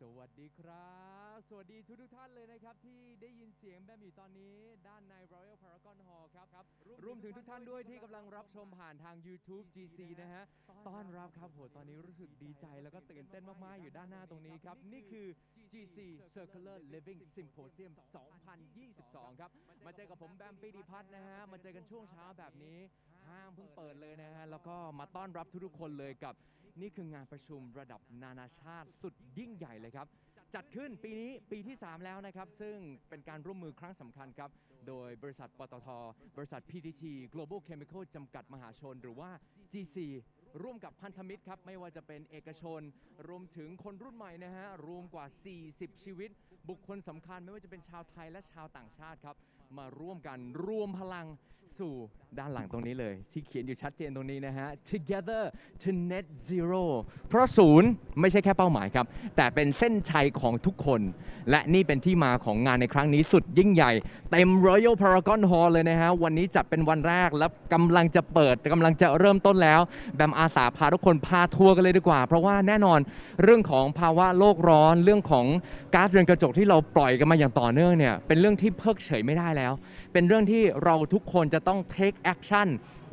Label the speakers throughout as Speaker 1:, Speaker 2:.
Speaker 1: สวัสดีครับสวัสดีทุกท่านเลยนะครับที่ได้ยินเสียงแบบอยู่ตอนนี้ด้านใน Royal Paragon Hall ครับรวมถึงทุกท่านด้วยที่กำลังรับชมผ่านทาง YouTube GC นะฮะต้อนรับครับโหตอนนี้รู้สึกดีใจแล้วก็ตื่นเต้นมากๆอยู่ด้านหน้าตรงนี้ครับนี่คือ GC Circular Living Symposium 2022 ครับมาเจอกับผมแบมปิติพัฒน์นะฮะมาเจอกันช่วงเช้าแบบนี้ห้างเพิ่งเปิดเลยนะฮะแล้วก็มาต้อนรับทุกๆคนเลยกับนี่คืองานประชุมระดับนานาชาติสุดยิ่งใหญ่เลยครับจัดขึ้นปีนี้ปีที่ 3 แล้วนะครับซึ่งเป็นการร่วมมือครั้งสำคัญครับโดยบริษัทปตท.บริษัท PTT Global Chemical จำกัดมหาชนหรือว่า GC ร่วมกับพันธมิตรครับไม่ว่าจะเป็นเอกชนรวมถึงคนรุ่นใหม่นะฮะรวมกว่า 40 ชีวิตบุคคลสำคัญไม่ว่าจะเป็นชาวไทยและชาวต่างชาติครับมาร่วมกันรวมพลังสู่ด้านหลังตรงนี้เลยที่เขียนอยู่ชัดเจนตรงนี้นะฮะ Together to Net Zero เพราะศูนย์ไม่ใช่แค่เป้าหมายครับแต่เป็นเส้นชัยของทุกคนและนี่เป็นที่มาของงานในครั้งนี้สุดยิ่งใหญ่เต็ม Royal Paragon Hall เลยนะฮะวันนี้จัดเป็นวันแรกและกำลังจะเปิดกำลังจะเริ่มต้นแล้วแบมอาสาพาทุกคนพาทัวร์กันเลยดีกว่าเพราะว่าแน่นอนเรื่องของภาวะโลกร้อนเรื่องของก๊าซเรือนกระจกที่เราปล่อยกันมาอย่างต่อเนื่องเนี่ยเป็นเรื่องที่เพิกเฉยไม่ได้แล้วเป็นเรื่องที่เราทุกคนจะต้อง take action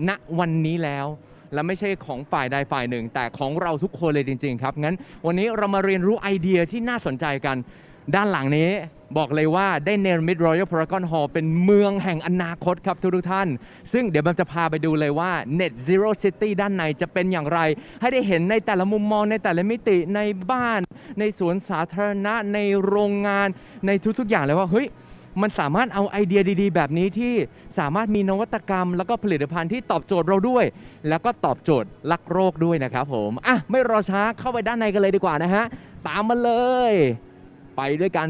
Speaker 1: ณวันนี้แล้วและไม่ใช่ของฝ่ายใดฝ่ายหนึ่งแต่ของเราทุกคนเลยจริงๆครับงั้นวันนี้เรามาเรียนรู้ไอเดียที่น่าสนใจกันด้านหลังนี้บอกเลยว่าได้เนรมิต Royal Paragon Hall เป็นเมืองแห่งอนาคตครับทุกท่านซึ่งเดี๋ยวผมจะพาไปดูเลยว่า Net Zero City ด้านในจะเป็นอย่างไรให้ได้เห็นในแต่ละมุมมองในแต่ละมิติในบ้านในสวนสาธารณะในโรงงานในทุกๆอย่างเลยว่าเฮ้ยมันสามารถเอาไอเดียดีๆแบบนี้ที่สามารถมีนวัตกรรมแล้วก็ผลิตภัณฑ์ที่ตอบโจทย์เราด้วยแล้วก็ตอบโจทย์รักโลกด้วยนะครับผมไม่รอช้าเข้าไปด้านในกันเลยดีกว่านะฮะตามมาเลยไปด้วยกัน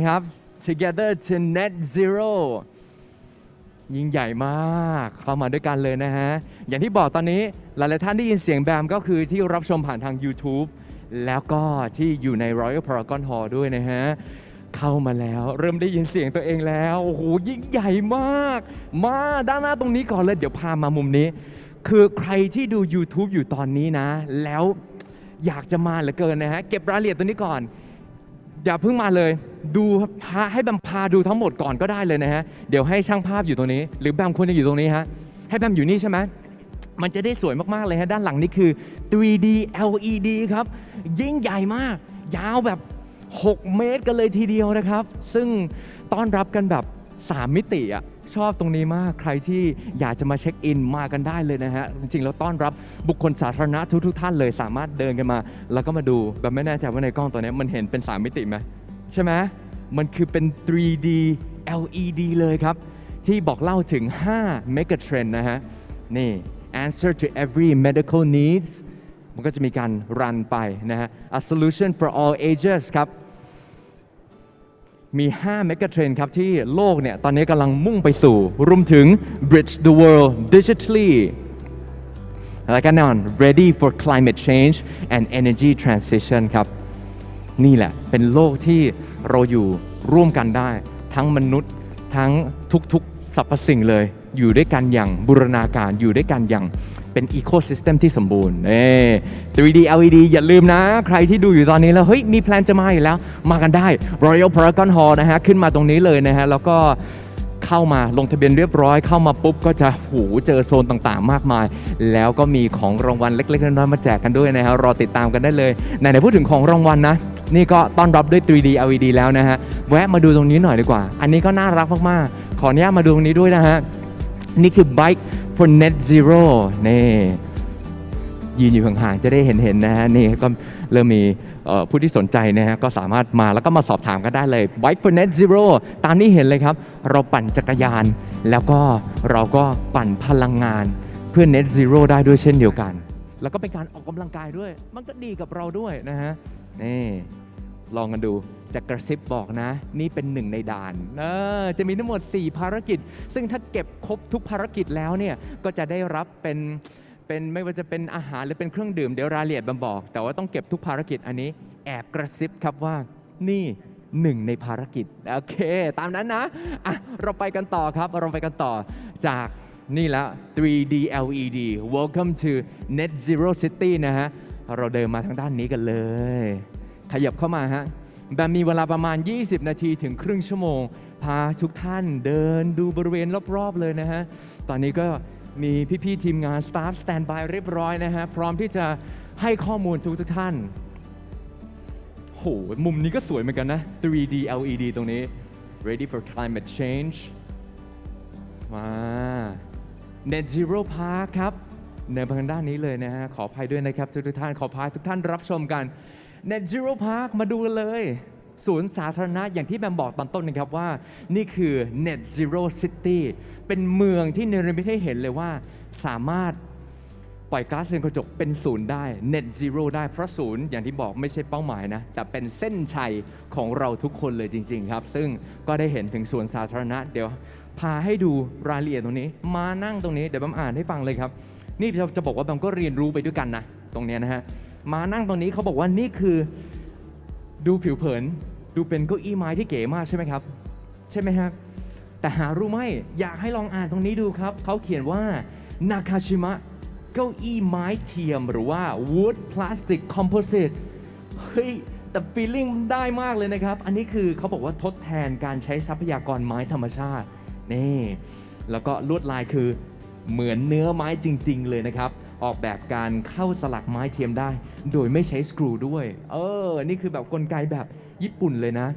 Speaker 1: ครับ Together to Net Zero ยิ่งใหญ่มากเข้ามาด้วยกันเลยนะฮะอย่างที่บอกตอนนี้หลายๆท่านได้ยินเสียงแบมก็คือที่รับชมผ่านทาง YouTube แล้วก็ที่อยู่ใน Royal Paragon Hall ด้วยนะฮะเข้ามาแล้วเริ่มได้ยินเสียงตัวเองแล้วโอ้โหยิ่งใหญ่มากมาด้านหน้าตรงนี้ก่อนเลยเดี๋ยวพามามุมนี้คือใครที่ดู YouTube อยู่ตอนนี้นะแล้วอยากจะมาเหลือเกินนะฮะเก็บรายละเอียดตัวนี้ก่อนอย่าเพิ่งมาเลยดูให้แบมพาดูทั้งหมดก่อนก็ได้เลยนะฮะเดี๋ยวให้ช่างภาพอยู่ตรงนี้หรือแบมควรจะอยู่ตรงนี้ฮะให้แบมอยู่นี่ใช่ไหมมันจะได้สวยมากๆเลยฮะด้านหลังนี่คือ 3D LED ครับยิ่งใหญ่มากยาวแบบ6 เมตรกันเลยทีเดียวนะครับซึ่งต้อนรับกันแบบ3 มิติอ่ะชอบตรงนี้มากใครที่อยากจะมาเช็คอินมากันได้เลยนะฮะจริงๆแล้วต้อนรับบุคคลสาธารณะทุกท่านเลยสามารถเดินกันมาแล้วก็มาดูแบบไม่แน่ใจว่าในกล้องตัวนี้มันเห็นเป็น3 มิติไหมใช่ไหมมันคือเป็น 3D LED เลยครับที่บอกเล่าถึง5 mega trend นะฮะนี่ answer to every medical needsมันก็จะมีการรันไปนะฮะ a solution for all ages ครับมี5 mega trend ครับที่โลกเนี่ยตอนนี้กำลังมุ่งไปสู่รวมถึง bridge the world digitally และก็แน่นอน ready for climate change and energy transition ครับนี่แหละเป็นโลกที่เราอยู่ร่วมกันได้ทั้งมนุษย์ทั้งทุกๆสรรพสิ่งเลยอยู่ด้วยกันอย่างบูรณาการอยู่ด้วยกันอย่างเป็นอีโคซิสเต็มที่สมบูรณ์3D LED อย่าลืมนะใครที่ดูอยู่ตอนนี้แล้วเฮ้ยมีแพลนจะมาอยู่แล้วมากันได้ Royal Paragon Hall นะฮะขึ้นมาตรงนี้เลยนะฮะแล้วก็เข้ามาลงทะเบียนเรียบร้อยเข้ามาปุ๊บก็จะเจอโซนต่างๆมากมายแล้วก็มีของรางวัลเล็กๆน้อยๆมาแจกกันด้วยนะฮะรอติดตามกันได้เลยไหนๆพูดถึงของรางวัลนะนี่ก็ต้อนรับด้วย 3D LED แล้วนะฮะแวะมาดูตรงนี้หน่อยดีกว่าอันนี้ก็น่ารักมากๆขออนุญาตมาดูตรงนี้ด้วยนะฮะนี่คือ Bike for Net Zero นี่ยืนอยู่ห่างๆจะได้เห็นนะฮะนี่ก็เริ่มมีผู้ที่สนใจนะฮะก็สามารถมาแล้วก็มาสอบถามกันได้เลย Bike for Net Zero ตามที่เห็นเลยครับเราปั่นจักรยานแล้วก็เราก็ปั่นพลังงานเพื่อ Net Zero ได้ด้วยเช่นเดียวกันแล้วก็เป็นการออกกำลังกายด้วยมันก็ดีกับเราด้วยนะฮะนี่ลองกันดูจะกระซิบบอกนะนี่เป็น1 ในด่านจะมีทั้งหมด4 ภารกิจซึ่งถ้าเก็บครบทุกภารกิจแล้วเนี่ยก็จะได้รับเป็นไม่ว่าจะเป็นอาหารหรือเป็นเครื่องดื่มเดี๋ยวรายละเอียดบัมบอกแต่ว่าต้องเก็บทุกภารกิจอันนี้แอบกระซิบครับว่านี่1 ในภารกิจโอเคตามนั้นนะเราไปกันต่อครับเราไปกันต่อจากนี่แล้ว 3D LED Welcome to Net Zero City นะฮะเราเดินมาทางด้านนี้กันเลย ขยับเข้ามาฮะแบมมีเวลาประมาณ20 นาทีถึงครึ่งชั่วโมงพาทุกท่านเดินดูบริเวณรอบๆเลยนะฮะตอนนี้ก็มีพี่ๆทีมงานสตาฟสแตนบายเรียบร้อยนะฮะพร้อมที่จะให้ข้อมูลทุกท่านโหมุมนี้ก็สวยเหมือนกันนะ 3D LED ตรงนี้ ready for climate change มา Net Zero Park ครับเดินไปทางด้านนี้เลยนะฮะขออภัยด้วยนะครับทุกท่านขอพาทุกท่านรับชมกัน Net Zero Park มาดูกันเลยสวนสาธารณะอย่างที่แบมบอกตอนต้นนะครับว่านี่คือ Net Zero City เป็นเมืองที่เนรมิตให้เห็นเลยว่าสามารถปล่อยก๊าซเรือนกระจกเป็นศูนย์ได้ Net Zero ได้เพราะศูนย์อย่างที่บอกไม่ใช่เป้าหมายนะแต่เป็นเส้นชัยของเราทุกคนเลยจริงๆครับซึ่งก็ได้เห็นถึงสวนสาธารณะเดี๋ยวพาให้ดูรายละเอียดตรงนี้มานั่งตรงนี้เดี๋ยวแบมอ่านให้ฟังเลยครับนี่จะบอกว่าแบมก็เรียนรู้ไปด้วยกันนะตรงนี้นะฮะมานั่งตรงนี้เขาบอกว่านี่คือดูผิวเผินดูเป็นเก้าอี้ไม้ที่เก๋มากใช่ไหมครับใช่ไหมครับแต่หารู้ไหมอยากให้ลองอ่านตรงนี้ดูครับเขาเขียนว่านาคาชิมะเก้าอี้ไม้เทียมหรือว่า wood plastic composite เฮ้ยแต่ feeling ได้มากเลยนะครับอันนี้คือเขาบอกว่าทดแทนการใช้ทรัพยากรไม้ธรรมชาตินี่แล้วก็ลวดลายคือเหมือนเนื้อไม้จริงๆเลยนะครับออกแบบการเข้าสลักไม้เทียมได้โดยไม่ใช้สกรูด้วยนี่คือแบบกลไกแบบญี่ปุ่นเลยนะ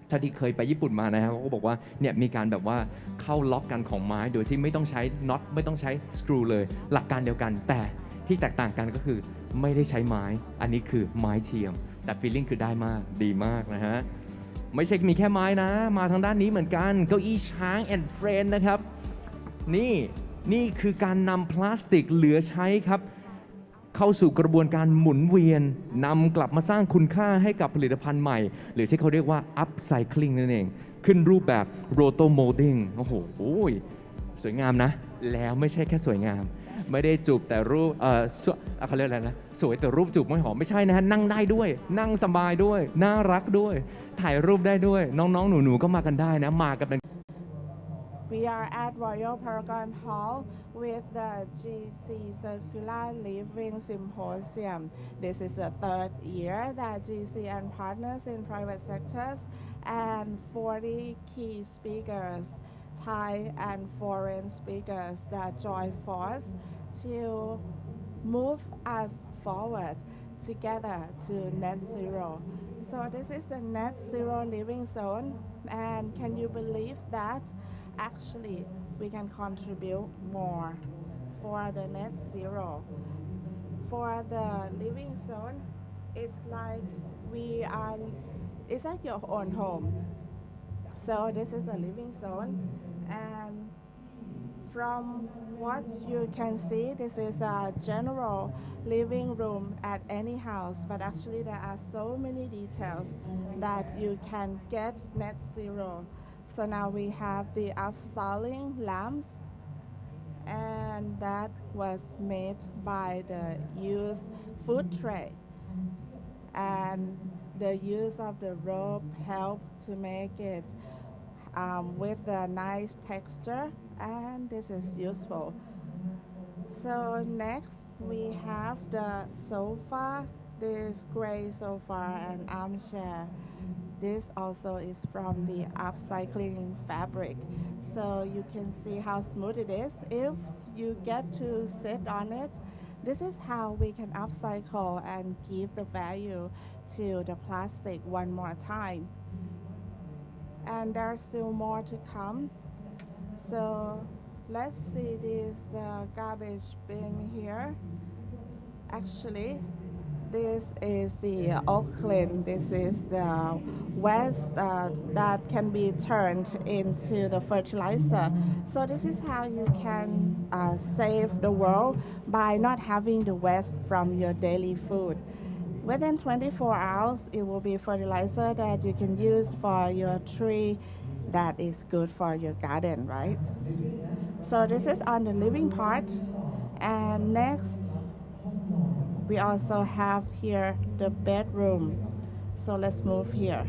Speaker 1: ถ้าที่เคยไปญี่ปุ่นมานะครับเขาก็บอกว่าเนี่ยมีการแบบว่าเข้าล็อกกันของไม้โดยที่ไม่ต้องใช้น็อตไม่ต้องใช้สกรูเลยหลักการเดียวกันแต่ที่แตกต่างกันก็คือไม่ได้ใช้ไม้อันนี้คือไม้เทียมแต่ฟีลลิ่งคือได้มากดีมากนะฮะไม่ใช่มีแค่ไม้นะมาทางด้านนี้เหมือนกันเก้าอี้ช้างแอนด์เฟรนด์นะครับนี่คือการนำพลาสติกเหลือใช้ครับเข้าสู่กระบวนการหมุนเวียนนำกลับมาสร้างคุณค่าให้กับผลิตภัณฑ์ใหม่หรือที่เขาเรียกว่า upcycling นั่นเองขึ้นรูปแบบ roto molding โอ้โหสวยงามนะแล้วไม่ใช่แค่สวยงามไม่ได้จูบแต่รูปเขาเรียกอะไรนะสวยแต่รูปจูบไม่หอมไม่ใช่นะฮะนั่งได้ด้วยนั่งสบายด้วยน่ารักด้วยถ่ายรูปได้ด้วยน้องๆหนูๆก็มากันได้นะมากันเป็น
Speaker 2: We are at Royal Paragon Hall with the GC Circular Living Symposium. This is the third year that GC and partners in private sectors and 40 key speakers, Thai and foreign speakers that join force to move us forward together to net zero. So this is the net zero living zone, and can you believe that actually we can contribute more for the net zero? For the living zone, it's like it's like your own home. So this is a living zone, and from what you can see, this is a general living room at any house, but actually there are so many details that you can get net zero. So now we have the upselling lamps, and that was made by the used food tray, and the use of the rope helped to make it with a nice texture, and this is useful. So next we have the sofa, this gray sofa and armchair. This also is from the upcycling fabric, so you can see how smooth it is if you get to sit on it. This is how we can upcycle and give the value to the plastic one more time. And there's still more to come. So let's see this garbage bin here. Actually, this is the Oakland. This is the waste that can be turned into the fertilizer. So this is how you can save the world by not having the waste from your daily food. Within 24 hours, it will be fertilizer that you can use for your tree that is good for your garden, right? So this is on the living part. And next, we also have here the bedroom. So let's move here.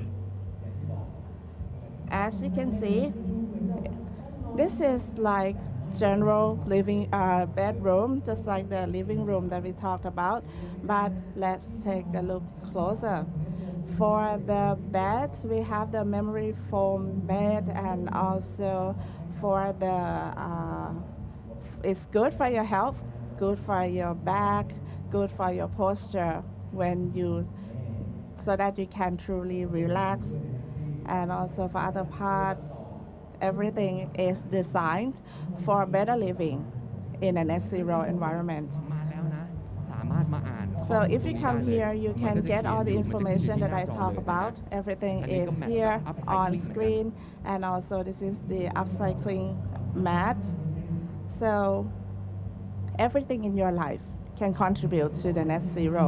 Speaker 2: As you can see, this is like general living bedroom, just like the living room that we talked about, but let's take a look closer. For the bed, we have the memory foam bed, and also for the it's good for your health, good for your back, good for your posture when you so that you can truly relax. And also for other parts, everything is designed for better living in a net zero environment.
Speaker 1: มาแล้วนะสามารถมาอ่าน
Speaker 2: So if you come here, you can get all the information that I talk about. Everything is here on screen, and also this is the upcycling mat. So everything in your life can contribute to the net zero.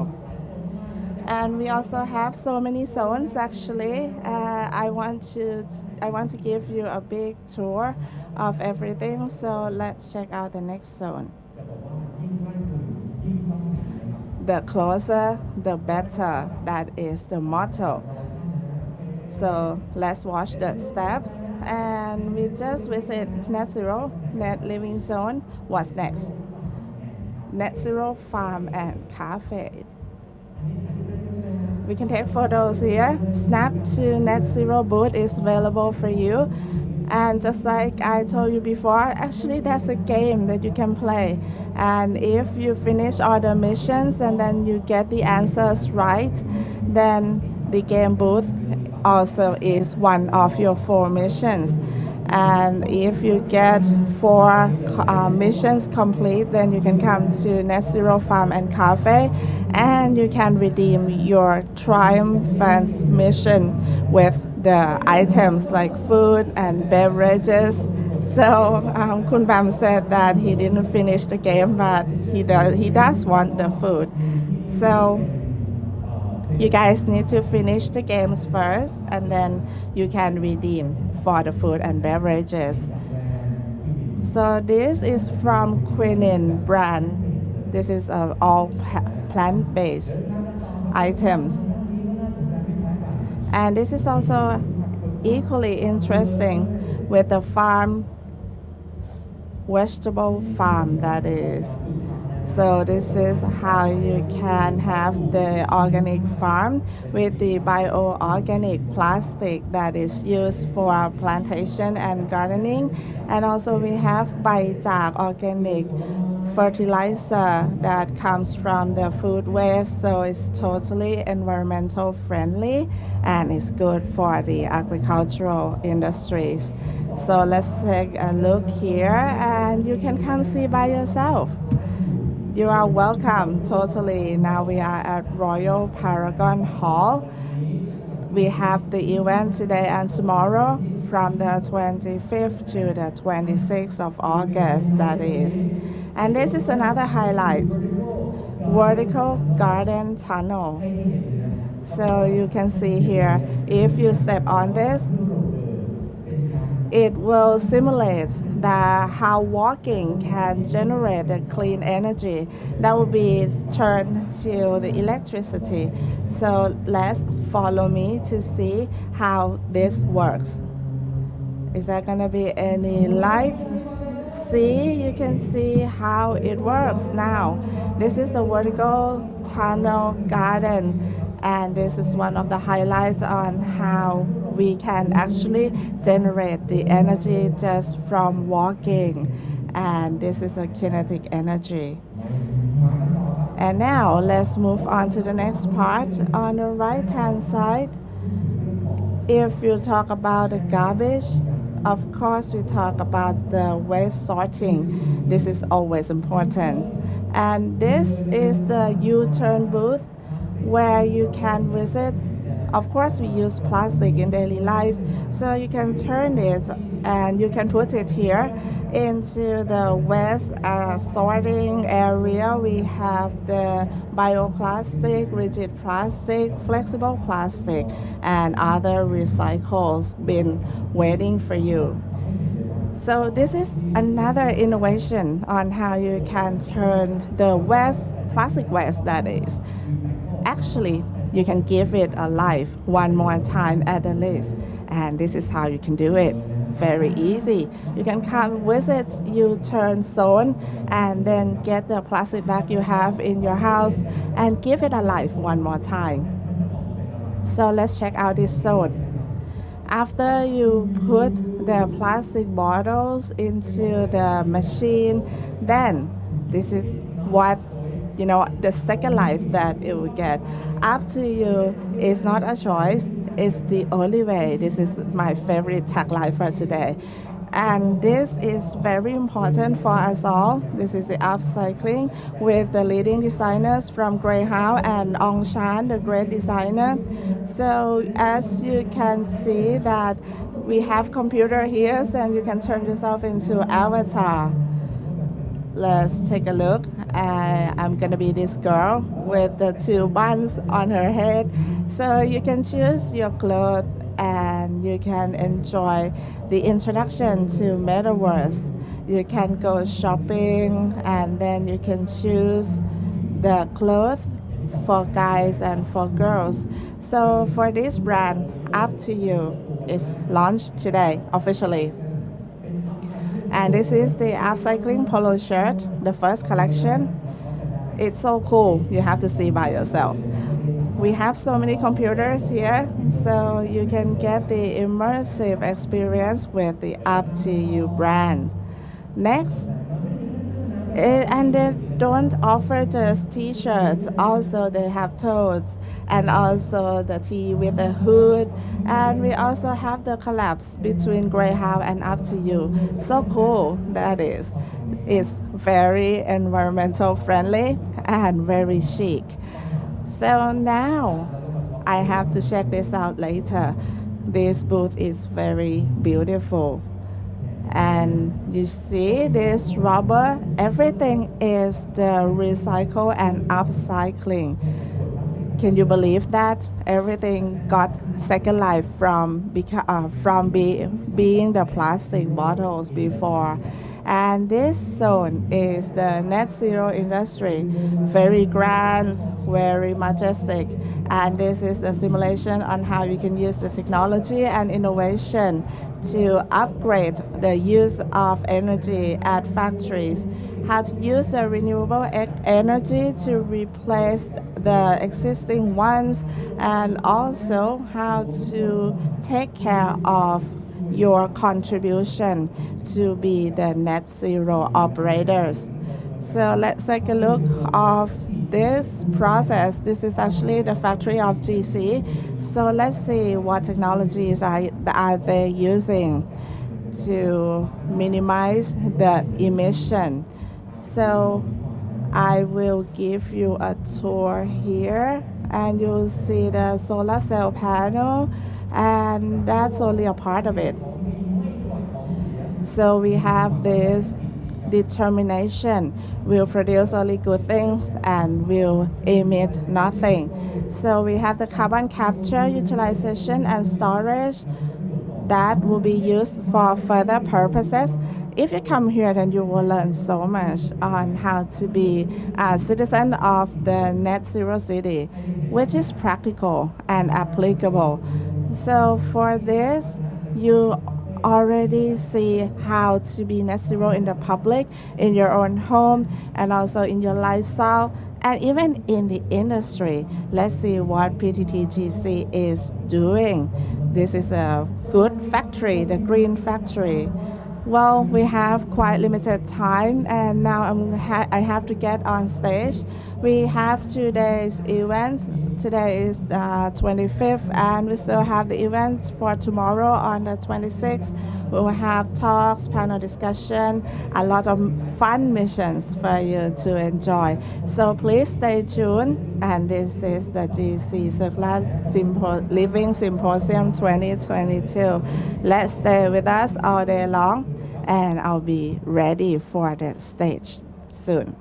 Speaker 2: And we also have so many zones actually. I want to give you a big tour of everything. So let's check out the next zone. The closer, the better. That is the motto. So let's watch the steps. And we just visit Net Zero, Net Living Zone. What's next? Net Zero Farm and Cafe. We can take photos here. Snap to Net Zero booth is available for you. And just like I told you before, actually there's a game that you can play. And if you finish all the missions and then you get the answers right, then the game booth also is one of your 4 missions. And if you get 4 missions complete, then you can come to Net Zero Farm and Cafe, and you can redeem your triumphant mission with the items like food and beverages. So Kun Bam said that he didn't finish the game, but he does want the food. So you guys need to finish the games first, and then you can redeem for the food and beverages. So this is from Quinin brand. This is all plant-based items. And this is also equally interesting with the vegetable farm that is. So this is how you can have the organic farm with the bioorganic plastic that is used for plantation and gardening. And also we have Baijak organic fertilizer that comes from the food waste. So it's totally environmental friendly and it's good for the agricultural industries. So let's take a look here and you can come see by yourself. You are welcome totally. Now we are at Royal Paragon Hall. We have the event today and tomorrow from the 25th to the 26th of August, that is. And this is another highlight, vertical garden tunnel. So you can see here, if you step on this, it will simulate how walking can generate the clean energy that will be turned to the electricity. So let's follow me to see how this works. Is there going to be any light? See, you can see how it works now. This is the vertical tunnel garden, and this is one of the highlights on how we can actually generate the energy just from walking, and this is a kinetic energy. And now let's move on to the next part. On the right hand side, if you talk about the garbage, of course we talk about the waste sorting. This is always important. And this is the U-turn booth where you can visit. Of course, we use plastic in daily life, so you can turn it and you can put it here into the waste sorting area. We have the bioplastic, rigid plastic, flexible plastic, and other recycles bin waiting for you. So this is another innovation on how you can turn the waste, plastic waste that is. Actually, you can give it a life one more time at the least. And this is how you can do it. Very easy. You can come visit U-turn zone and then get the plastic bag you have in your house and give it a life one more time. So let's check out this zone. After you put the plastic bottles into the machine, then this is what the second life that it will get. Up to you. It's not a choice. It's the only way. This is my favorite tagline for today. And this is very important for us all. This is the upcycling with the leading designers from Greyhound and Ong Chan, the great designer. So as you can see that we have computer here, and you can turn yourself into avatar. Let's take a look. I'm gonna be this girl with the two buns on her head. So you can choose your clothes and you can enjoy the introduction to Metaverse. You can go shopping and then you can choose the clothes for guys and for girls. So for this brand, Up to You, is launched today officially. And this is the upcycling polo shirt, the first collection. It's so cool. You have to see by yourself. We have so many computers here, so you can get the immersive experience with the Up to You brand. Next, and they don't offer just t-shirts. Also, they have totes and also the tee with a hood. And we also have the collabs between Greyhound and Up to You. So cool that is. It's very environmental friendly and very chic. So now I have to check this out later. This booth is very beautiful. And you see this rubber, everything is the recycle and upcycling. Can you believe that everything got second life from being the plastic bottles before? And this zone is the net zero industry, very grand, very majestic. And this is a simulation on how you can use the technology and innovation to upgrade the use of energy at factories, how to use the renewable energy to replace the existing ones, and also how to take care of your contribution to be the net zero operators. So let's take a look of this process. This is actually the factory of GC. So let's see what technologies are they using to minimize the emission. So I will give you a tour here and you'll see the solar cell panel, and that's only a part of it. So we have this determination. We'll produce only good things and will emit nothing. So we have the carbon capture, utilization, and storage that will be used for further purposes. If you come here, then you will learn so much on how to be a citizen of the net zero city, which is practical and applicable. So for this, you already see how to be net zero in the public, in your own home, and also in your lifestyle, and even in the industry. Let's see what PTTGC is doing. This is a good factory, the green factory. Well, we have quite limited time, and now I have to get on stage. We have 2 days events. Today is the 25th, and we still have the events for tomorrow on the 26th. We will have talks, panel discussion, a lot of fun missions for you to enjoy. So please stay tuned. And this is the GC Circular Living Symposium 2022. Let's stay with us all day long, and I'll be ready for the stage soon.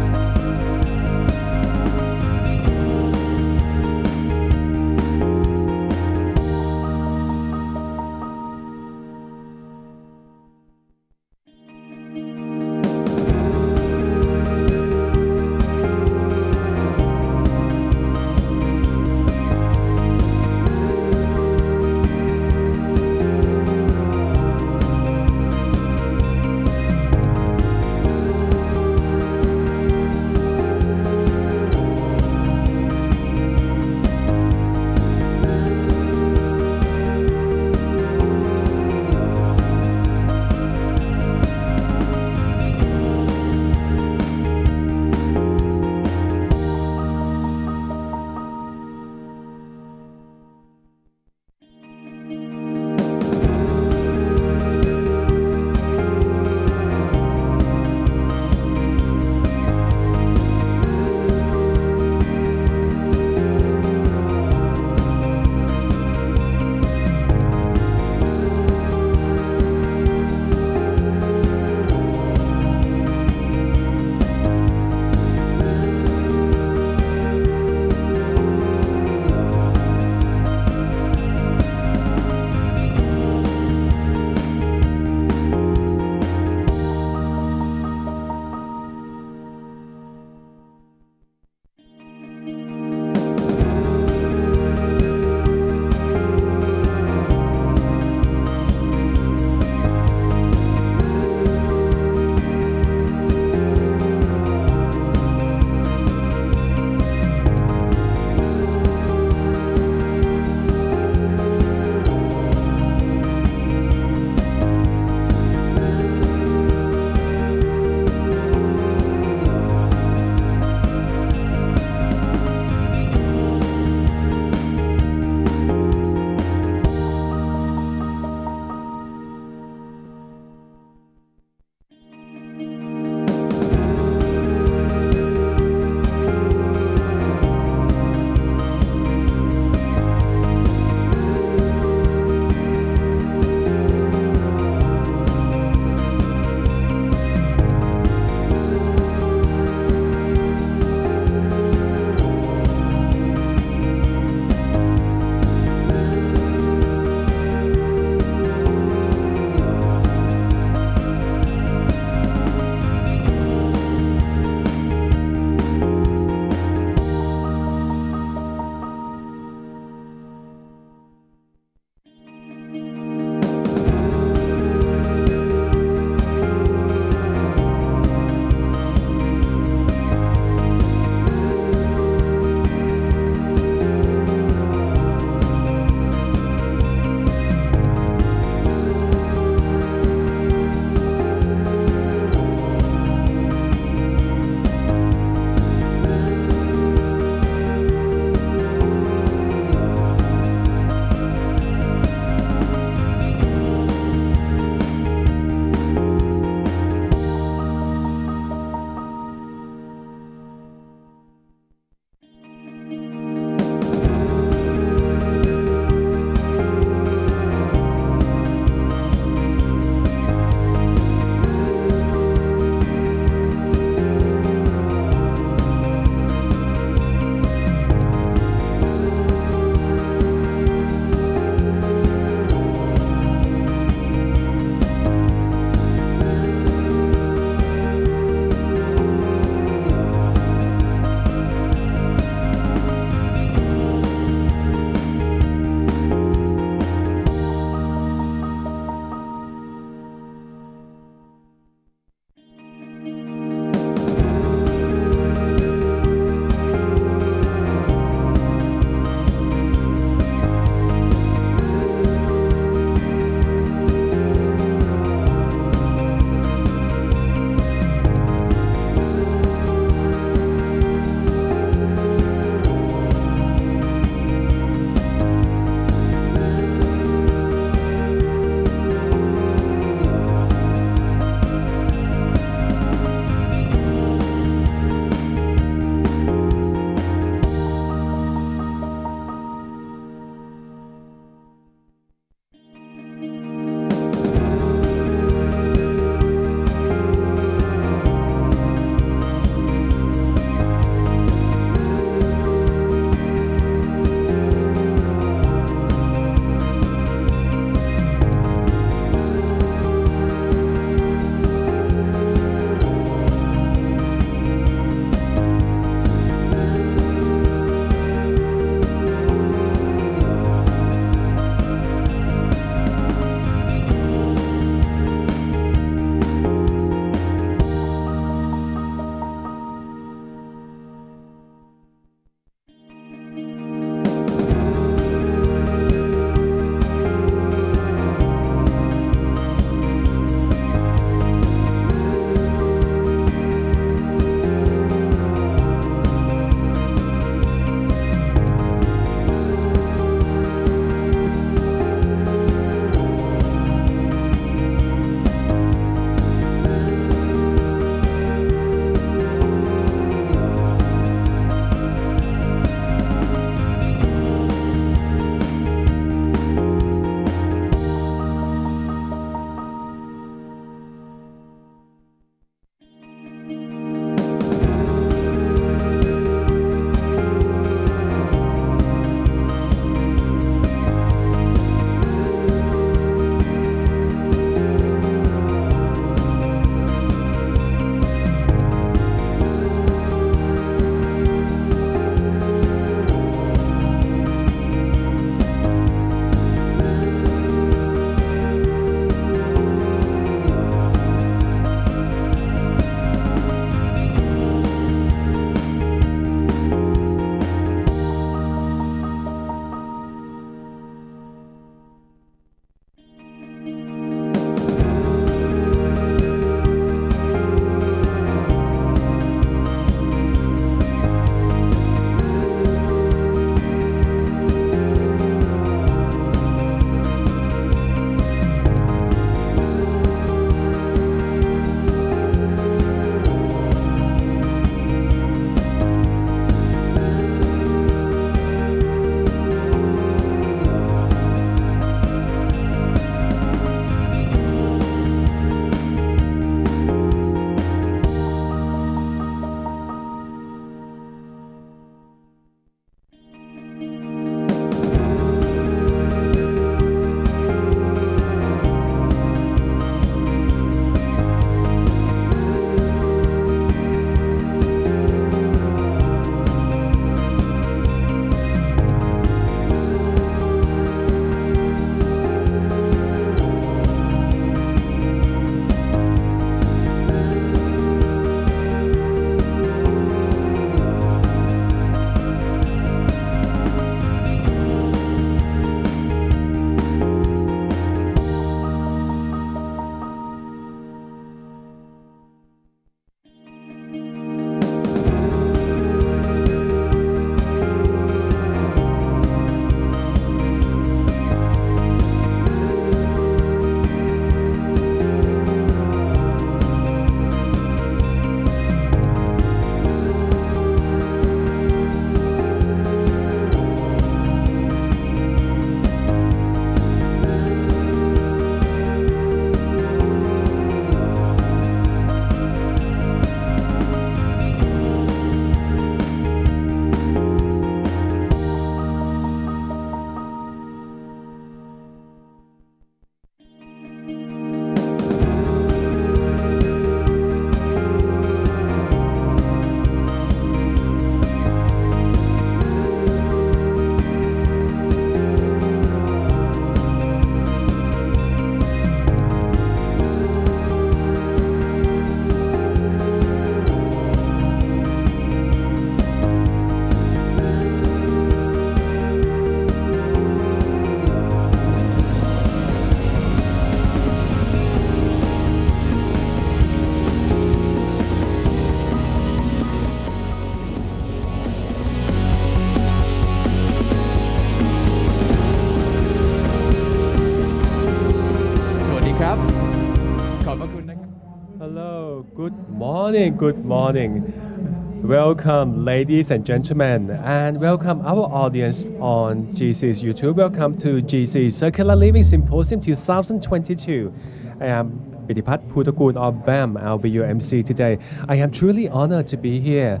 Speaker 3: morning, good morning. Welcome, ladies and gentlemen, and welcome our audience on GC's YouTube. Welcome to GC Circular Living Symposium 2022. I am Pitipat Putakul of BAM. I'll be your MC today. I am truly honored to be here,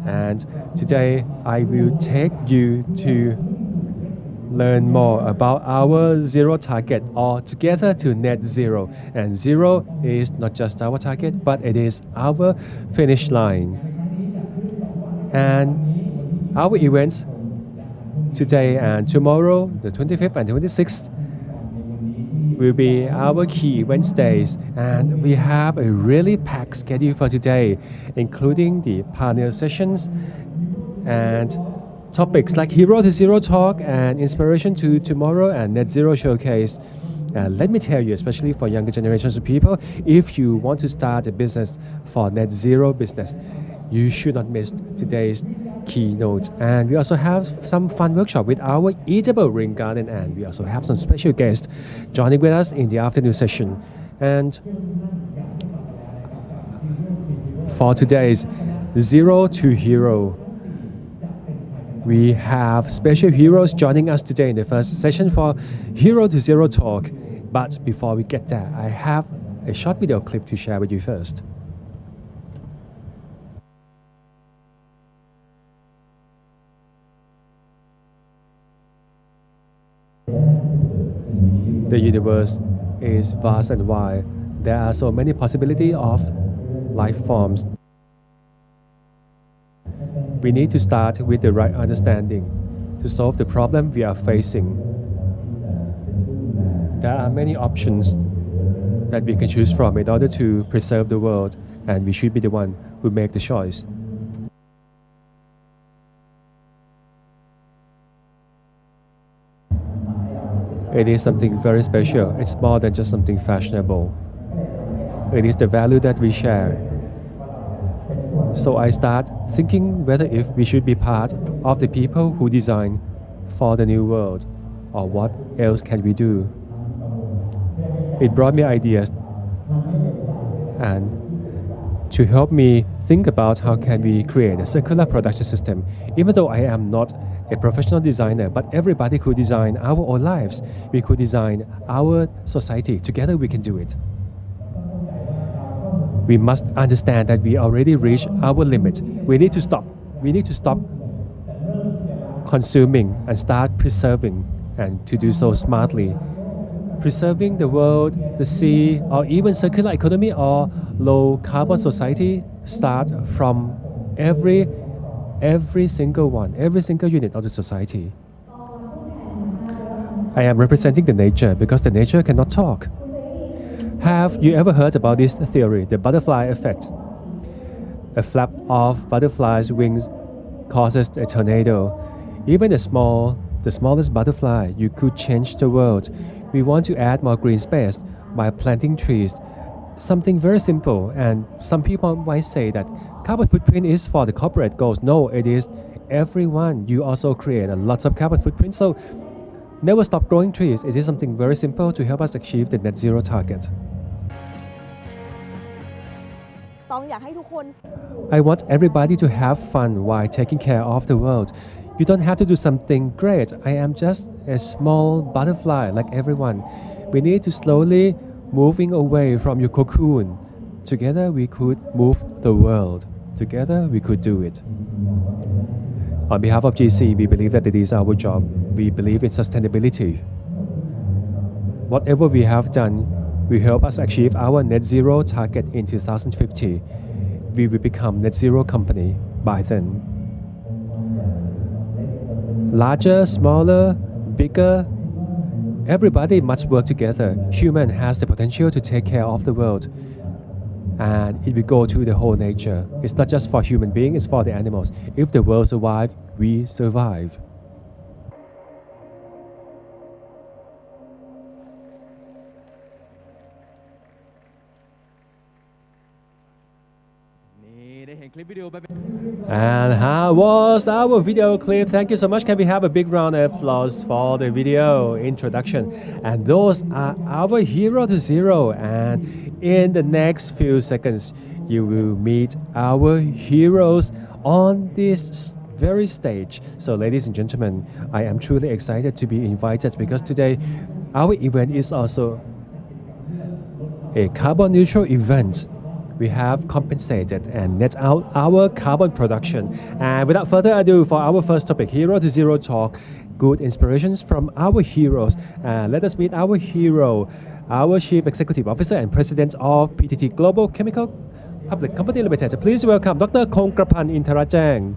Speaker 3: and today I will take you to learn more about our zero target, or together to net zero. And zero is not just our target, but it is our finish line. And our events today and tomorrow, the 25th and 26th, will be our key event days. And we have a really packed schedule for today, including the panel sessions and topics like Hero to Zero Talk and Inspiration to Tomorrow and Net Zero Showcase. And let me tell you, especially for younger generations of people, if you want to start a business for net zero business, you should not miss today's keynote. And we also have some fun workshop with our eatable ring garden, and we also have some special guests joining with us in the afternoon session. And for today's Zero to Hero, we have special heroes joining us today in the first session for Hero to Zero Talk. But before we get there, I have a short video clip to share with you first. The universe is vast and wide. There are so many possibilities of life forms. We need to start with the right understanding to solve the problem we are facing. There are many options that we can choose from in order to preserve the world, and we should be the one who make the choice. It is something very special. It's more than just something fashionable. It is the value that we share. So I start thinking whether if we should be part of the people who design for the new world, or what else can we do. It brought me ideas and to help me think about how can we create a circular production system. Even though I am not a professional designer, but everybody could design our own lives. We could design our society. Together we can do it. We must understand that we already reached our limit. We need to stop. We need to stop consuming and start preserving, and to do so smartly. Preserving the world, the sea, or even circular economy or low carbon society start from every single one, every single unit of the society. I am representing the nature because the nature cannot talk. Have you ever heard about this theory, the butterfly effect? A flap of butterfly's wings causes a tornado. Even the smallest butterfly, you could change the world. We want to add more green space by planting trees. Something very simple, and some people might say that carbon footprint is for the corporate goals. No, it is everyone. You also create a lot of carbon footprint. So never stop growing trees. It is something very simple to help us achieve the net zero target. I want everybody to have fun while taking care of the world. You don't have to do something great. I am just a small butterfly like everyone. We need to slowly moving away from your cocoon. Together we could move the world. Together we could do it. On behalf of GC, we believe that it is our job. We believe in sustainability. Whatever we have done will help us achieve our net zero target in 2050. We will become net zero company by then. Larger, smaller, bigger, everybody must work together. Human has the potential to take care of the world, and it will go to the whole nature. It's not just for human beings, it's for the animals. If the world survives, we survive. And how was our video clip? Thank you so much. Can we have a big round of applause for the video introduction? And those are our Hero to Zero. And in the next few seconds, you will meet our heroes on this very stage. So ladies and gentlemen, I am truly excited to be invited because today our event is also a carbon neutral event. We have compensated and net out our carbon production. And without further ado, for our first topic, Hero to Zero Talk, good inspirations from our heroes. Let us meet our hero, our Chief Executive Officer and President of PTT Global Chemical Public Company Limited. Please welcome Dr. Kongkrapan Intarajang.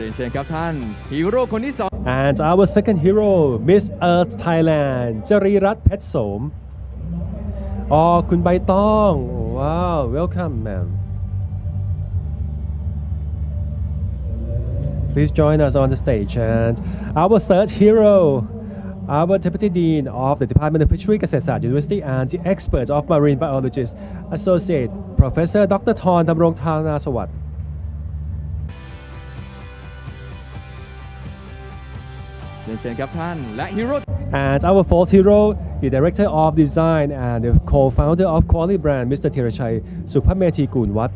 Speaker 1: เรียนเชิญครับท่านฮีโร่คนที่สอง
Speaker 3: And our second hero, Miss Earth Thailand, จรีรัตน์เพชรโสม คุณใบตอง Wow, welcome, ma'am. Please join us on the stage. And our third hero, our Deputy Dean of the Department of Fishery Kasetsart University and the expert of Marine Biologist, Associate Professor Dr. Thorn Damrong Thana Sawat. And our fourth hero, the Director of Design and the co-founder of Quality Brand, Mr. Thirachai Supamethi Kunwat.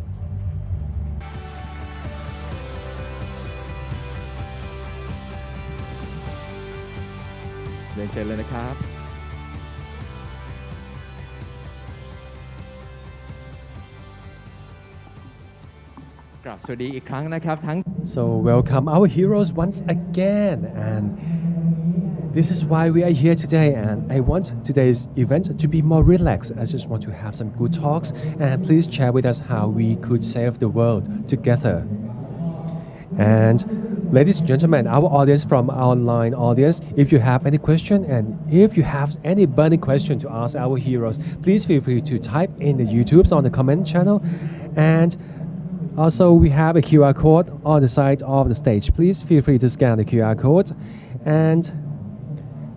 Speaker 3: So welcome our heroes once again, and this is why we are here today, and I want today's event to be more relaxed. I just want to have some good talks, and please share with us how we could save the world together. And ladies and gentlemen, our audience from our online audience, if you have any question and if you have any burning question to ask our heroes, please feel free to type in the YouTubes on the comment channel. And also we have a QR code on the side of the stage. Please feel free to scan the QR code and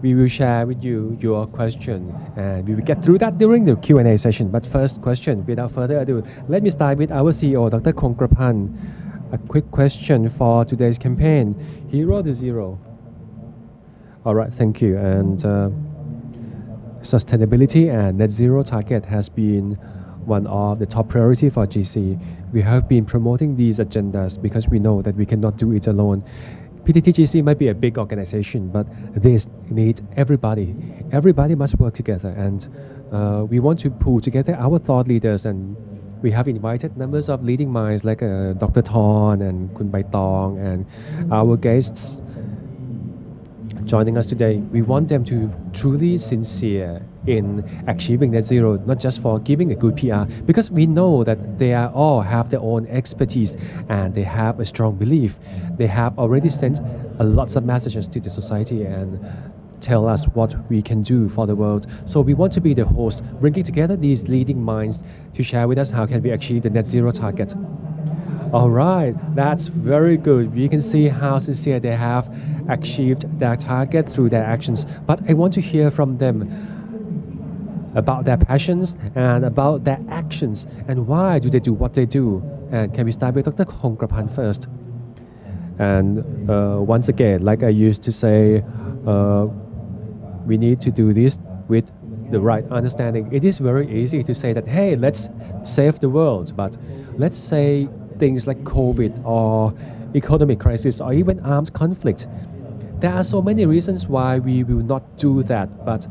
Speaker 3: we will share with you your question, and we will get through that during the Q&A session. But first question, without further ado, let me start with our CEO, Dr. Kongkrapan. A quick question for today's campaign, Hero to Zero. All right, thank you. And sustainability and net zero target has been one of the top priority for GC. We have been promoting these agendas because we know that we cannot do it alone. PTTGC might be a big organization, but this needs everybody. Everybody must work together, and we want to pull together our thought leaders, and we have invited numbers of leading minds like Dr. Thorn and Kun Bai Tong and our guests joining us today. We want them to truly sincere in achieving net zero, not just for giving a good PR, because we know that they are all have their own expertise and they have a strong belief. They have already sent a lots of messages to the society and tell us what we can do for the world. So we want to be the host, bringing together these leading minds to share with us how can we achieve the net zero target. All right, that's very good. We can see how sincere they have achieved their target through their actions. But I want to hear from them about their passions and about their actions and why do they do what they do. And can we start with Dr. Kongkrapan first? And once again, like I used to say, we need to do this with the right understanding. It is very easy to say that, hey, let's save the world. But let's say things like COVID or economic crisis or even armed conflict. There are so many reasons why we will not do that. But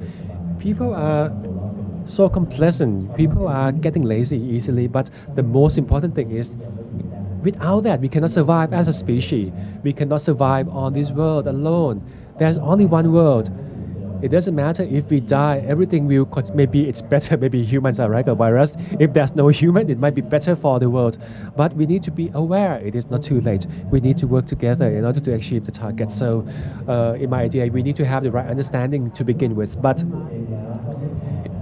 Speaker 3: people are so complacent. People are getting lazy easily. But the most important thing is, without that, we cannot survive as a species. We cannot survive on this world alone. There's only one world. It doesn't matter if we die, everything will, maybe it's better, maybe humans are like a virus. If there's no human, it might be better for the world. But we need to be aware it is not too late. We need to work together in order to achieve the target. So in my idea, we need to have the right understanding to begin with. But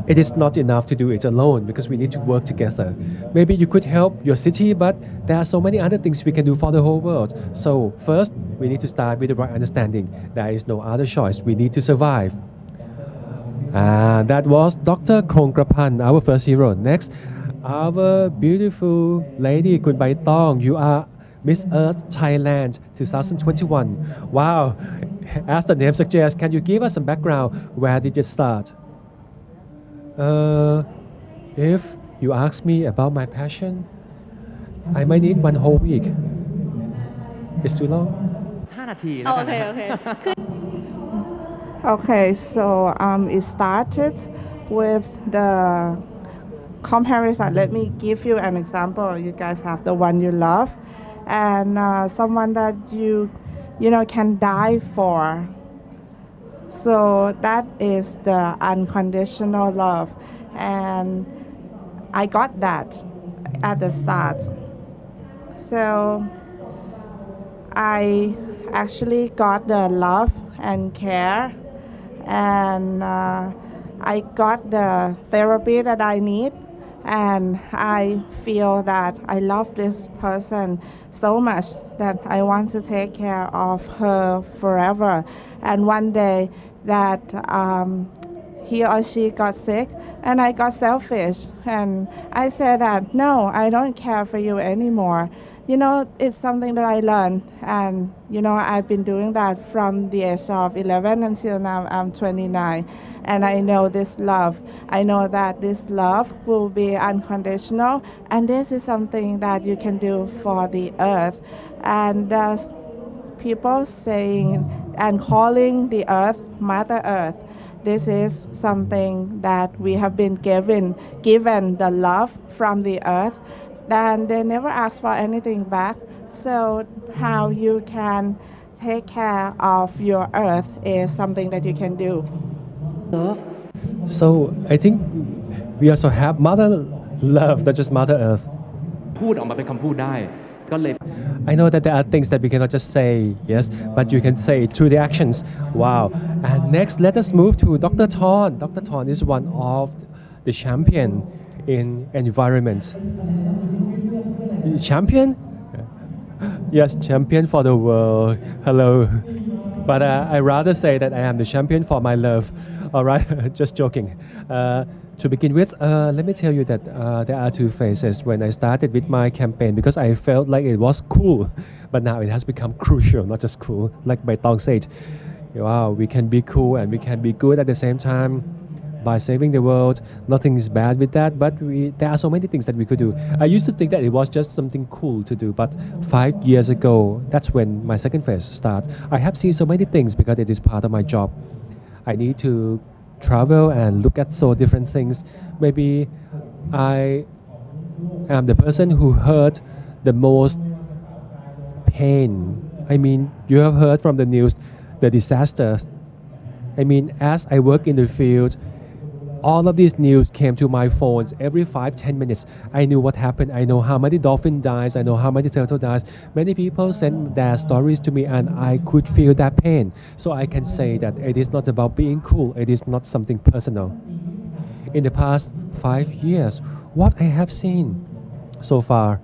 Speaker 3: it is not enough to do it alone because we need to work together. Maybe you could help your city, but there are so many other things we can do for the whole world. So first, we need to start with the right understanding. There is no other choice. We need to survive. And that was Dr. Kongkrapan, our first hero. Next, our beautiful lady, Kun Bai Tong. You are Miss Earth Thailand 2021. Wow, as the name suggests, can you give us some background? Where did it start? If you ask me about my passion, I might need one whole week. It's too long.
Speaker 1: 5 นาทีแล้วกันนะฮะ
Speaker 2: โอเค Okay, so it started with the comparison. Let me give you an example. You guys have the one you love and someone that you know can die for. So that is the unconditional love, and I got that at the start. So I actually got the love and care, and I got the therapy that I need, and I feel that I love this person so much that I want to take care of her forever. And one day that he or she got sick and I got selfish and I said that no, I don't care for you anymore. You know, it's something that I learned, and you know, I've been doing that from the age of 11 until now I'm 29, and I know this love. I know that this love will be unconditional, and this is something that you can do for the earth. And people saying and calling the earth Mother Earth. This is something that we have been given the love from the earth, and they never ask for anything back. So how you can take care of your earth is something that you can do.
Speaker 3: So I think we also have Mother Love, not just Mother Earth.
Speaker 1: พูดออกมาเป็นคำพูดได้ก็เลย
Speaker 3: I know that there are things that we cannot just say, yes, but you can say it through the actions. Wow. And next, let us move to Dr. Thorn. Dr. Thorn is one of the champion in environment. Champion? Yes, champion for the world. Hello. But I rather say that I am the champion for my love. All right, just joking. To begin with, let me tell you that there are two phases when I started with my campaign because I felt like it was cool, but now it has become crucial, not just cool. Like Bai Tong said, wow, we can be cool and we can be good at the same time by saving the world. Nothing is bad with that, but there are so many things that we could do. I used to think that it was just something cool to do, but 5 years ago, that's when my second phase started. I have seen so many things because it is part of my job. I need to travel and look at so different things. Maybe I am the person who heard the most pain. I mean, you have heard from the news, the disasters. I mean, as I work in the field, all of these news came to my phones every 5-10 minutes. I knew what happened. I know how many dolphin dies. I know how many turtle dies. Many people send their stories to me and I could feel that pain. So I can say that it is not about being cool. It is not something personal. In the past 5 years, what I have seen so far,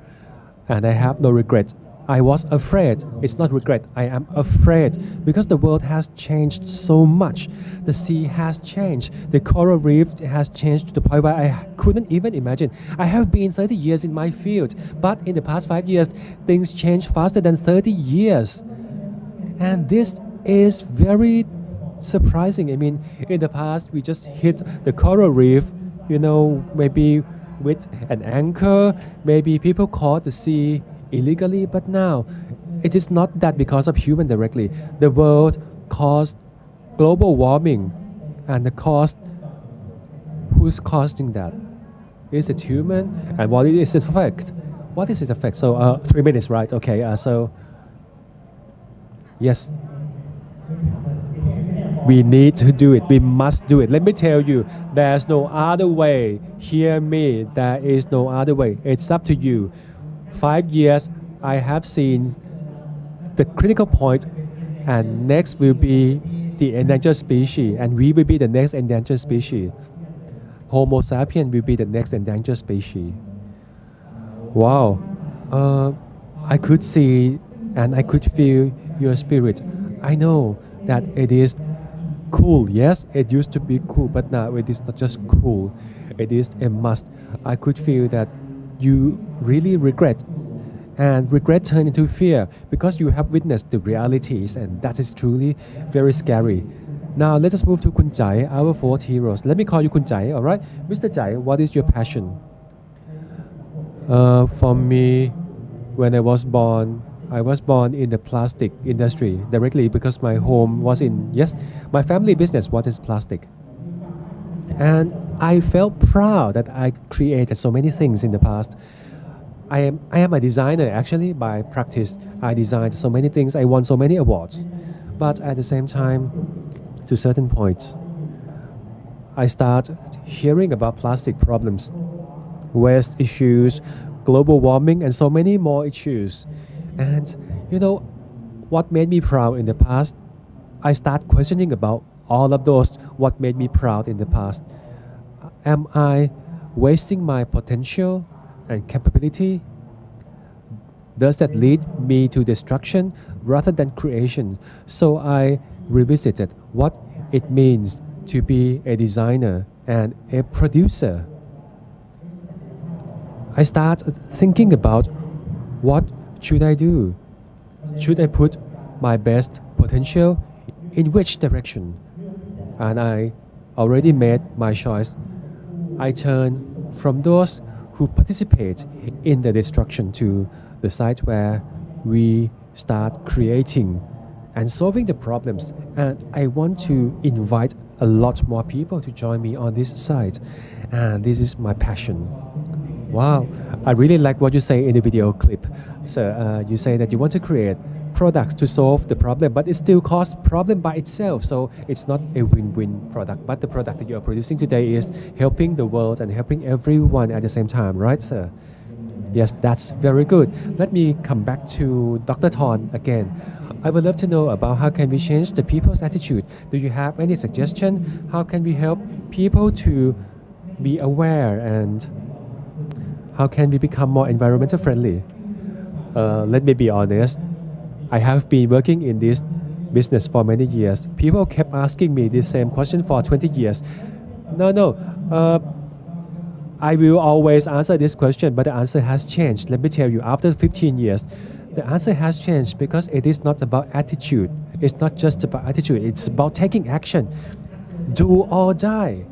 Speaker 3: and I have no regret. I was afraid. It's not regret. I am afraid because the world has changed so much. The sea has changed. The coral reef has changed to the point where I couldn't even imagine. I have been 30 years in my field, but in the past 5 years, things changed faster than 30 years. And this is very surprising. I mean, in the past, we just hit the coral reef, you know, maybe with an anchor. Maybe people caught the sea illegally, but now it is not that because of human directly. The world caused global warming, and the cost, who's causing that? Is it human? And what is its effect? What is its effect? So 3 minutes, right? Okay, so yes, we need to do it. We must do it. Let me tell you, there's no other way. Hear me, there is no other way. It's up to you. 5 years, I have seen the critical point, and next will be the endangered species, and we will be the next endangered species. Homo sapien will be the next endangered species. Wow, I could see and I could feel your spirit. I know that it is cool. Yes, it used to be cool, but now it is not just cool. It is a must. I could feel that you really regret and regret turn into fear because you have witnessed the realities, and that is truly very scary. Now let us move to Kun Jai, our fourth heroes. Let me call you Kun Jai, all right? Mr. Jai, what is your passion? For me, when I was born in the plastic industry directly because my home was in, yes, my family business was in plastic. And I felt proud that I created so many things in the past. I am a designer actually by practice. I designed so many things. I won so many awards. But at the same time, to certain points, I started hearing about plastic problems, waste issues, global warming, and so many more issues. And you know what made me proud in the past? I start questioning about all of those what made me proud in the past. Am I wasting my potential and capability? Does that lead me to destruction rather than creation? So I revisited what it means to be a designer and a producer. I started thinking about what should I do? Should I put my best potential in which direction? And I already made my choice. I turn from those who participate in the destruction to the side where we start creating and solving the problems. And I want to invite a lot more people to join me on this side. And this is my passion. Wow, I really like what you say in the video clip. So you say that you want to create products to solve the problem, but it still causes problem by itself. So it's not a win-win product, but the product that you are producing today is helping the world and helping everyone at the same time, right, sir? Yes, that's very good. Let me come back to Dr. Thorn again. I would love to know about how can we change the people's attitude. Do you have any suggestion? How can we help people to be aware, and how can we become more environmental friendly? Let me be honest. I have been working in this business for many years. People kept asking me this same question for 20 years. No. I will always answer this question, but the answer has changed. Let me tell you, after 15 years, the answer has changed because it is not about attitude. It's not just about attitude. It's about taking action. Do or die.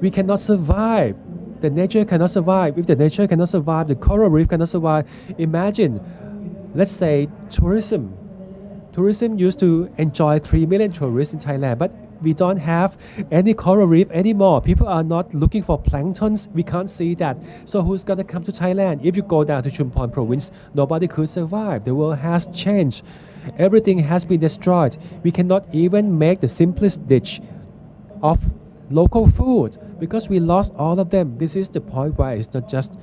Speaker 3: We cannot survive. The nature cannot survive. If the nature cannot survive, the coral reef cannot survive. Imagine, let's say tourism. Tourism used to enjoy 3 million tourists in Thailand, but we don't have any coral reef anymore. People are not looking for planktons. We can't see that. So who's gonna come to Thailand? If you go down to Chumphon province, nobody could survive. The world has changed. Everything has been destroyed. We cannot even make the simplest dish of local food because we lost all of them. This is the point where it's not just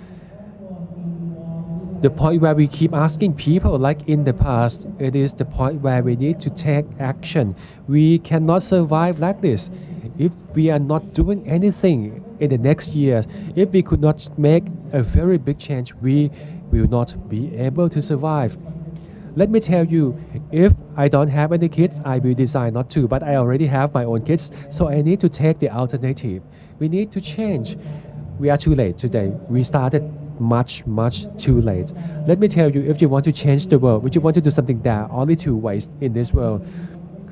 Speaker 3: the point where we keep asking people like in the past. It is the point where we need to take action. We cannot survive like this if we are not doing anything in the next years. If we could not make a very big change, we will not be able to survive. Let me tell you, if I don't have any kids, I will decide not to, but I already have my own kids, so I need to take the alternative. We need to change. We are too late today. We started much too late. Let me tell you, if you want to change the world, if you want to do something, there are only two ways in this world.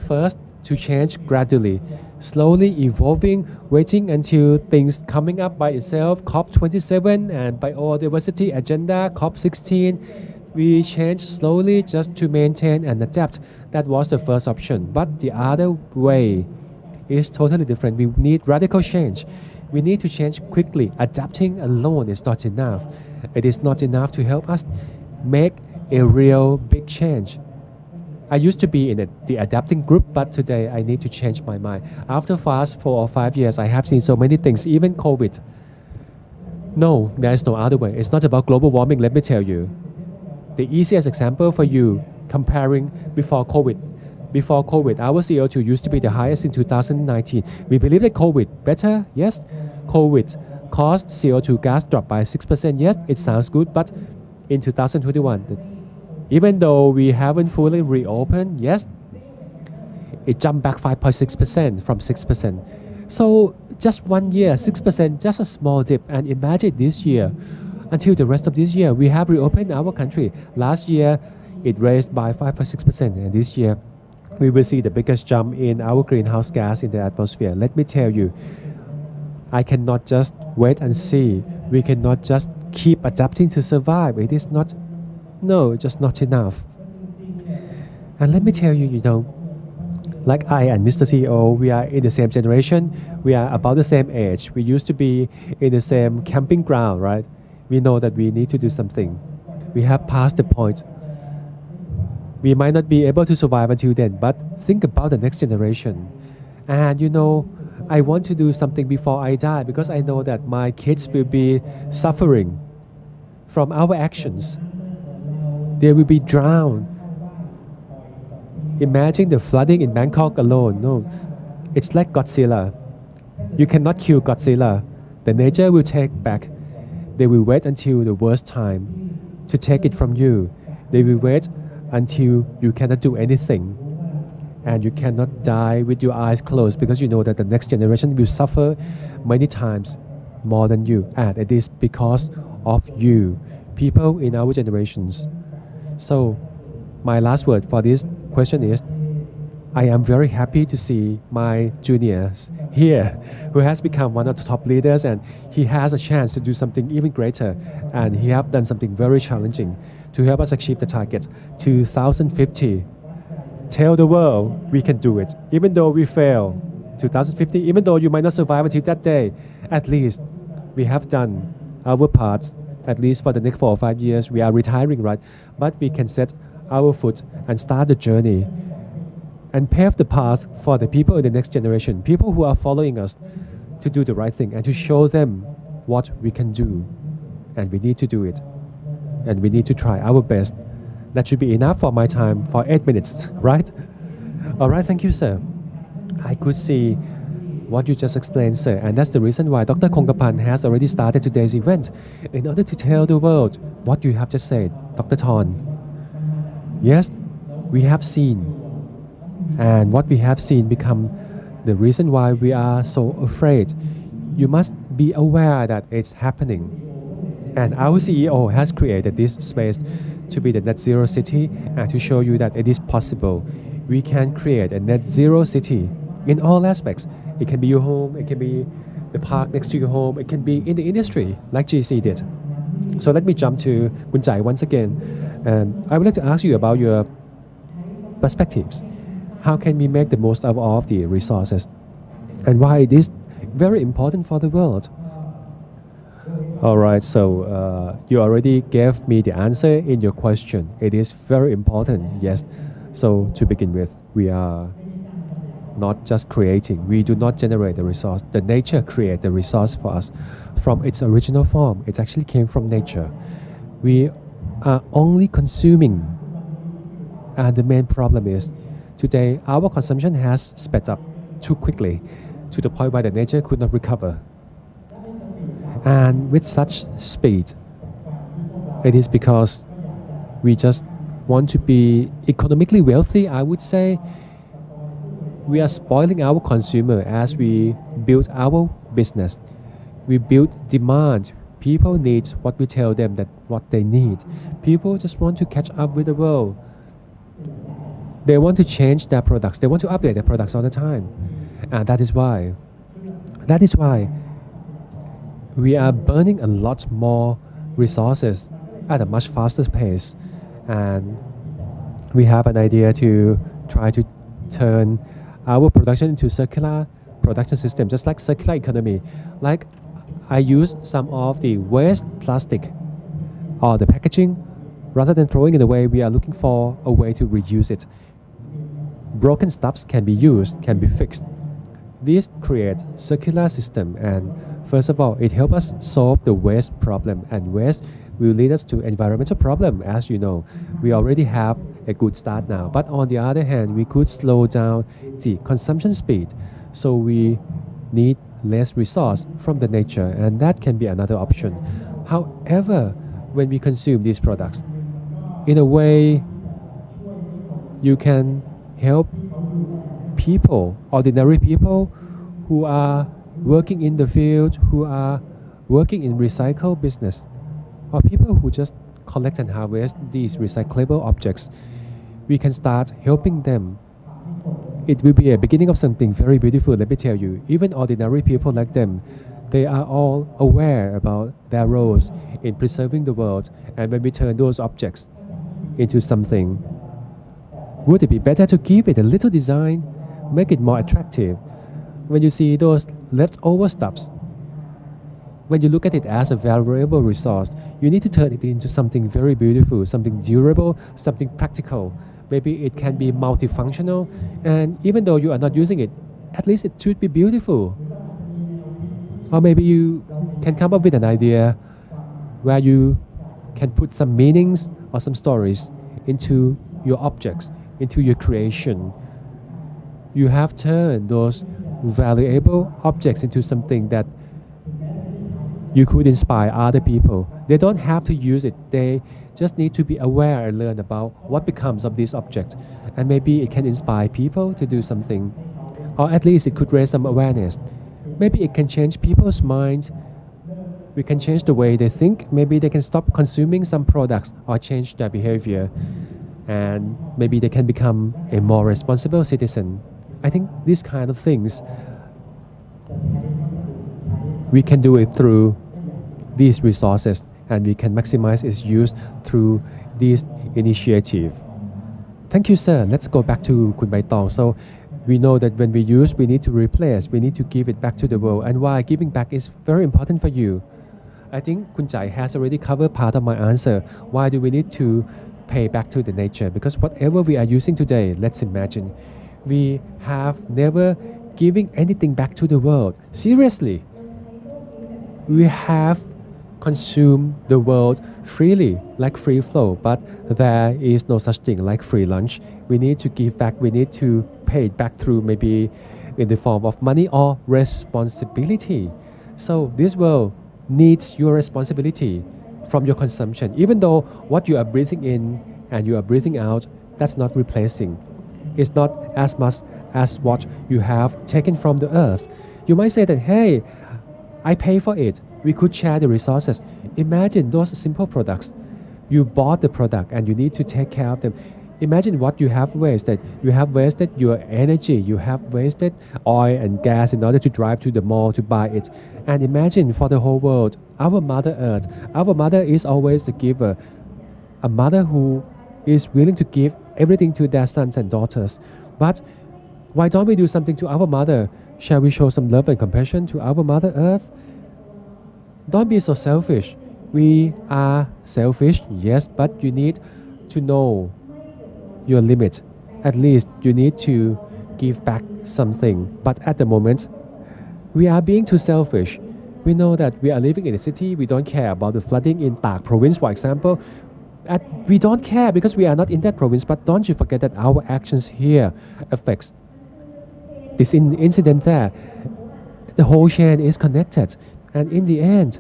Speaker 3: First, to change gradually, slowly evolving, waiting until things coming up by itself, COP27 and biodiversity agenda, COP16. We change slowly just to maintain and adapt. That was the first option. But the other way is totally different. We need radical change. We need to change quickly. Adapting alone is not enough. It is not enough to help us make a real big change. I used to be in the adapting group, but today I need to change my mind. After fast 4 or 5 years, I have seen so many things, even COVID. No, there is no other way. It's not about global warming, let me tell you. The easiest example for you, comparing before COVID. Before COVID, our CO2 used to be the highest in 2019. We believe that COVID better, yes. COVID caused CO2 gas drop by 6%, yes, it sounds good, but in 2021, even though we haven't fully reopened, yes, it jumped back 5.6% from 6%. So just 1 year, 6%, just a small dip. And imagine this year, until the rest of this year. We have reopened our country. Last year, it raised by 5.6%, and this year, we will see the biggest jump in our greenhouse gas in the atmosphere. Let me tell you, I cannot just wait and see. We cannot just keep adapting to survive. It is not, no, just not enough. And let me tell you, like I and Mr. CEO, we are in the same generation. We are about the same age. We used to be in the same camping ground, right? We know that we need to do something. We have passed the point. We might not be able to survive until then, but think about the next generation. And I want to do something before I die because I know that my kids will be suffering from our actions. They will be drowned. Imagine the flooding in Bangkok alone. No, it's like Godzilla. You cannot kill Godzilla. The nature will take back. They will wait until the worst time to take it from you. They will wait until you cannot do anything. And you cannot die with your eyes closed because you know that the next generation will suffer many times more than you. And it is because of you, people in our generations. So, my last word for this question is, I am very happy to see my juniors here who has become one of the top leaders, and he has a chance to do something even greater, and he have done something very challenging to help us achieve the target 2050. Tell the world we can do it. Even though we fail 2050, even though you might not survive until that day, at least we have done our part. At least for the next 4 or 5 years, we are retiring, right? But we can set our foot and start the journey and pave the path for the people in the next generation, people who are following us, to do the right thing and to show them what we can do. And we need to do it. And we need to try our best. That should be enough for my time for 8 minutes, right? All right, thank you, sir. I could see what you just explained, sir, and that's the reason why Dr. Kongkapan has already started today's event in order to tell the world what you have just said, Dr. Thorn. Yes, we have seen, and what we have seen become the reason why we are so afraid. You must be aware that it's happening. And our CEO has created this space to be the net zero city and to show you that it is possible. We can create a net zero city in all aspects. It can be your home, it can be the park next to your home, it can be in the industry like GC did. So let me jump to Kun Chai once again. And I would like to ask you about your perspectives. How can we make the most of all of the resources? And why it is very important for the world? All right, so you already gave me the answer in your question. It is very important, yes. So to begin with, we are not just creating. We do not generate the resource. The nature creates the resource for us from its original form. It actually came from nature. We are only consuming. And the main problem is today our consumption has sped up too quickly to the point where the nature could not recover. And with such speed, it is because we just want to be economically wealthy, I would say. We are spoiling our consumer as we build our business. We build demand. People need what we tell them that what they need. People just want to catch up with the world. They want to change their products. They want to update their products all the time. And that is why we are burning a lot more resources at a much faster pace. And we have an idea to try to turn our production into circular production system, just like circular economy. Like I use some of the waste plastic or the packaging, rather than throwing it away, we are looking for a way to reuse it. Broken stuffs can be used, can be fixed. This creates circular system, and first of all, it helps us solve the waste problem, and waste will lead us to environmental problem. As you know, we already have a good start now, but on the other hand, we could slow down the consumption speed, so we need less resource from the nature, and that can be another option. However, when we consume these products, in a way, you can help people, ordinary people who are working in the field, who are working in recycle business, or people who just collect and harvest these recyclable objects, we can start helping them. It will be a beginning of something very beautiful, let me tell you. Even ordinary people like them, they are all aware about their roles in preserving the world, and when we turn those objects into something, would it be better to give it a little design, make it more attractive? When you see those leftover stuffs, when you look at it as a valuable resource, you need to turn it into something very beautiful, something durable, something practical. Maybe it can be multifunctional, and even though you are not using it, at least it should be beautiful. Or maybe you can come up with an idea where you can put some meanings or some stories into your objects, into your creation. You have turned those valuable objects into something that you could inspire other people. They don't have to use it. They just need to be aware and learn about what becomes of this object. And maybe it can inspire people to do something. Or at least it could raise some awareness. Maybe it can change people's minds. We can change the way they think. Maybe they can stop consuming some products or change their behavior. And maybe they can become a more responsible citizen. I think these kind of things, we can do it through these resources, and we can maximize its use through this initiative. Thank you, sir. Let's go back to Kun Bai Tong. So we know that when we use, we need to replace, we need to give it back to the world. And why giving back is very important for you. I think Kun Chai has already covered part of my answer. Why do we need to pay back to the nature? Because whatever we are using today, let's imagine, we have never given anything back to the world. Seriously. We have consumed the world freely, like free flow, but there is no such thing like free lunch. We need to give back, we need to pay it back through maybe in the form of money or responsibility. So this world needs your responsibility from your consumption. Even though what you are breathing in and you are breathing out, that's not replacing. It's not as much as what you have taken from the earth. You might say that, hey, I pay for it. We could share the resources. Imagine those simple products. You bought the product and you need to take care of them. Imagine what you have wasted. You have wasted your energy. You have wasted oil and gas in order to drive to the mall to buy it. And imagine for the whole world, our Mother Earth. Our mother is always the giver. A mother who is willing to give everything to their sons and daughters. But why don't we do something to our mother? Shall we show some love and compassion to our Mother Earth? Don't be so selfish. We are selfish, yes, but you need to know your limit. At least you need to give back something. But at the moment, we are being too selfish. We know that we are living in a city. We don't care about the flooding in Tak province, for example. We don't care because we are not in that province. But don't you forget that our actions here affects this incident there. The whole chain is connected. And in the end,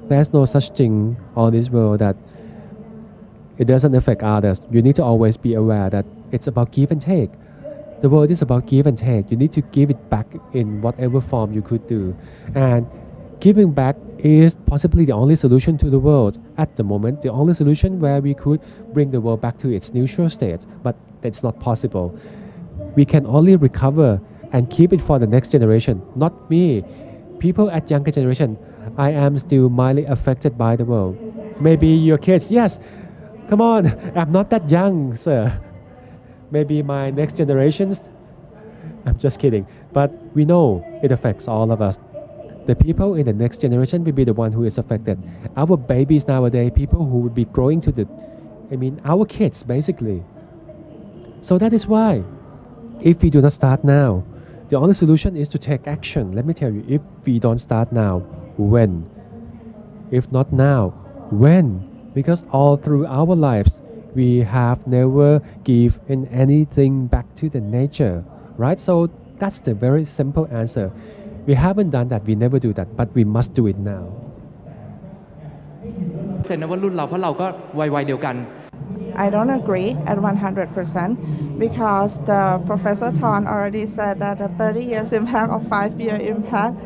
Speaker 3: there's no such thing on this world that it doesn't affect others. You need to always be aware that it's about give and take. The world is about give and take. You need to give it back in whatever form you could do. And giving back is possibly the only solution to the world at the moment, the only solution where we could bring the world back to its neutral state. But that's not possible. We can only recover and keep it for the next generation, not me. People at younger generation, I am still mildly affected by the world. Maybe your kids, yes, come on, I'm not that young, sir. Maybe my next generations, I'm just kidding. But we know it affects all of us. The people in the next generation will be the one who is affected. Our babies nowadays, people who will be growing to our kids basically. So that is why, if we do not start now, the only solution is to take action. Let me tell you, if we don't start now, when? If not now, when? Because all through our lives, we have never given anything back to the nature, right? So that's the very simple answer. We haven't done that, we never do that, but we must do it now.
Speaker 1: เสร็จนะว่ารุ่นเราเพราะเราก็วัยเดียวกัน
Speaker 2: I don't agree at 100% because the Professor Ton already said that the 30 years impact or 5-year impact,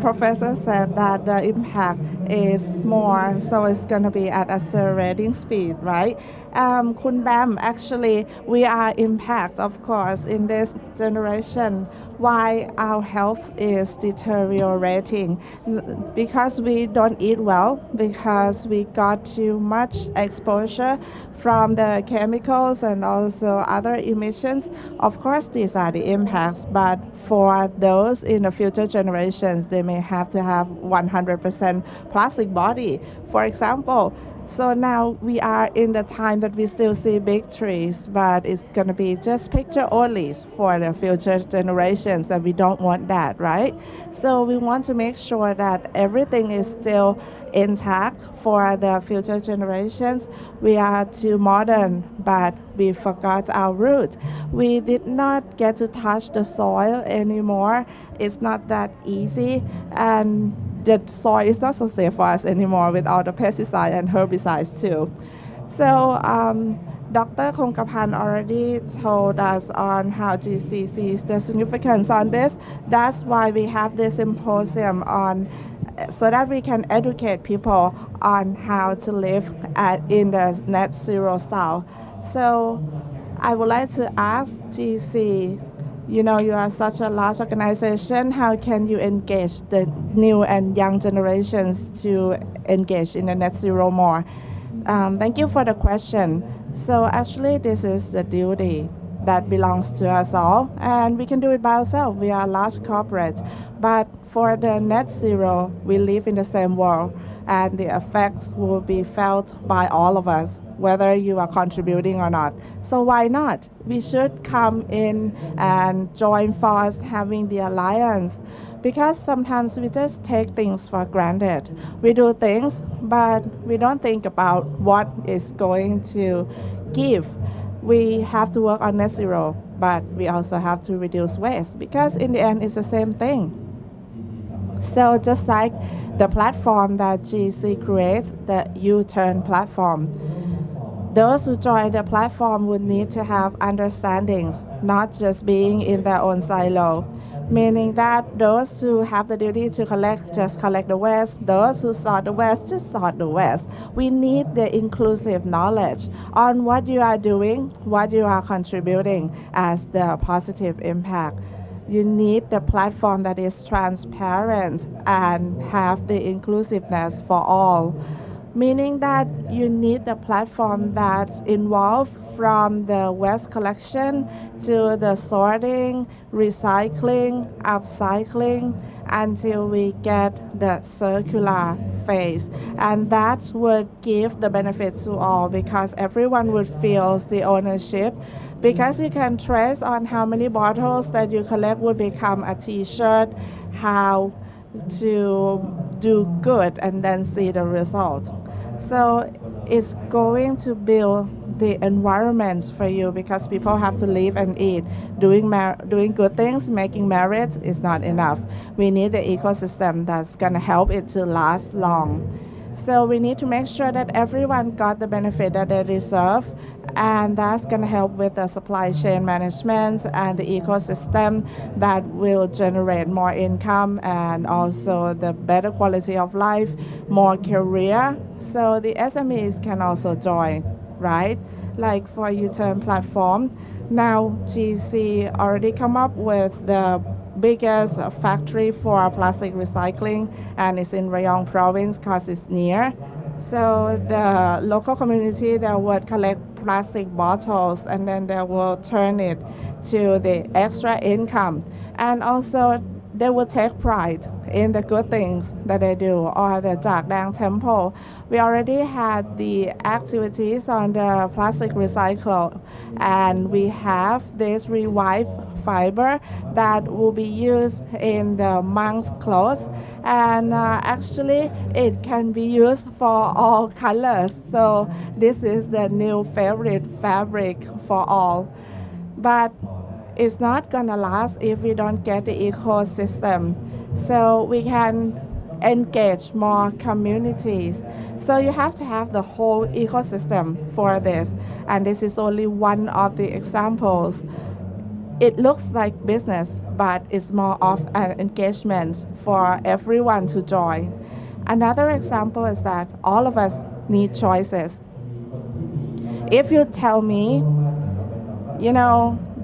Speaker 2: Professor said that the impact is more, so it's going to be at accelerating speed, right? Kun Bam, actually, we are impact, of course, in this generation. Why our health is deteriorating? Because we don't eat well, because we got too much exposure from the chemicals and also other emissions. Of course, these are the impacts, but for those in the future generations, they may have to have 100% plastic body. For example, so now we are in the time that we still see big trees, but it's going to be just picture only for the future generations, and we don't want that, right? So we want to make sure that everything is still intact for the future generations. We are too modern, but we forgot our roots. We did not get to touch the soil anymore. It's not that easy, and the soil is not so safe for us anymore with all the pesticides and herbicides too. So Dr. Kongkapan already told us on how GC sees the significance on this. That's why we have this symposium on, so that we can educate people on how to live in the net zero style. So I would like to ask GC, you are such a large organization. How can you engage the new and young generations to engage in the net zero more? Thank you for the question. So actually, this is the duty that belongs to us all, and we can do it by ourselves. We are a large corporate, but for the net zero, we live in the same world, and the effects will be felt by all of us, whether you are contributing or not. So why not? We should come in and join force having the alliance, because sometimes we just take things for granted. We do things, but we don't think about what is going to give. We have to work on net zero, but we also have to reduce waste, because in the end, it's the same thing. So just like the platform that GC creates, the U-turn platform, those who join the platform would need to have understandings, not just being in their own silo. Meaning that those who have the duty to collect, just collect the waste. Those who sort the waste, just sort the waste. We need the inclusive knowledge on what you are doing, what you are contributing as the positive impact. You need the platform that is transparent and have the inclusiveness for all. Meaning that you need the platform that's involved from the waste collection to the sorting, recycling, upcycling, until we get the circular phase. And that would give the benefit to all, because everyone would feel the ownership, because you can trace on how many bottles that you collect would become a t-shirt, how to do good, and then see the result. So it's going to build the environment for you, because people have to live and eat. Doing good things, making merit is not enough. We need the ecosystem that's going to help it to last long. So we need to make sure that everyone got the benefit that they deserve, and that's going to help with the supply chain management and the ecosystem that will generate more income and also the better quality of life, more career. So the SMEs can also join, right? Like for U-turn platform. Now GC already come up with the biggest factory for plastic recycling, and it's in Rayong province because it's near. So the local community, they would collect plastic bottles and then they will turn it to the extra income. And also they will take pride in the good things that they do. Or the Jak Dang Temple, we already had the activities on the plastic recycle, and we have this revived fiber that will be used in the monk's clothes, and actually it can be used for all colors. So this is the new favorite fabric for all. But it's not gonna last if we don't get the ecosystem. So we can engage more communities. So you have to have the whole ecosystem for this. And this is only one of the examples. It looks like business, but it's more of an engagement for everyone to join. Another example is that all of us need choices. If you tell me,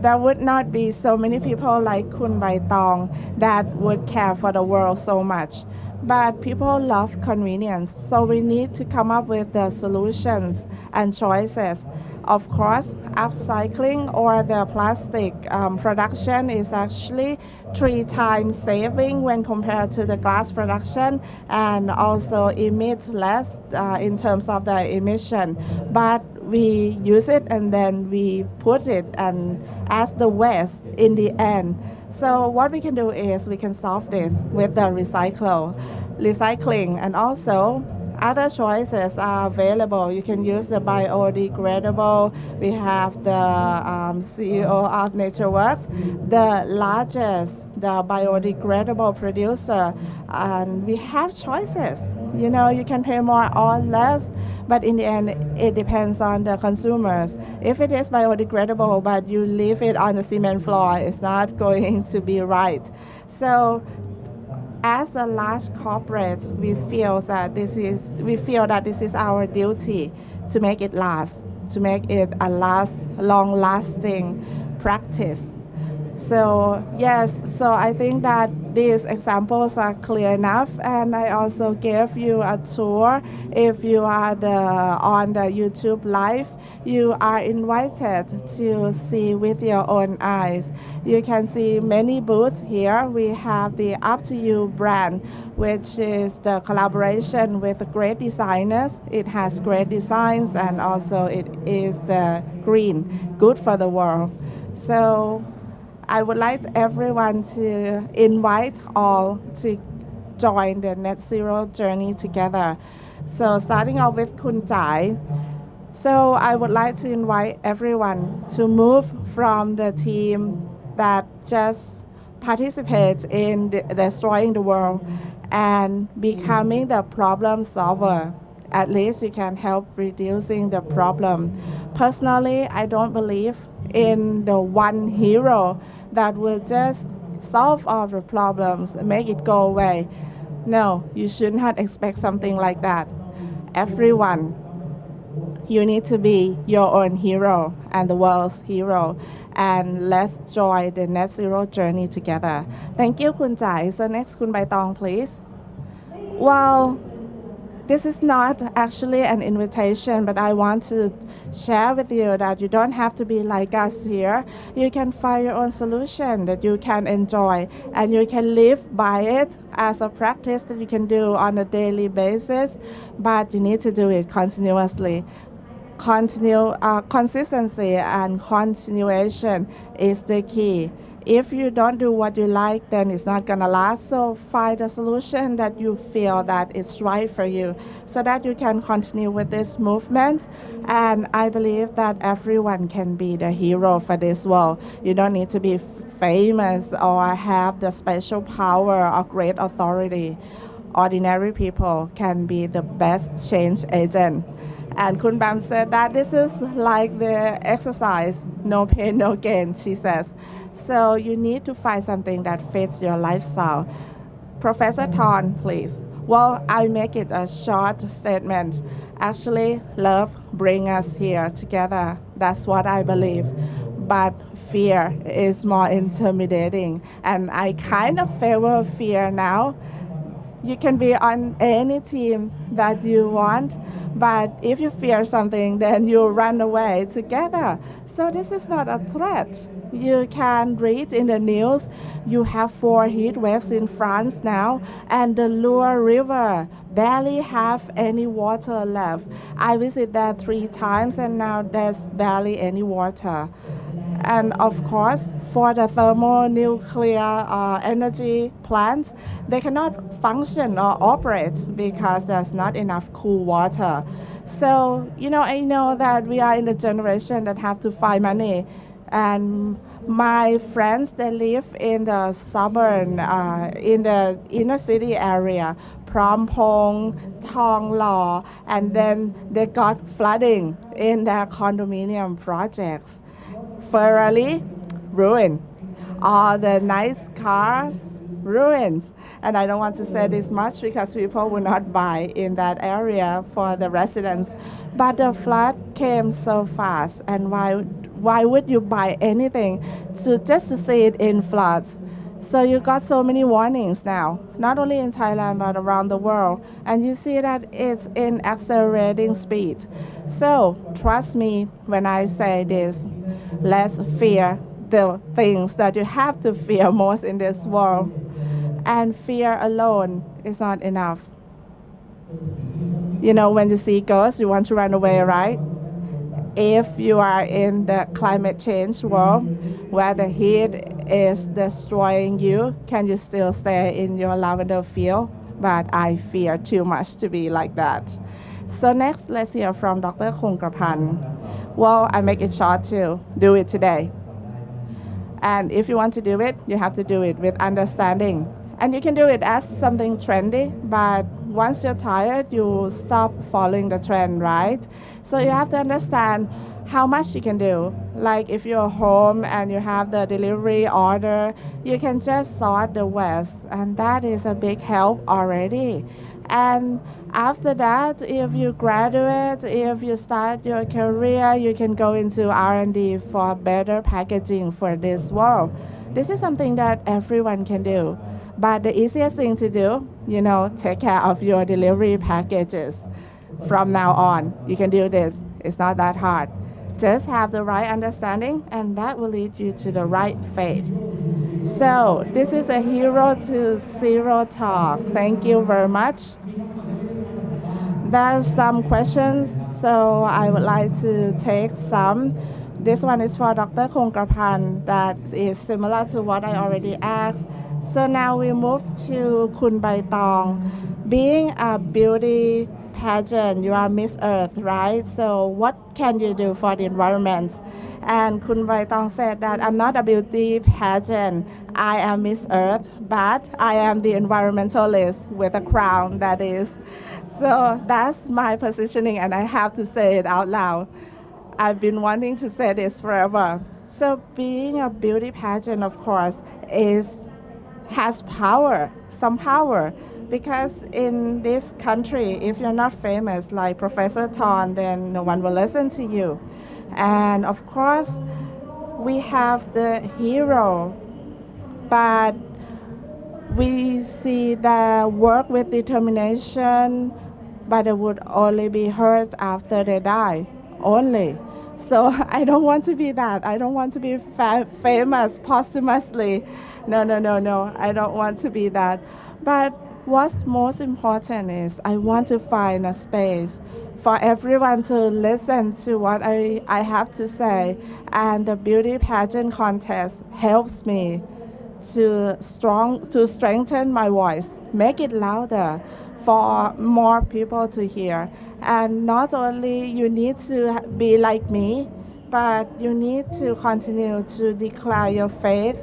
Speaker 2: there would not be so many people like Kun Bai Tong that would care for the world so much. But people love convenience, so we need to come up with the solutions and choices. Of course, upcycling or the plastic production is actually 3 times saving when compared to the glass production, and also emit less in terms of the emission. But we use it and then we put it and as the waste in the end. So what we can do is we can solve this with the recycling, and also other choices are available. You can use the biodegradable. We have the CEO of NatureWorks, the largest, the biodegradable producer, and we have choices. You can pay more or less, but in the end, it depends on the consumers. If it is biodegradable, but you leave it on the cement floor, it's not going to be right. So as a large corporate, we feel that this is our duty to make it last, to make it a long-lasting practice. So yes, so I think that these examples are clear enough, and I also gave you a tour. If you are on the YouTube live, you are invited to see with your own eyes. You can see many booths here. We have the Up to You brand, which is the collaboration with great designers. It has great designs, and also it is the green, good for the world. So I would like everyone to invite all to join the net zero journey together. So starting off with Kun Chai. So I would like to invite everyone to move from the team that just participates in destroying the world and becoming the problem solver. At least you can help reducing the problem. Personally, I don't believe in the one hero that will just solve all the problems and make it go away. No, you should not expect something like that. Everyone, you need to be your own hero and the world's hero. And let's join the net zero journey together. Thank you, Kun Chai. So next, Kun Bai Tong, please. Well, this is not actually an invitation, but I want to share with you that you don't have to be like us here. You can find your own solution that you can enjoy, and you can live by it as a practice that you can do on a daily basis, but you need to do it continuously. Consistency and continuation is the key. If you don't do what you like, then it's not gonna last. So find a solution that you feel that is right for you so that you can continue with this movement. And I believe that everyone can be the hero for this world. You don't need to be famous or have the special power or great authority. Ordinary people can be the best change agent. And Kun Bam said that this is like the exercise, no pain, no gain, she says. So you need to find something that fits your lifestyle. Professor Thorn, please. Well, I make it a short statement. Actually, love brings us here together. That's what I believe. But fear is more intimidating. And I kind of favor fear now. You can be on any team that you want, but if you fear something, then you run away together. So this is not a threat. You can read in the news, you have 4 heat waves in France now, and the Loire River barely have any water left. I visited there 3 times, and now there's barely any water. And of course, for the thermonuclear energy plants, they cannot function or operate because there's not enough cool water. So, I know that we are in the generation that have to find money, My friends, they live in the suburban, in the inner city area, Prampong, Thong Lo, and then they got flooding in their condominium projects. Ferrari, ruined. All the nice cars, ruined. And I don't want to say this much because people will not buy in that area for the residents. But the flood came so fast, and why would you buy anything just to see it in floods? So you got so many warnings now, not only in Thailand but around the world, and you see that it's in accelerating speed. So trust me when I say this, let's fear the things that you have to fear most in this world. And fear alone is not enough. You know, when you see ghosts, you want to run away, right? If you are in the climate change world where the heat is destroying you, can you still stay in your lavender field? But I fear too much to be like that. So next, let's hear from Dr. Khongkrapan. Well, I make it short too. Do it today. And if you want to do it, you have to do it with understanding. And you can do it as something trendy, but once you're tired, you stop following the trend, right? So you have to understand how much you can do. Like if you're home and you have the delivery order, you can just sort the waste, and that is a big help already. And after that, if you graduate, if you start your career, you can go into R&D for better packaging for this world. This is something that everyone can do. But the easiest thing to do, you know, take care of your delivery packages. From now on, you can do this. It's not that hard. Just have the right understanding, and that will lead you to the right faith. So this is a Hero to Zero talk. Thank you very much. There are some questions, so I would like to take some. This one is for Dr. Khongkrapan that is similar to what I already asked. So now we move to Kun Baitong. Being a beauty pageant, you are Miss Earth, right? So what can you do for the environment? And Kun Baitong said that I'm not a beauty pageant. I am Miss Earth, but I am the environmentalist with a crown, that is. So that's my positioning, and I have to say it out loud. I've been wanting to say this forever. So being a beauty pageant, of course, has power, some power. Because in this country, if you're not famous like Professor Thorn, then no one will listen to you. And of course, we have the hero, but we see the work with determination, but it would only be heard after they die, only. So I don't want to be that. I don't want to be famous posthumously. No. I don't want to be that. But what's most important is I want to find a space for everyone to listen to what I have to say. And the beauty pageant contest helps me to strengthen my voice, make it louder for more people to hear. And not only you need to be like me, but you need to continue to declare your faith,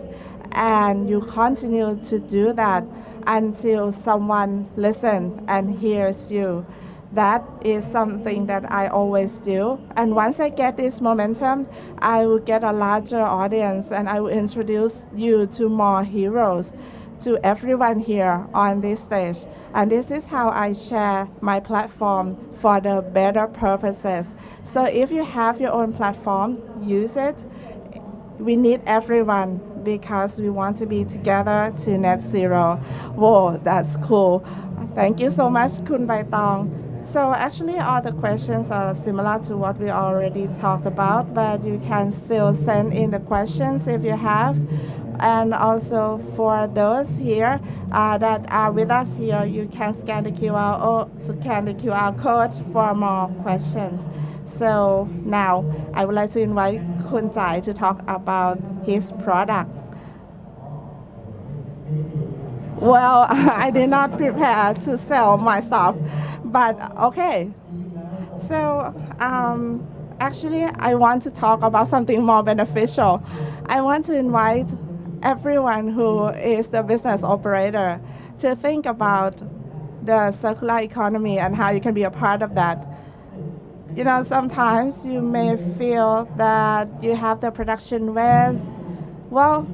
Speaker 2: and you continue to do that until someone listens and hears you. That is something that I always do. And once I get this momentum, I will get a larger audience, and I will introduce you to more heroes, to everyone here on this stage. And this is how I share my platform for the better purposes. So if you have your own platform, use it. We need everyone because we want to be together to net zero. Whoa, that's cool. Thank you so much, Kun Baitong. So actually all the questions are similar to what we already talked about, but you can still send in the questions if you have. And also for those here that are with us here, you can scan the QR code for more questions. So now I would like to invite Kun Jai to talk about his product. Well, I did not prepare to sell my stuff, but okay. So actually, I want to talk about something more beneficial. I want to invite everyone who is the business operator to think about the circular economy and how you can be a part of that. Sometimes you may feel that you have the production waste. Well,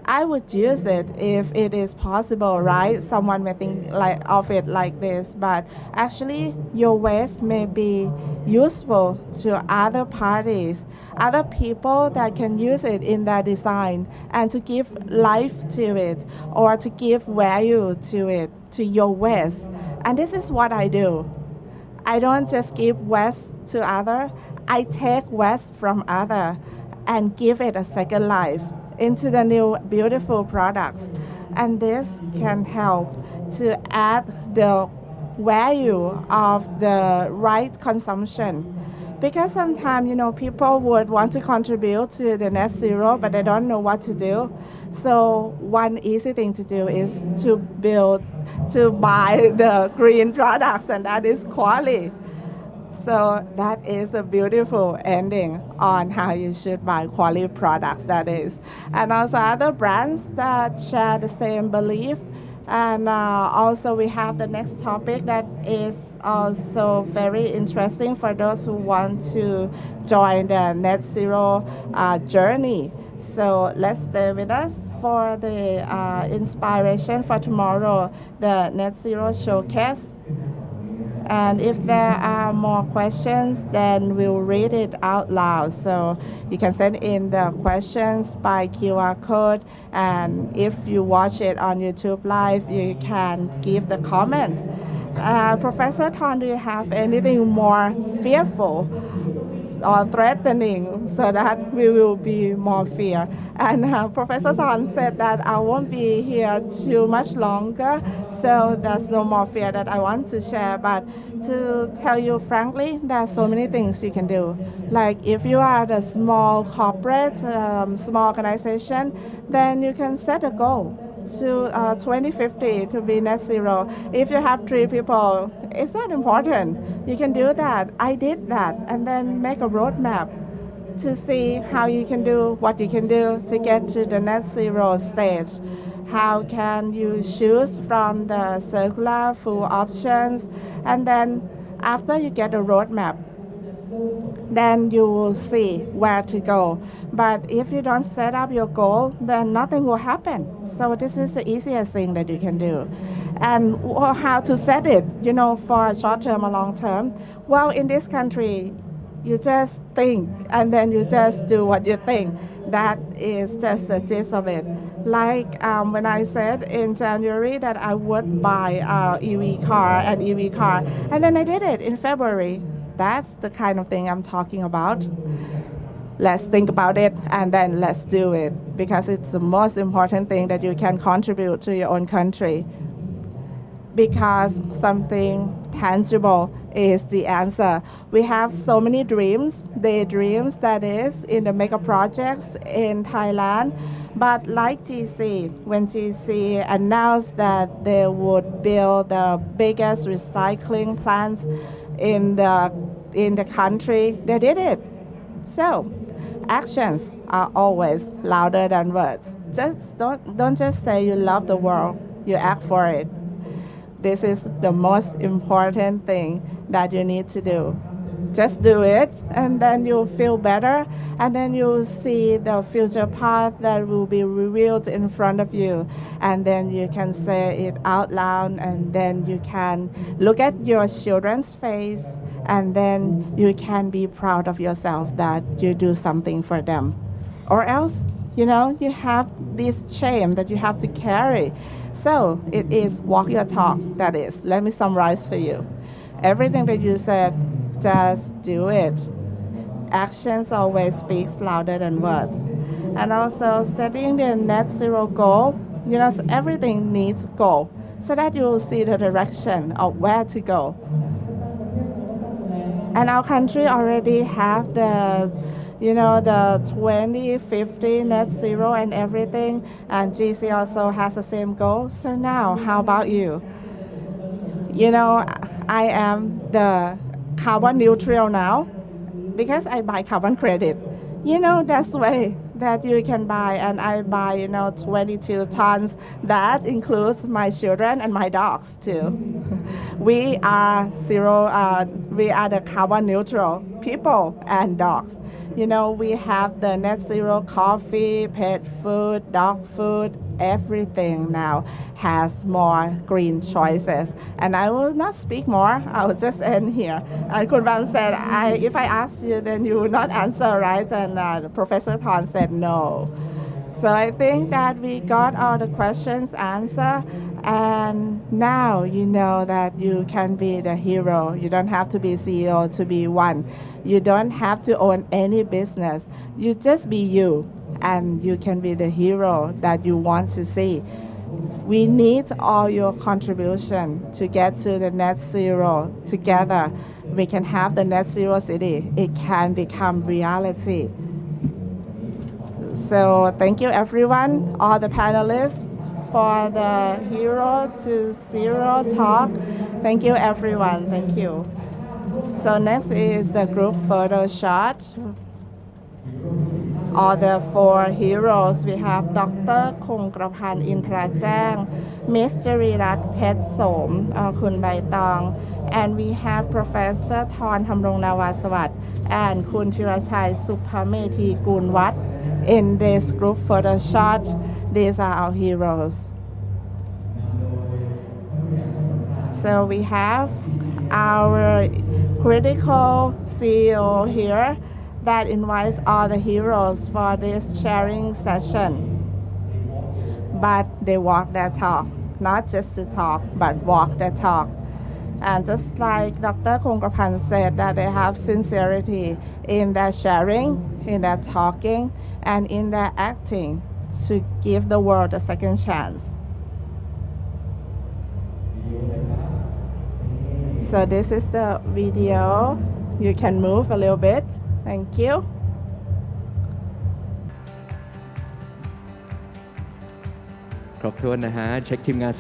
Speaker 2: I would use it if it is possible, right? Someone may think of it like this, but actually your waste may be useful to other parties, other people that can use it in their design and to give life to it or to give value to it, to your waste. And this is what I do. I don't just give waste to other, I take waste from other and give it a second life into the new beautiful products. And this can help to add the value of the right consumption. Because sometimes, people would want to contribute to the net zero, but they don't know what to do. So one easy thing to do is to buy the green products, and that is quality. So that is a beautiful ending on how you should buy quality products, that is. And also other brands that share the same belief. And also we have the next topic that is also very interesting for those who want to join the net zero journey. So let's stay with us for the inspiration for tomorrow, the net zero showcase. And if there are more questions, then we'll read it out loud. So you can send in the questions by QR code. And if you watch it on YouTube Live, you can give the comments. Professor Thorn, do you have anything more fearful or threatening so that we will be more fear? And Professor Thorn said that I won't be here too much longer, so there's no more fear that I want to share. But to tell you frankly, there are so many things you can do. Like if you are the small corporate, small organization, then you can set a goal to 2050 to be net zero. If you have 3 people, it's not important. You can do that. I did that, and then make a roadmap to see how you can do what you can do to get to the net zero stage. How can you choose from the circular food options, and then after you get a roadmap, then you will see where to go. But if you don't set up your goal, then nothing will happen. So this is the easiest thing that you can do. And how to set it, for short term or long term. Well, in this country, you just think and then you just do what you think. That is just the gist of it. Like when I said in January that I would buy an EV car, and then I did it in February. That's the kind of thing I'm talking about. Let's think about it and then let's do it, because it's the most important thing that you can contribute to your own country. Because something tangible is the answer. We have so many dreams, daydreams that is, in the mega projects in Thailand. But like GC, when GC announced that they would build the biggest recycling plants in the country, they did it. So actions are always louder than words. Just don't just say you love the world, you act for it. This is the most important thing that you need to do. Just do it, and then you'll feel better, and then you'll see the future path that will be revealed in front of you. And then you can say it out loud, and then you can look at your children's face, and then you can be proud of yourself that you do something for them. Or else, you have this shame that you have to carry. So it is walk your talk, that is. Let me summarize for you. Everything that you said, just do it. Actions always speaks louder than words. And also setting the net zero goal, so everything needs goal, so that you will see the direction of where to go. And our country already have the 2050 net zero and everything, and GC also has the same goal. So now, how about you? I am the carbon neutral now because I buy carbon credit. That's that you can buy, and I buy 22 tons. That includes my children and my dogs too. We are we are the carbon neutral people and dogs. We have the net zero coffee, pet food, dog food, everything now has more green choices. And I will not speak more. I will just end here. And Kunram said, if I ask you, then you will not answer, right? And Professor Thorn said no. So I think that we got all the questions answered. And now you know that you can be the hero. You don't have to be CEO to be one. You don't have to own any business. You just be you, and you can be the hero that you want to see. We need all your contribution to get to the net zero. Together, we can have the net zero city. It can become reality. So thank you everyone, all the panelists, for the Hero to Zero talk. Thank you everyone, thank you. So next is the group photo shot. All the 4 heroes, we have Dr. คงกระพันธ์อินทราแจ้ง Miss จรีรัตน์เพชรโสม คุณใบตอง and we have Professor ธรธำรงนาวาสวัสดิ์ and คุณธีรชัยสุภเมธีกูลวัฒน์ in this group photo shot. These are our heroes. So we have our critical CEO here that invites all the heroes for this sharing session. But they walk their talk, not just to talk, but walk their talk. And just like Dr. คงกระพันธ์ said, that they have sincerity in their sharing, in their talking, and in their acting to give the world a second chance. So this is the video. You can move a little bit. Thank you.
Speaker 1: ครบถ้วนนะฮะเช็คทีมงาน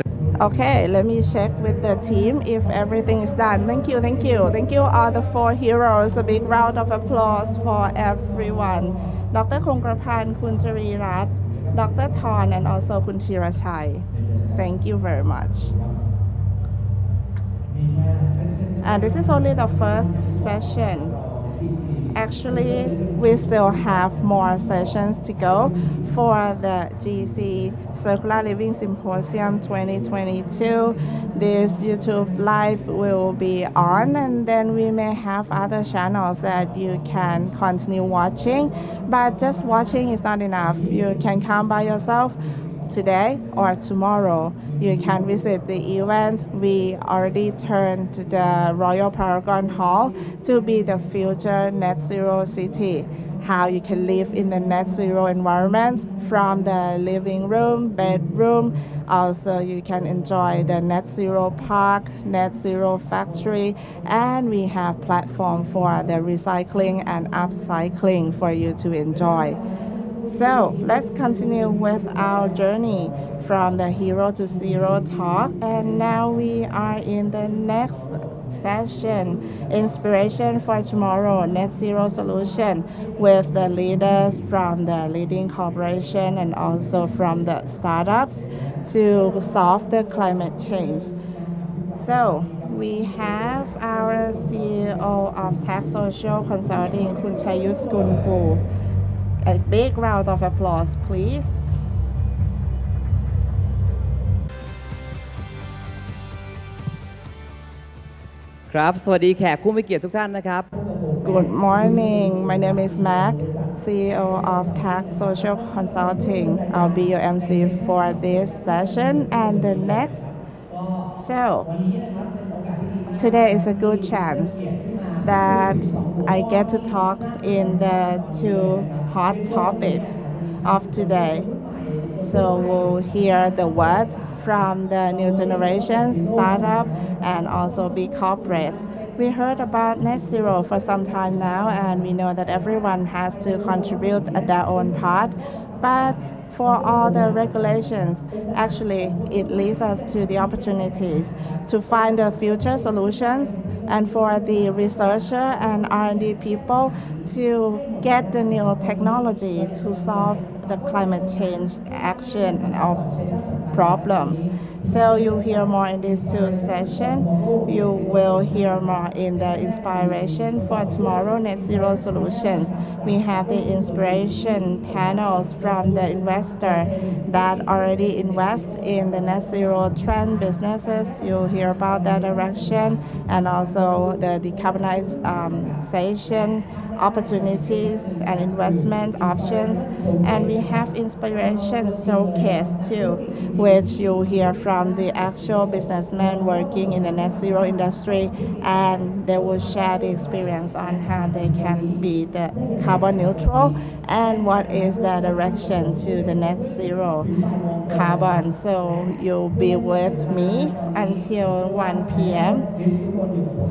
Speaker 2: Okay, let me check with the team if everything is done. Thank you, thank you. Thank you all the 4 heroes. A big round of applause for everyone. Dr. คงกระพันธ์ คุณจรีรัตน์ Dr. Thorn, and also คุณธีรชัย. Thank you very much. And this is only the first session. Actually, we still have more sessions to go for the GC Circular Living Symposium 2022. This YouTube live will be on, and then we may have other channels that you can continue watching. But just watching is not enough. You can come by yourself today or tomorrow. You can visit the event. We already turned the Royal Paragon Hall to be the future net zero city. How you can live in the net zero environment from the living room, bedroom. Also, you can enjoy the net zero park, net zero factory, and we have platform for the recycling and upcycling for you to enjoy. So let's continue with our journey from the Hero to Zero talk. And now we are in the next session, Inspiration for Tomorrow, Net Zero Solution, with the leaders from the leading corporation and also from the startups to solve the climate change. So we have our CEO of Tax Social Consulting, คุณชัยยุทธ สกุลกู A big round of applause, please.
Speaker 4: ครับสวัสดีแขกผู้มีเกียรติทุกท่านนะครับ
Speaker 2: Good morning. My name is Mac, CEO of Tax Social Consulting. I'll be your MC for this session and the next. So today is a good chance that I get to talk in the 2 hot topics of today. So we'll hear the words from the new generation startup and also big corporates. We heard about net zero for some time now, and we know that everyone has to contribute at their own part. But for all the regulations, actually it leads us to the opportunities to find the future solutions and for the researcher and R&D people to get the new technology to solve the climate change action and all problems. So you hear more in these two sessions. You will hear more in the inspiration for tomorrow net zero solutions. We have the inspiration panels from the investor that already invest in the net zero trend businesses. You'll hear about that direction and also the decarbonization opportunities and investment options. And we have inspiration showcase too, which you'll hear from the actual businessmen working in the net zero industry, and they will share the experience on how they can be the carbon neutral and what is the direction to the net zero carbon. So you'll be with me until 1 p.m.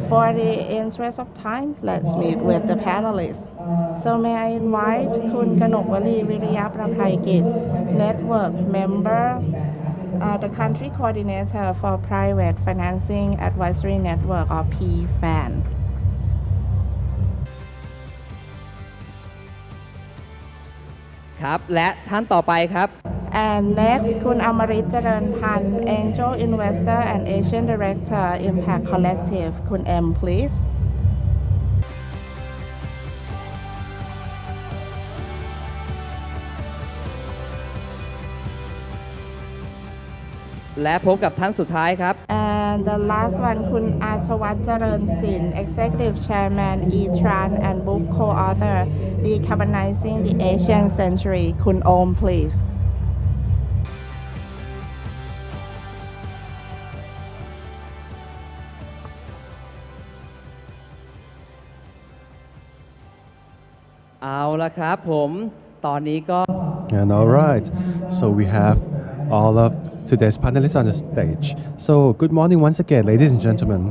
Speaker 2: For the interest of time, let's meet with the panelists. So may I invite Kun Kanokwali Viriyapraphaikitt, Network Member, the Country Coordinator for Private Financing Advisory Network or PFAN.
Speaker 4: ครับและท่านต่อไปครับ
Speaker 2: And next คุณอมริตเจริญพันธ์ Angel Investor and Asian Director Impact Collective คุณ M please.
Speaker 4: และพบกับท่านสุดท้ายครับ
Speaker 2: And the last one คุณอาชวัฒน์เจริญศิลป์ Executive Chairman E-Tran and Book Co-author Decarbonizing the Asian Century คุณโอม please.
Speaker 4: เอาละครับผมตอนนี้ก็
Speaker 3: And all right, so we have all of today's panelists on the stage. So good morning once again, ladies and gentlemen.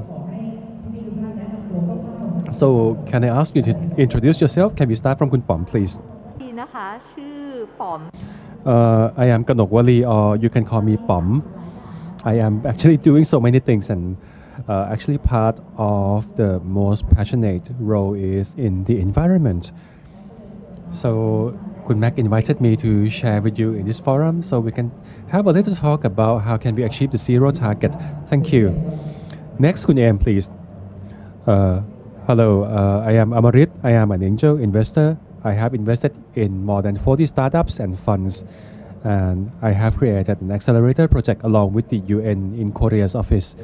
Speaker 3: So can I ask you to introduce yourself? Can we start from Kun Pom, please?
Speaker 5: นะคะชื่อป๋อม
Speaker 3: I am Kanokwali, or you can call me Pom. I am actually doing so many things, and actually part of the most passionate role is in the environment. So Kun Mac invited me to share with you in this forum, so we can have a little talk about how can we achieve the zero target. Thank you. Next, Kun Em, please. Hello, I am Amarit. I am an angel investor. I have invested in more than 40 startups and funds, and I have created an accelerator project along with the UN in Korea's office.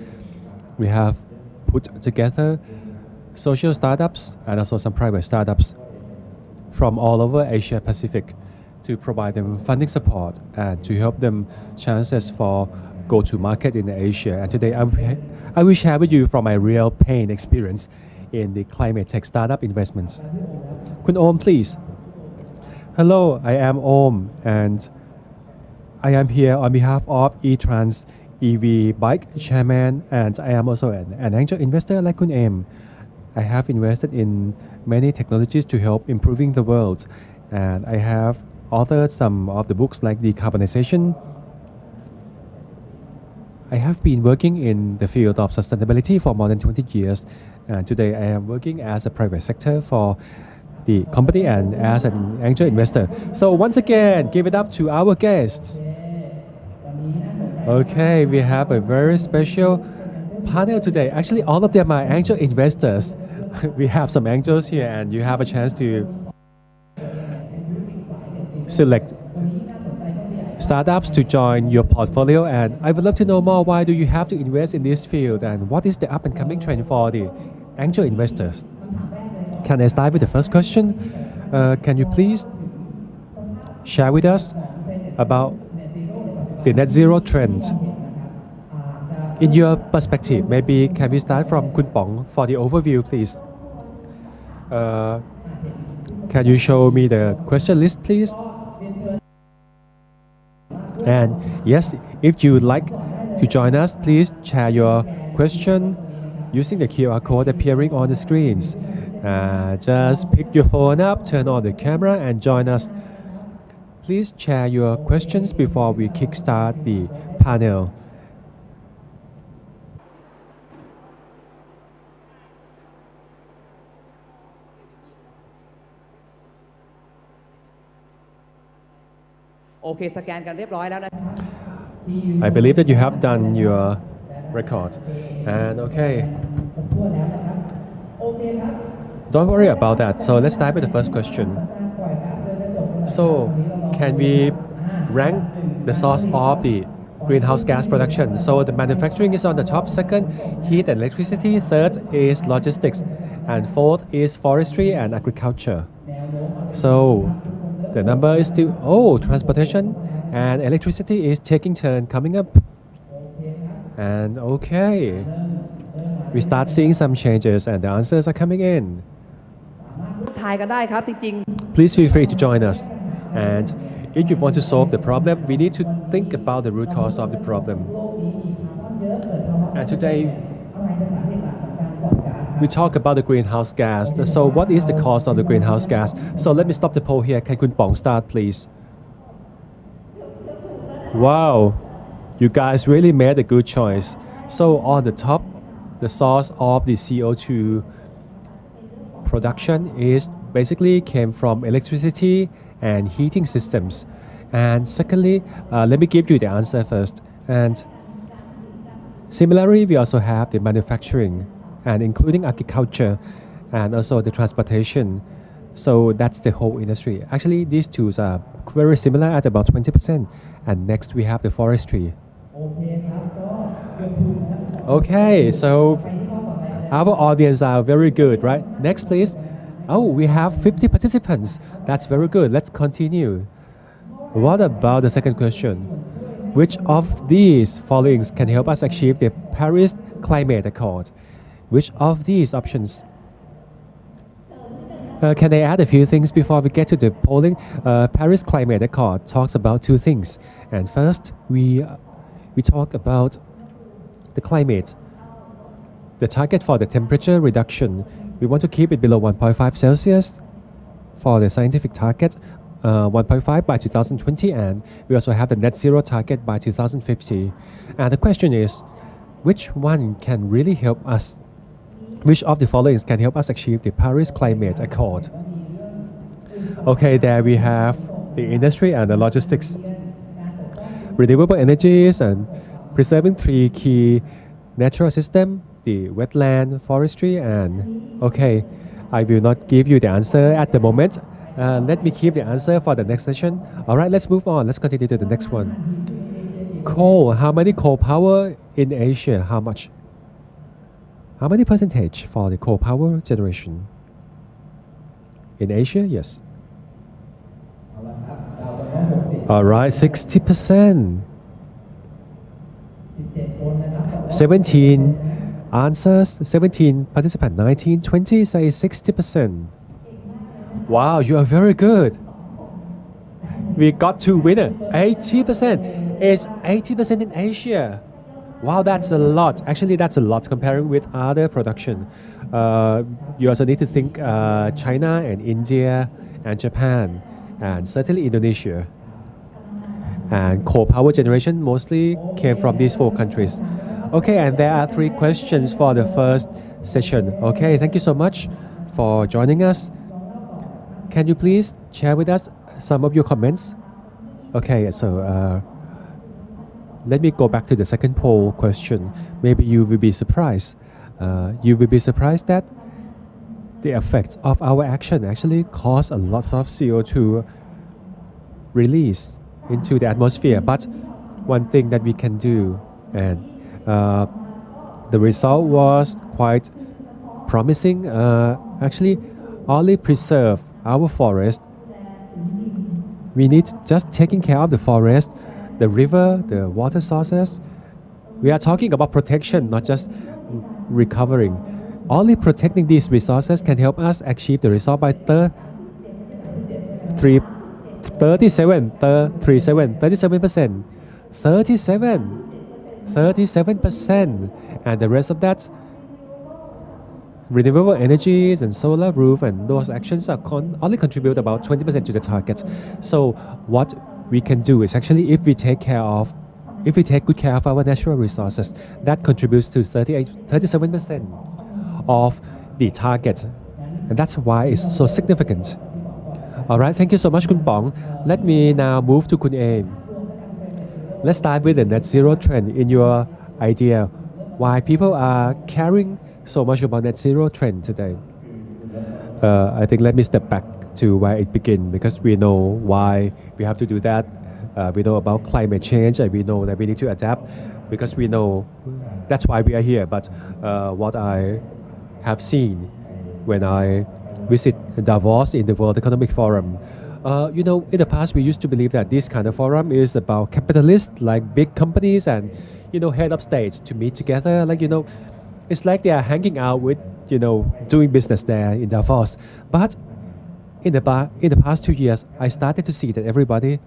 Speaker 3: We have put together social startups and also some private startups from all over Asia Pacific to provide them funding support and to help them chances for go to market in Asia. And today I will share with you from my real pain experience in the climate tech startup investments. Kun Om, please. Hello, I am Om, and I am here on behalf of E-Trans EV Bike Chairman, and I am also an angel investor like Kun Em. I have invested in many technologies to help improving the world, and I have authored some of the books like Decarbonization. I have been working in the field of sustainability for more than 20 years, and today I am working as a private sector for the company and as an angel investor. So once again, give it up to our guests. Okay, we have a very special panel today. Actually, all of them are angel investors. We have some angels here, and you have a chance to select startups to join your portfolio. And I would love to know more, why do you have to invest in this field, and what is the up and coming trend for the angel investors? Can I start with the first question? Can you please share with us about the net zero trend? In your perspective, maybe can we start from Kun Pong for the overview, please? Can you show me the question list, please? And yes, if you would like to join us, please share your question using the QR code appearing on the screens. Just pick your phone up, turn on the camera, and join us. Please share your questions before we kickstart the panel.
Speaker 4: โอเคสแกนกันเรียบร้อยแล้วนะ
Speaker 3: I believe that you have done your record. And okay. Don't worry about that. So let's start with the first question. So, can we rank the source of the greenhouse gas production? So, the manufacturing is on the top, second, heat and electricity, third is logistics, and fourth is forestry and agriculture. So, the number is still, transportation and electricity is taking turn coming up. And okay, we start seeing some changes and the answers are coming in.
Speaker 4: ทายกันได้ครับจริง
Speaker 3: Please feel free to join us. And if you want to solve the problem, we need to think about the root cause of the problem. And today, we talk about the greenhouse gas. So what is the cause of the greenhouse gas? So let me stop the poll here. Can Kun Pong start, please? Wow, you guys really made a good choice. So on the top, the source of the CO2 production is basically came from electricity and heating systems. And secondly, let me give you the answer first. And similarly, we also have the manufacturing and including agriculture and also the transportation. So that's the whole industry. Actually, these two are very similar at about 20%. And next we have the forestry. Okay, so our audience are very good, right? Next, please. Oh, we have 50 participants. That's very good. Let's continue. What about the second question? Which of these followings can help us achieve the Paris Climate Accord? Which of these options? Can I add a few things before we get to the polling? Paris Climate Accord talks about two things. And first, we talk about the climate. The target for the temperature reduction, we want to keep it below 1.5 Celsius for the scientific target, 1.5 by 2020, and we also have the net zero target by 2050. And the question is, which one can really help us? Which of the following can help us achieve the Paris Climate Accord? Okay, there we have the industry and the logistics. Renewable energies and preserving three key natural systems, the wetland, forestry, and okay, I will not give you the answer at the moment. Let me keep the answer for the next session. All right, let's move on. Let's continue to the next one. Coal, how many coal power in Asia? How much? How many percentage for the coal power generation? In Asia, yes. All right, 60%. 17 answers, 17 participants, 19, 20 say 60%. Wow, you are very good. We got two winners, 80%. It's 80% in Asia. Wow, that's a lot. Actually, that's a lot comparing with other production. You also need to think China and India and Japan and certainly Indonesia. And coal power generation mostly came from these four countries. Okay, and there are three questions for the first session. Okay, thank you so much for joining us. Can you please share with us some of your comments? Okay, so let me go back to the second poll question. Maybe you will be surprised. You will be surprised that the effects of our action actually cause a lot of CO2 release into the atmosphere. But one thing that we can do, and the result was quite promising. Actually, only preserve our forest. We need just taking care of the forest, the river, the water sources. We are talking about protection, not just recovering. Only protecting these resources can help us achieve the result by 37%. 37%. And the rest of that, renewable energies and solar roof and those actions are only contribute about 20% to the target. So what we can do is actually if we take good care of our natural resources, that contributes to 37% of the target. And that's why it's so significant. All right, thank you so much, Kun Pong. Let me now move to Kun Aim. Let's start with the net zero trend in your idea. Why people are caring so much about net zero trend today? I think let me step back to where it began because we know why we have to do that. We know about climate change and we know that we need to adapt because we know that's why we are here. But what I have seen when I visit Davos in the World Economic Forum, in the past we used to believe that this kind of forum is about capitalists, like big companies and, head of states to meet together. It's like they are hanging out with, doing business there in Davos. But in the past 2 years, I started to see that everybody,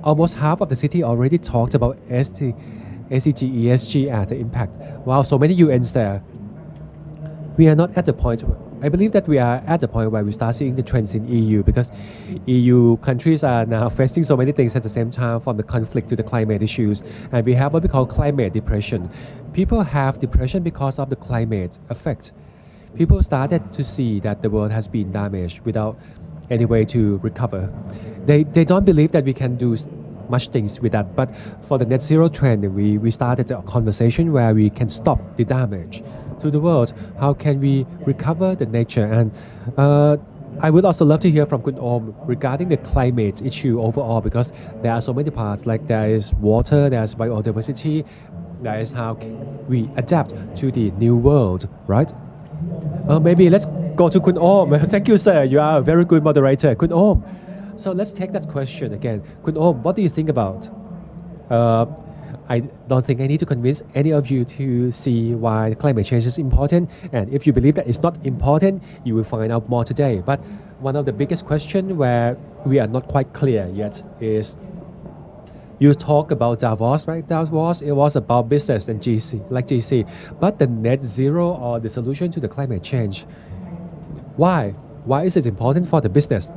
Speaker 3: almost half of the city already talked about SDG, ESG and the impact. Wow, so many UNs there. We are not at the point, I believe that we are at the point where we start seeing the trends in EU because EU countries are now facing so many things at the same time, from the conflict to the climate issues. And we have what we call climate depression. People have depression because of the climate effect. People started to see that the world has been damaged without any way to recover. They don't believe that we can do much things with that. But for the net zero trend, we started a conversation where we can stop the damage to the world. How can we recover the nature? And I would also love to hear from Kun Om regarding the climate issue overall, because there are so many parts, like there is water, there is biodiversity, there is how we adapt to the new world, right? Maybe let's go to Kun Om. Thank you, sir. You are a very good moderator. Kun Om. So let's take that question again. Kun Om, what do you think about? I don't think I need to convince any of you to see why climate change is important. And if you believe that it's not important, you will find out more today. But one of the biggest questions where we are not quite clear yet is, you talk about Davos, right? It was about business and GC. But the net zero or the solution to the climate change, why? Why is it important for the business?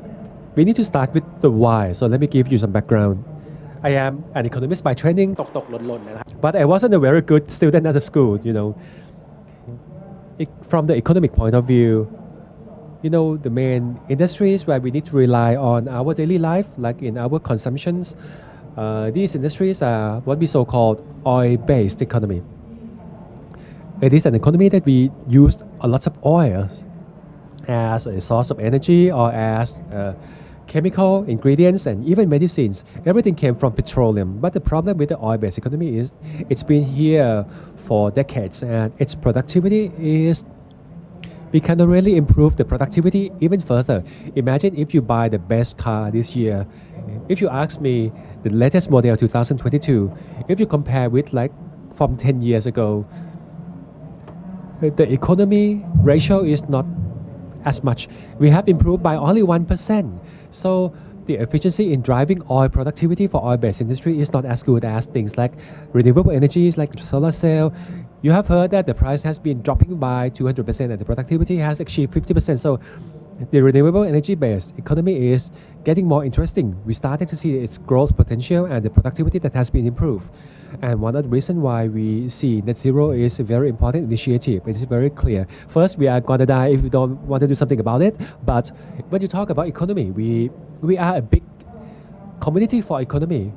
Speaker 3: We need to start with the why. So let me give you some background. I am an economist by training, but I wasn't a very good student at the school, From the economic point of view, the main industries where we need to rely on our daily life, like in our consumptions, these industries are what we so-called oil-based economy. It is an economy that we use a lot of oil as a source of energy or as chemical ingredients and even medicines. Everything came from petroleum. But the problem with the oil-based economy is it's been here for decades and its productivity is, we cannot really improve the productivity even further. Imagine if you buy the best car this year. If you ask me, the latest model 2022, if you compare with from 10 years ago, the economy ratio is not as much. We have improved by only 1%. So the efficiency in driving oil productivity for oil-based industry is not as good as things like renewable energies like solar cell. You have heard that the price has been dropping by 200% and the productivity has achieved 50%. So the renewable energy-based economy is getting more interesting. We started to see its growth potential and the productivity that has been improved. And one of the reasons why we see net zero is a very important initiative. It is very clear. First, we are going to die if we don't want to do something about it. But when you talk about economy, we are a big community for economy.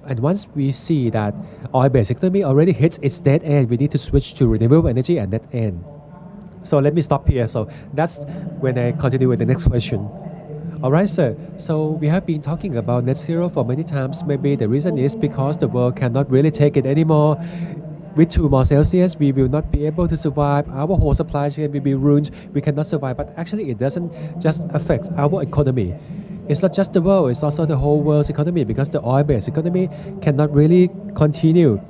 Speaker 3: And once we see that oil-based economy already hits its dead end, we need to switch to renewable energy at that end. So let me stop here. So that's when I continue with the next question. All right, sir. So we have been talking about net zero for many times. Maybe the reason is because the world cannot really take it anymore. With 2 more Celsius, we will not be able to survive. Our whole supply chain will be ruined. We cannot survive. But actually, it doesn't just affect our economy. It's not just the world. It's also the whole world's economy, because the oil-based economy cannot really continue.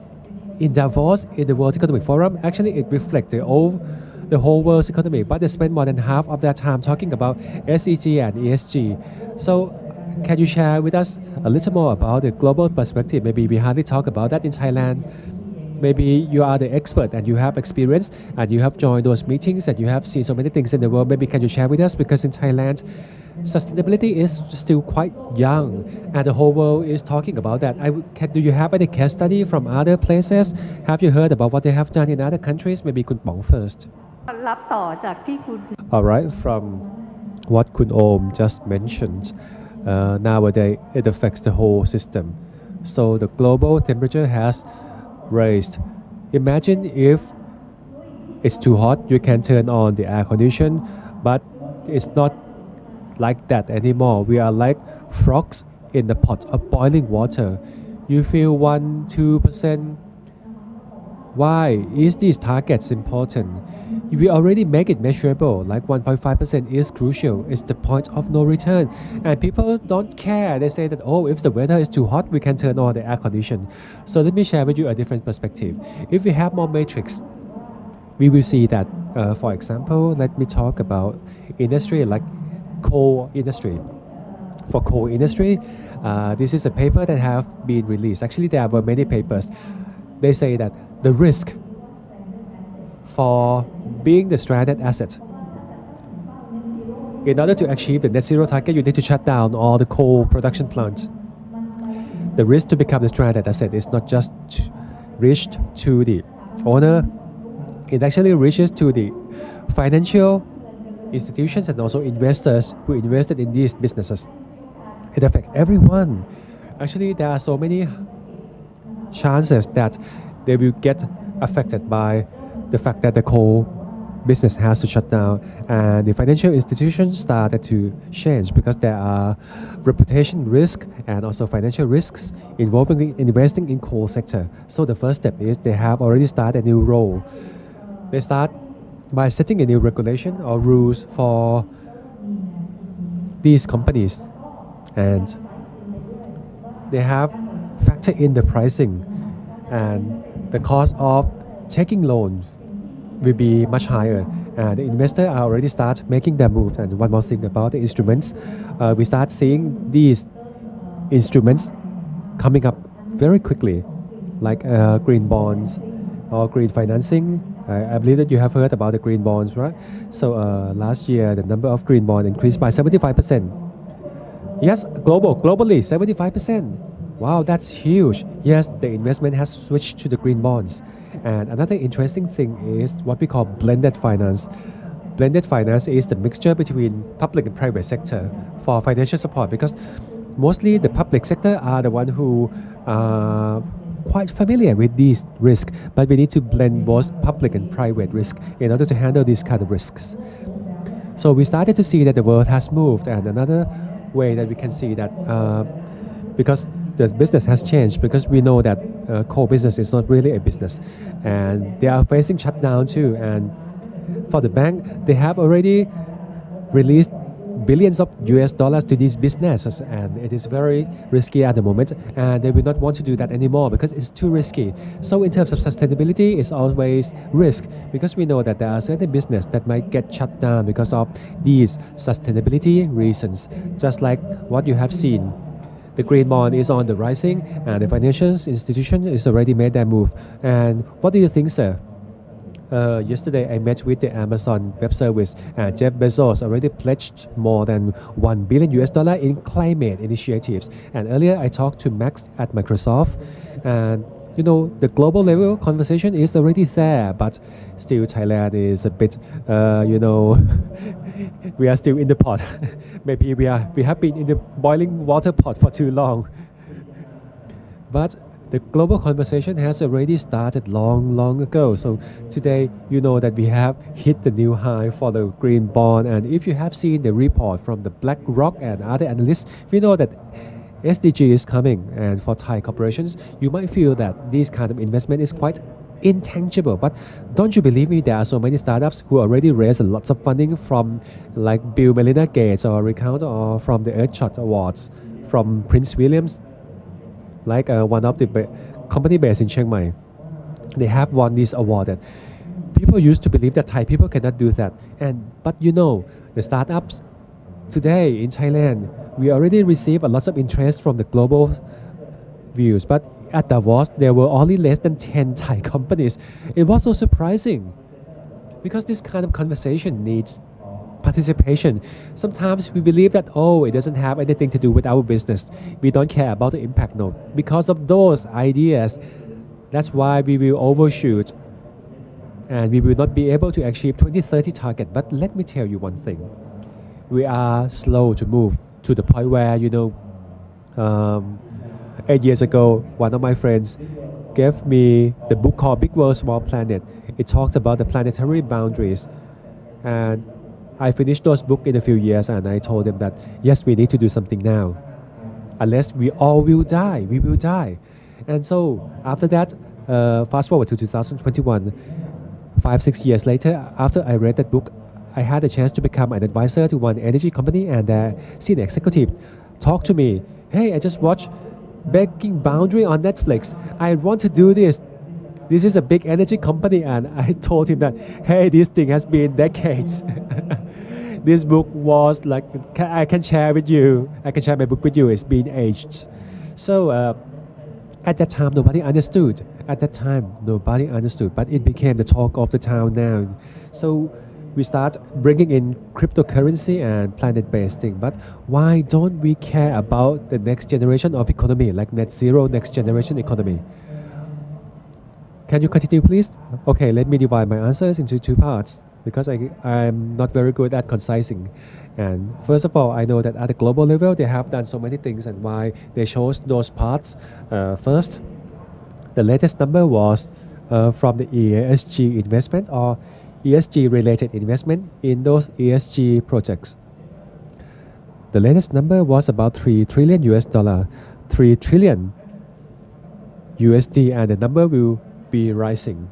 Speaker 3: In Davos, in the World Economic Forum, actually it reflects the whole world's economy, but they spend more than half of their time talking about SEG and ESG. So can you share with us a little more about the global perspective? Maybe we hardly talk about that in Thailand. Maybe you are the expert and you have experience and you have joined those meetings and you have seen so many things in the world. Maybe can you share with us? Because in Thailand, sustainability is still quite young and the whole world is talking about that. Do you have any case study from other places? Have you heard about what they have done in other countries? Maybe Kun Pong first.
Speaker 5: รับต่อจากที่คุณ
Speaker 3: All right, from what Kun Om just mentioned, nowadays it affects the whole system. So the global temperature has raised. Imagine if it's too hot, you can turn on the air condition, but it's not like that anymore. We are like frogs in the pot of boiling water. You feel 1-2%. Why is these targets important? We already make it measurable, like 1.5% is crucial. It's the point of no return. And people don't care. They say that, oh, if the weather is too hot, we can turn on the air condition. So let me share with you a different perspective. If we have more matrix, we will see that, for example, let me talk about industry like coal industry. For coal industry, this is a paper that have been released. Actually, there were many papers. They say that the risk for being the stranded asset, in order to achieve the net zero target, you need to shut down all the coal production plants. The risk to become the stranded asset is not just reached to the owner, it actually reaches to the financial institutions and also investors who invested in these businesses. It affects everyone. Actually, there are so many chances that they will get affected by the fact that the coal business has to shut down, and the financial institutions started to change because there are reputation risk and also financial risks involving investing in coal sector. So the first step is they have already started a new role. They start by setting a new regulation or rules for these companies, and they have factored in the pricing, and the cost of taking loans will be much higher, and the investors are already start making their moves. And one more thing about the instruments, we start seeing these instruments coming up very quickly, like green bonds or green financing. I believe that you have heard about the green bonds, right? So last year the number of green bonds increased by 75%. Yes, globally 75%. Wow, that's huge. Yes, the investment has switched to the green bonds. And another interesting thing is what we call blended finance. Blended finance is the mixture between public and private sector for financial support, because mostly the public sector are the one who are quite familiar with these risks, but we need to blend both public and private risk in order to handle these kind of risks. So we started to see that the world has moved, and another way that we can see that because the business has changed, because we know that coal business is not really a business, and they are facing shutdown too. And for the bank, they have already released billions of US dollars to these businesses, and it is very risky at the moment, and they will not want to do that anymore because it's too risky. So in terms of sustainability, it's always risk, because we know that there are certain business that might get shut down because of these sustainability reasons, just like what you have seen. The green bond is on the rising, and the financial institution is already made their move. And what do you think, sir? Yesterday I met with the Amazon Web Service, and Jeff Bezos already pledged more than $1 billion in climate initiatives. And earlier I talked to Max at Microsoft, and you know, the global level conversation is already there, but still Thailand is a bit, we are still in the pot. Maybe we have been in the boiling water pot for too long. But the global conversation has already started long ago. So today, you know that we have hit the new high for the green bond. And if you have seen the report from the BlackRock and other analysts, we know that SDG is coming. And for Thai corporations, you might feel that this kind of investment is quite intangible. But don't you believe me, there are so many startups who already raised lots of funding from like Bill Melinda Gates or Recount, or from the Earthshot Awards from Prince Williams. Like one of the company based in Chiang Mai, they have won this award. That people used to believe that Thai people cannot do that, but you know, the startups today in Thailand, we already receive a lot of interest from the global views. But at Davos, there were only less than 10 Thai companies. It was so surprising, because this kind of conversation needs participation. Sometimes we believe that, oh, it doesn't have anything to do with our business, we don't care about the impact. No, because of those ideas, that's why we will overshoot and we will not be able to achieve 2030 target. But let me tell you one thing, we are slow to move to the point where, 8 years ago, one of my friends gave me the book called Big World, Small Planet. It talks about the planetary boundaries. And I finished those books in a few years, and I told them that, yes, we need to do something now. Unless we all will die, we will die. And so after that, fast forward to 2021, 5-6 years later, after I read that book, I had a chance to become an advisor to one energy company, and the senior executive talked to me. Hey, I just watched Breaking Boundary on Netflix. I want to do this. This is a big energy company, and I told him that, hey, this thing has been decades. This book was like, I can share with you. I can share my book with you. It's been aged. So at that time, nobody understood. But it became the talk of the town now. So we start bringing in cryptocurrency and planet-based thing. But why don't we care about the next generation of economy, like net zero, next generation economy? Can you continue, please? Okay, let me divide my answers into two parts because I'm not very good at concising. And first of all, I know that at the global level, they have done so many things and why they chose those parts. First, the latest number was from the ESG investment or ESG related investment in those ESG projects. The latest number was about $3 trillion, 3 trillion USD, and the number will be rising.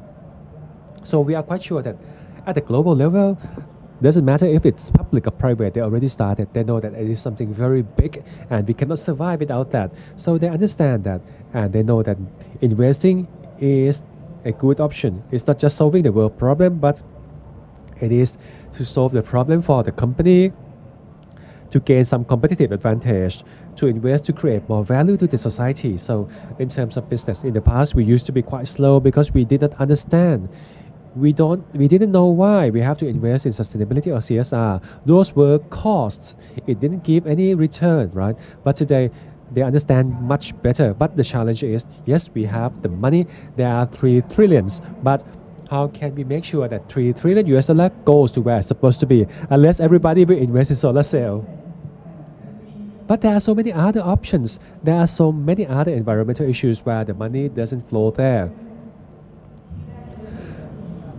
Speaker 3: So we are quite sure that at the global level, doesn't matter if it's public or private, they already started. They know that it is something very big and we cannot survive without that. So they understand that and they know that investing is a good option. It's not just solving the world problem, but it is to solve the problem for the company, to gain some competitive advantage, to invest to create more value to the society. So in terms of business, in the past we used to be quite slow because we did not understand. We didn't know why we have to invest in sustainability or CSR. Those were costs. It didn't give any return, right? But today they understand much better. But the challenge is, yes, we have the money. There are 3 trillions, but how can we make sure that 3 trillion US dollar goes to where it's supposed to be? Unless everybody will invest in solar cell. But there are so many other options. There are so many other environmental issues where the money doesn't flow there.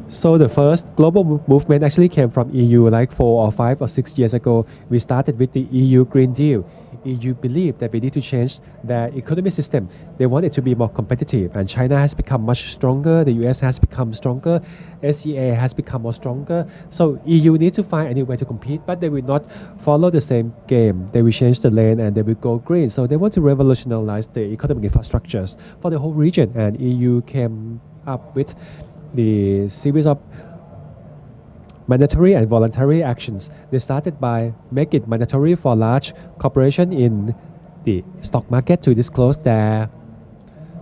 Speaker 3: So the first global movement actually came from EU like 4 or 5 or 6 years ago. We started with the EU Green Deal. EU believed that we need to change their economic system. They want it to be more competitive, and China has become much stronger. The US has become stronger. SEA has become more stronger. So EU needs to find a new way to compete, but they will not follow the same game. They will change the lane and they will go green. So they want to revolutionize the economic infrastructures for the whole region, and EU came up with the series of mandatory and voluntary actions. They started by making it mandatory for large corporations in the stock market to disclose their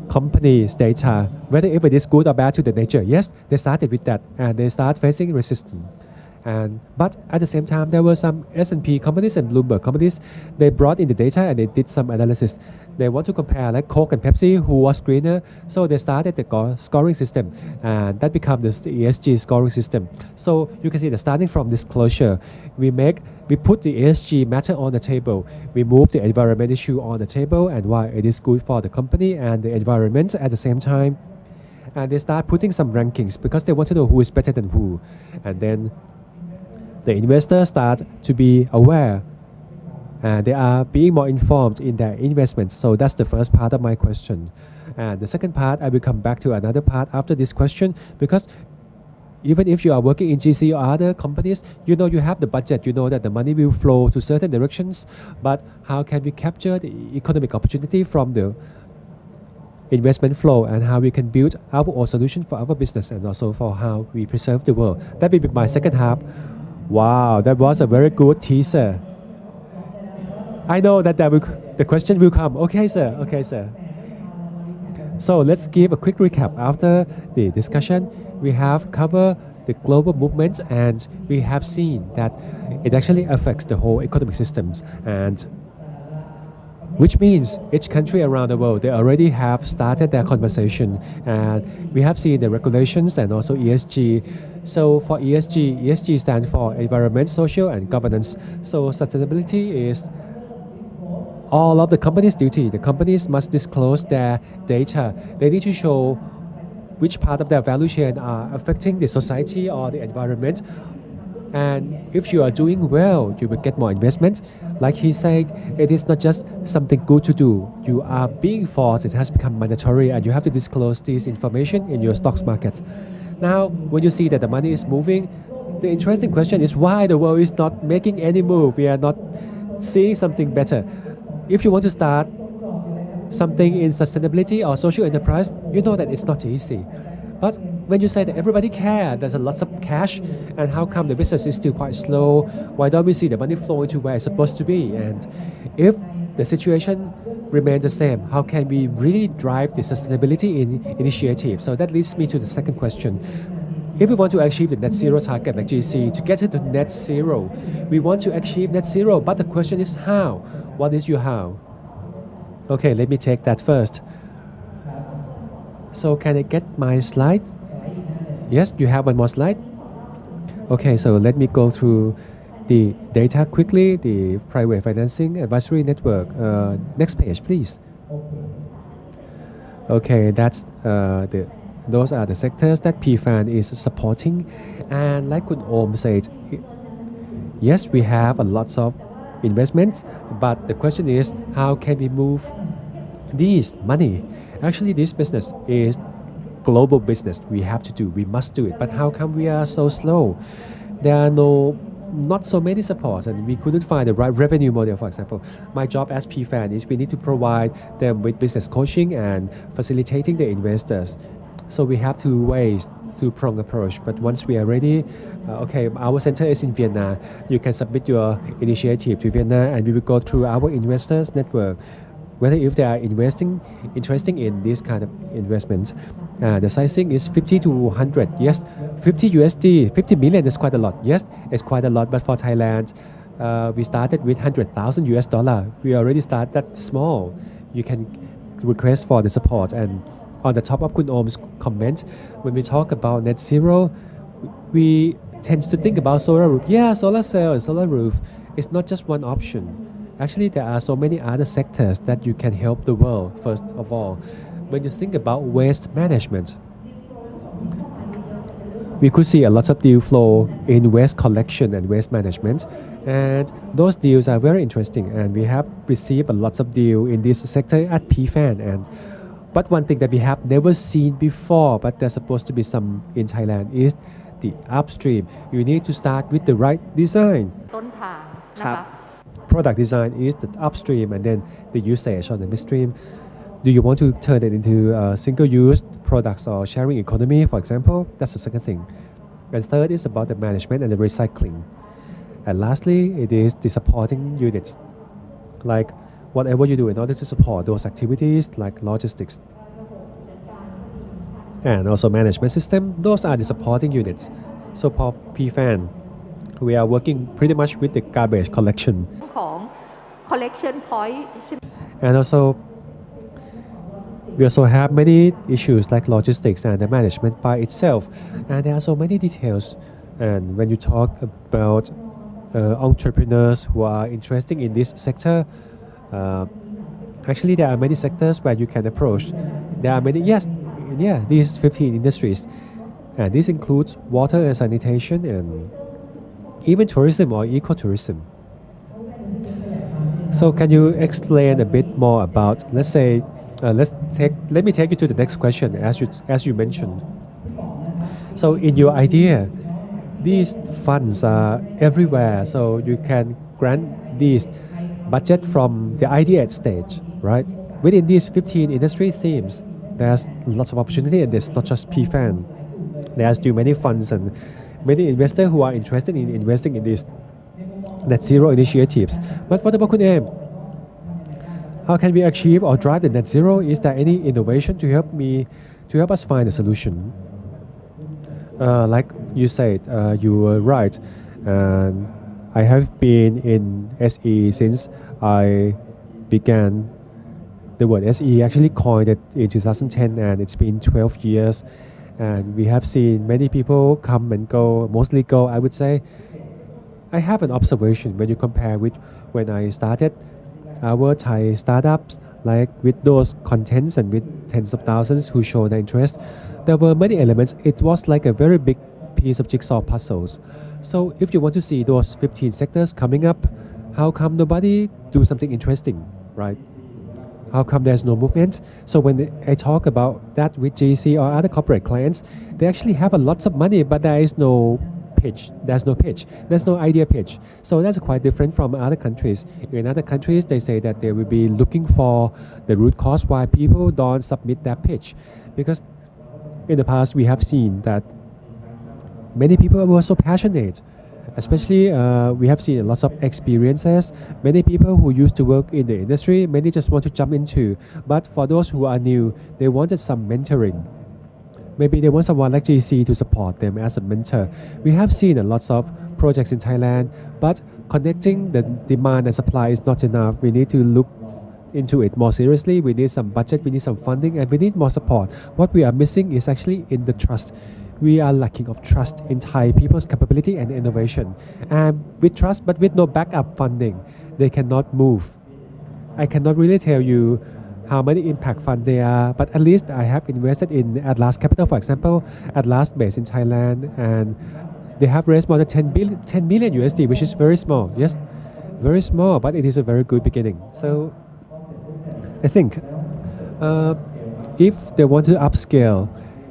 Speaker 3: company's data, whether if it is good or bad to the nature. Yes, they started with that, and they start facing resistance. But at the same time, there were some S&P companies and Bloomberg companies. They brought in the data and they did some analysis. They want to compare like Coke and Pepsi, who was greener. So they started the scoring system, and that became the ESG scoring system. So you can see that starting from disclosure, we put the ESG matter on the table. We move the environment issue on the table and why it is good for the company and the environment at the same time. And they start putting some rankings because they want to know who is better than who. And then the investors start to be aware and they are being more informed in their investments. So that's the first part of my question. And the second part, I will come back to another part after this question, because even if you are working in GC or other companies, you know you have the budget, you know that the money will flow to certain directions, but how can we capture the economic opportunity from the investment flow, and how we can build our own solution for our business and also for how we preserve the world? That will be my second half. Wow, that was a very good teaser. I know that the question will come. Okay, sir. Okay, sir. So let's give a quick recap. After the discussion, we have covered the global movements, and we have seen that it actually affects the whole economic systems, and which means each country around the world, they already have started their conversation, and we have seen the regulations and also ESG. So for ESG stands for environment, social and governance. So sustainability is all of the company's duty. The companies must disclose their data. They need to show which part of their value chain are affecting the society or the environment. And if you are doing well, you will get more investment. Like he said, it is not just something good to do. You are being forced, it has become mandatory, and you have to disclose this information in your stocks market. Now, when you see that the money is moving, the interesting question is why the world is not making any move. We are not seeing something better. If you want to start something in sustainability or social enterprise, you know that it's not easy. But when you say that everybody cares, there's a lot of cash, and how come the business is still quite slow? Why don't we see the money flowing to where it's supposed to be? And if the situation remains the same, how can we really drive the sustainability initiative? So that leads me to the second question. If we want to achieve the net zero target like GC, to get to net zero, we want to achieve net zero, but the question is how? What is your how? Okay, let me take that first. So can I get my slide? Yes, you have one more slide? Okay, so let me go through the data quickly, the private financing advisory network. Next page, please. Okay, those are the sectors that PFAN is supporting. And like Kun Om said, yes, we have a lot of investments, but the question is, how can we move this money? Actually, this business is global business. We must do it. But how come we are so slow? There are not so many supports, and we couldn't find the right revenue model. For example, my job as PFAN is we need to provide them with business coaching and facilitating the investors. So we have two ways, two-pronged approach. But once we are ready, our center is in Vienna. You can submit your initiative to Vienna, and we will go through our investors network, whether if they are interesting in this kind of investment. The sizing is 50 to 100. Yes, 50 USD, 50 million is quite a lot. Yes, it's quite a lot. But for Thailand, we started with 100,000 US dollar. We already started that small. You can request for the support. And on the top of Kun Om's comment, when we talk about net zero, we tend to think about solar roof. Yeah, solar cell and solar roof is not just one option. Actually, there are so many other sectors that you can help the world. First of all, when you think about waste management, we could see a lot of deal flow in waste collection and waste management, and those deals are very interesting. And we have received a lot of deals in this sector at PFAN. But one thing that we have never seen before, but there's supposed to be some in Thailand, is the upstream. You need to start with the right design.
Speaker 5: ต้นทางนะคะ
Speaker 3: Product design is the upstream, and then the usage on the midstream. Do you want to turn it into single-use products or sharing economy, for example? That's the second thing. And third is about the management and the recycling. And lastly, it is the supporting units, like whatever you do in order to support those activities, like logistics and also management system. Those are the supporting units. So for PFAN, we are working pretty much with the garbage collection.
Speaker 5: ของ collection point ใช่ไหม
Speaker 3: And also, we also have many issues like logistics and the management by itself. And there are so many details. And when you talk about entrepreneurs who are interested in this sector, actually there are many sectors where you can approach. There are many, these 15 industries. And this includes water and sanitation and even tourism or ecotourism. So can you explain a bit more about, let's say, let me take you to the next question as you mentioned. So in your idea, these funds are everywhere, so you can grant these budget from the idea stage, right? Within these 15 industry themes, there's lots of opportunity, and there's not just PFAN. There's still many funds and many investors who are interested in investing in these net zero initiatives. But what about Kun Em? How can we achieve or drive the net zero? Is there any innovation to help us find a solution? Like you said, you were right. And I have been in SE since I began. The word SE actually coined it in 2010, and it's been 12 years. And we have seen many people come and go, mostly go, I would say. I have an observation when you compare with when I started. our Thai startups, like with those contents and with tens of thousands who show their interest, there were many elements. It was like a very big piece of jigsaw puzzles. So if you want to see those 15 sectors coming up, how come nobody do something interesting, right? How come there's no movement? So when I talk about that with GC or other corporate clients, they actually have a lots of money, but there is no pitch. There's no pitch. There's no idea pitch. So that's quite different from other countries. In other countries, they say that they will be looking for the root cause why people don't submit that pitch. Because in the past, we have seen that many people were so passionate. Especially, we have seen lots of experiences. Many people who used to work in the industry, many just want to jump into. But for those who are new, they wanted some mentoring. Maybe they want someone like GC to support them as a mentor. We have seen lots of projects in Thailand, but connecting the demand and supply is not enough. We need to look into it more seriously. We need some budget, we need some funding, and we need more support. What we are missing is actually in the trust. We are lacking of trust in Thai people's capability and innovation. And with trust, but with no backup funding, they cannot move. I cannot really tell you how many impact fund they are, but at least I have invested in Atlas Capital, for example, Atlas based in Thailand, and they have raised more than 10 million USD, which is very small. Yes, very small, but it is a very good beginning. So I think if they want to upscale,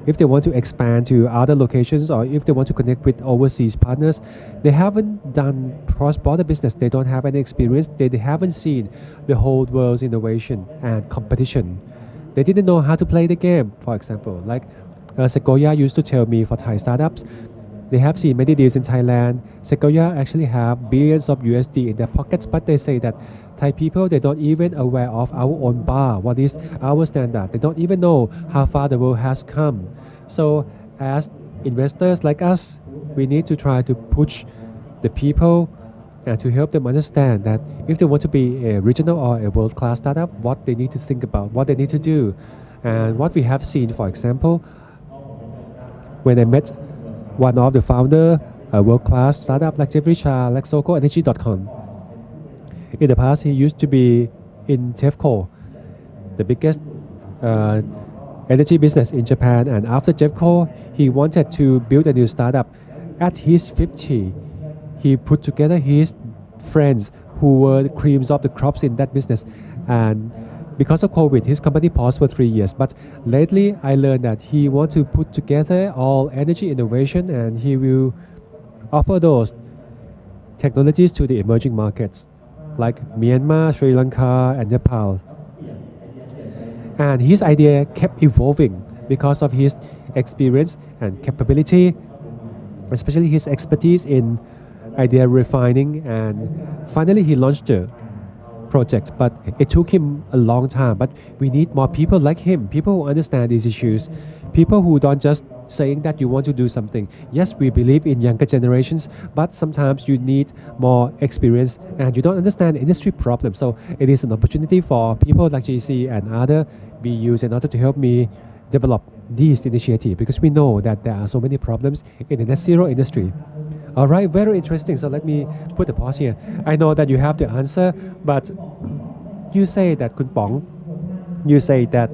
Speaker 3: if they want to expand to other locations, or if they want to connect with overseas partners, they haven't done cross-border business. They don't have any experience. They haven't seen the whole world's innovation and competition. They didn't know how to play the game, for example. Like Sequoia used to tell me for Thai startups, they have seen many deals in Thailand. Sequoia actually have billions of USD in their pockets, but they say that Thai people, they don't even aware of our own bar, what is our standard. They don't even know how far the world has come. So as investors like us, we need to try to push the people and to help them understand that if they want to be a regional or a world-class startup, what they need to think about, what they need to do. And what we have seen, for example, when I met one of the founder, a world-class startup like Jeffrey Cha, like SocoEnergy.com. In the past, he used to be in TEFCO, the biggest energy business in Japan. And after TEFCO, he wanted to build a new startup. At his 50, he put together his friends who were the creams of the crops in that business. And because of COVID, his company paused for 3 years. But lately, I learned that he wants to put together all energy innovation, and he will offer those technologies to the emerging markets like Myanmar, Sri Lanka, and Nepal. And his idea kept evolving because of his experience and capability, especially his expertise in idea refining. And finally, he launched the project, but it took him a long time. But we need more people like him, people who understand these issues, people who don't just saying that you want to do something. Yes, we believe in younger generations, but sometimes you need more experience and you don't understand industry problems. So it is an opportunity for people like GC and other BUs in order to help me develop these initiatives, because we know that there are so many problems in the net zero industry. All right, very interesting. So let me put a pause here. I know that you have the answer, but you say that, Kun Pong, you say that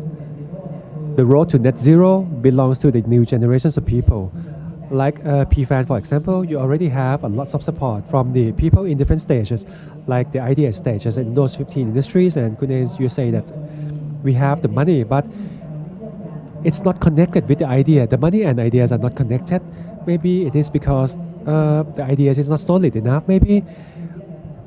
Speaker 3: the road to net zero belongs to the new generations of people. Like PFAN, for example, you already have a lot of support from the people in different stages, like the idea stages in those 15 industries. And Kunes, you say that we have the money, but it's not connected with the idea. The money and ideas are not connected. Maybe it is because the ideas is not solid enough. Maybe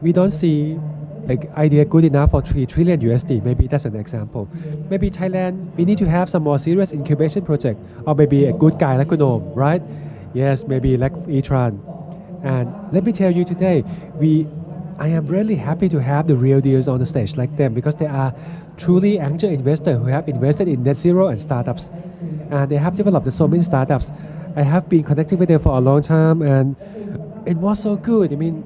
Speaker 3: we don't see like idea good enough for 3 trillion USD. Maybe that's an example. Maybe Thailand, we need to have some more serious incubation project, or maybe a good guy like Kunom, right? Yes, maybe like Etran. And let me tell you today, I am really happy to have the real deals on the stage like them, because they are truly angel investors who have invested in net zero and startups. And they have developed so many startups. I have been connecting with them for a long time, and it was so good. I mean,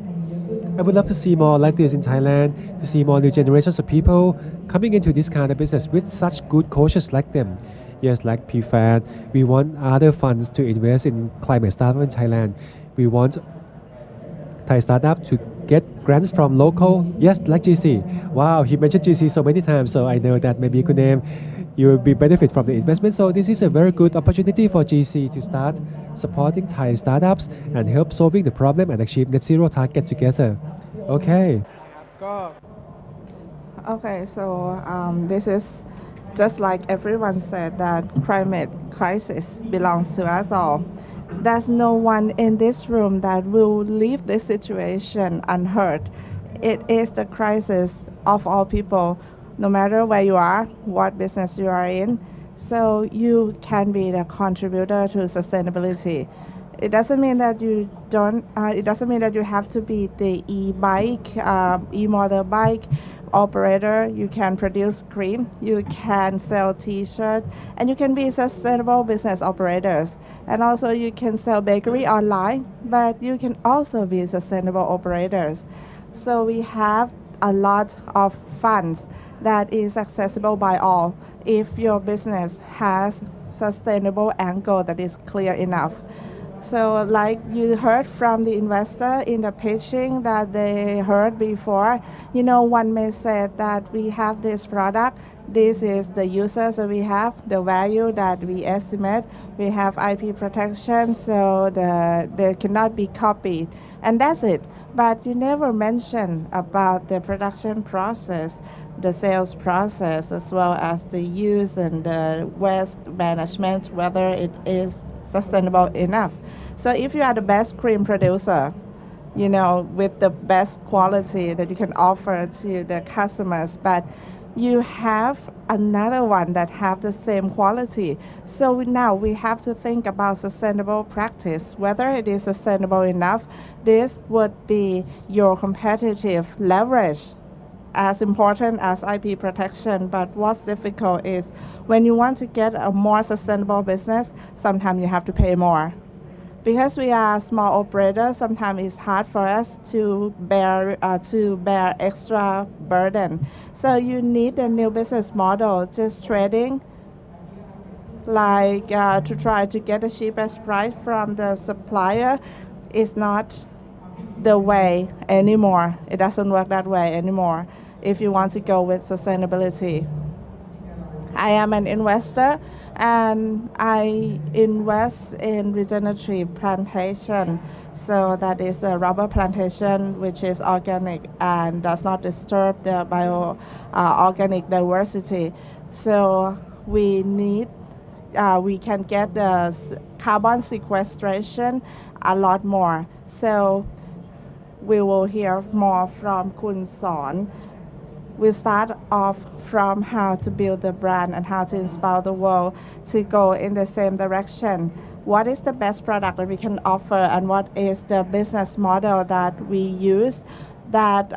Speaker 3: I would love to see more like this in Thailand, to see more new generations of people coming into this kind of business with such good coaches like them. Yes, like PFAN. We want other funds to invest in climate startup in Thailand. We want Thai startup to get grants from local? Yes, like GC. Wow, he mentioned GC so many times, so I know that maybe good name you will be benefit from the investment. So this is a very good opportunity for GC to start supporting Thai startups and help solving the problem and achieve net zero target together. Okay.
Speaker 2: Okay, so this is just like everyone said that climate crisis belongs to us all. There's no one in this room that will leave this situation unhurt. It is the crisis of all people, no matter where you are, what business you are in. So you can be the contributor to sustainability. It doesn't mean that you don't. It doesn't mean that you have to be the e-bike, e-motorbike operator. You can produce cream. You can sell T-shirt, and you can be sustainable business operators. And also, you can sell bakery online, but you can also be sustainable operators. So we have a lot of funds that is accessible by all. If your business has sustainable angle that is clear enough. So like you heard from the investor in the pitching that they heard before, one may say that we have this product, this is the users that we have, the value that we estimate, we have IP protection, so they cannot be copied. And that's it. But you never mention about the production process, the sales process, as well as the use and the waste management, whether it is sustainable enough. So if you are the best cream producer, with the best quality that you can offer to the customers, but you have another one that have the same quality. So now we have to think about sustainable practice, whether it is sustainable enough. This would be your competitive leverage, as important as IP protection. But what's difficult is when you want to get a more sustainable business, sometimes you have to pay more. Because we are small operators, sometimes it's hard for us to bear extra burden. So you need a new business model. Just trading, like to try to get the cheapest price from the supplier, is not the way anymore. It doesn't work that way anymore if you want to go with sustainability. I am an investor and I invest in regenerative plantation. So that is a rubber plantation which is organic and does not disturb the organic diversity. So we can get the carbon sequestration a lot more. So we will hear more from Kun Song. We start off from how to build the brand and how to inspire the world to go in the same direction. What is the best product that we can offer, and what is the business model that we use that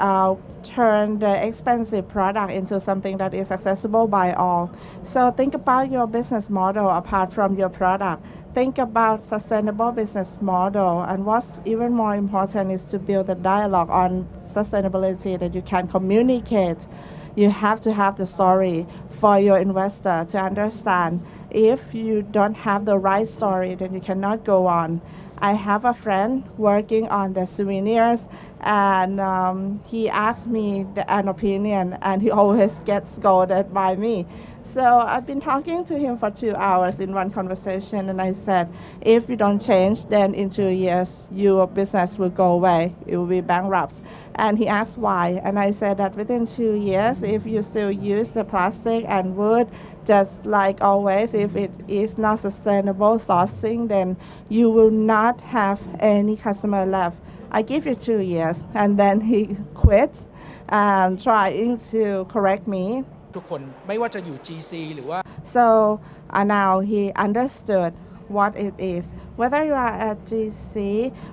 Speaker 2: turn the expensive product into something that is accessible by all. So think about your business model apart from your product. Think about sustainable business model, and what's even more important is to build a dialogue on sustainability that you can communicate. You have to have the story for your investor to understand. If you don't have the right story, then you cannot go on. I have a friend working on the souvenirs, and he asked me an opinion, and he always gets scolded by me. So I've been talking to him for 2 hours in one conversation, and I said, if you don't change, then in 2 years, your business will go away. It will be bankrupt. And he asked why, and I said that within 2 years, if you still use the plastic and wood, just like always, if it is not sustainable sourcing, then you will not have any customer left. I give you 2 years, and then he quit and trying to correct me.
Speaker 6: ทุกคนไม่ว่าจะอยู่ GC หรือว่า
Speaker 2: So now he understood what it is. Whether you are at GC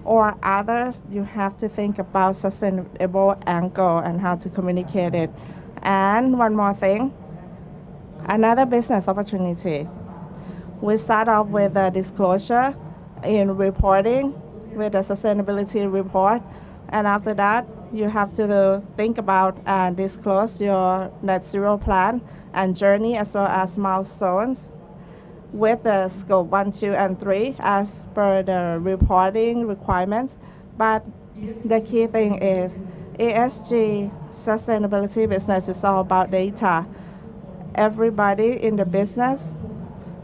Speaker 2: or others, you have to think about sustainable angle and how to communicate it. And one more thing, another business opportunity. We start off with a disclosure in reporting with a sustainability report. And after that, you have to think about and disclose your net zero plan and journey, as well as milestones with the scope 1, 2, and 3 as per the reporting requirements. But The key thing is ESG sustainability business is all about data. Everybody in the business,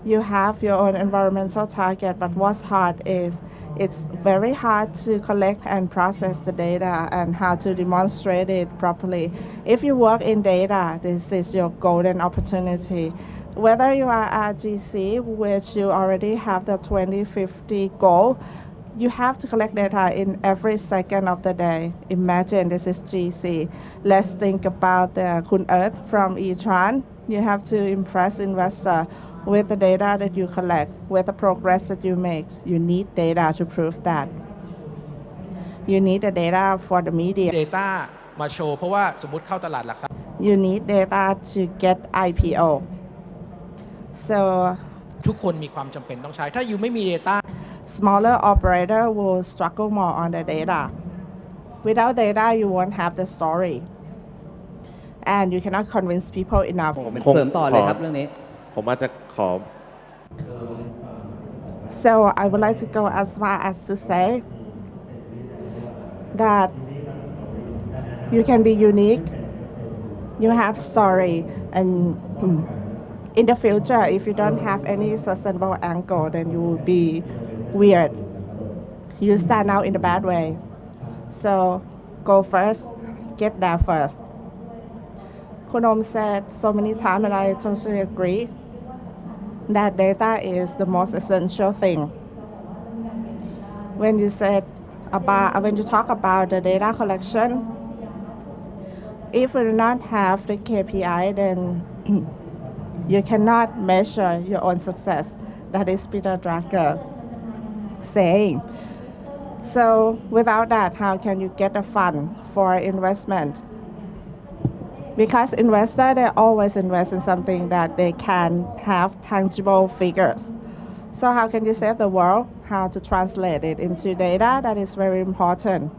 Speaker 2: you have your own environmental target, but what's hard is it's very hard to collect and process the data and how to demonstrate it properly. If you work in data, this is your golden opportunity. Whether you are at GC, which you already have the 2050 goal, you have to collect data in every second of the day. Imagine this is GC. Let's think about the Kun Earth from E-Tran. You have to impress investor with the data that you collect, with the progress that you make. You need data to prove that. You need the data for the media.
Speaker 6: Data มาโชว์เพราะว่าสมมุติเข้าตลาดหลักทรัพย์
Speaker 2: You need data to get IPO. So
Speaker 6: ทุกคนมีความจำเป็นต้องใช้ถ้าอยู่ไม่มี Data
Speaker 2: smaller operator will struggle more on the data. Without data, you won't have the story. And you cannot convince people enough.
Speaker 4: ผมเสริมต่อเลยครับเรื่องนี้
Speaker 7: ผมอาจจะขอ
Speaker 2: So I would like to go as far as to say that you can be unique, you have story, and in the future, if you don't have any sustainable angle, then you will be weird. You stand out in a bad way. So go first, get there first. Kunom said so many times, and I totally agree, that data is the most essential thing. When you talk about the data collection, if you do not have the KPI, then you cannot measure your own success. That is Peter Drucker saying. So without that, how can you get a fund for investment? Because investors, they always invest in something that they can have tangible figures. So how can you save the world? How to translate it into data? That is very important.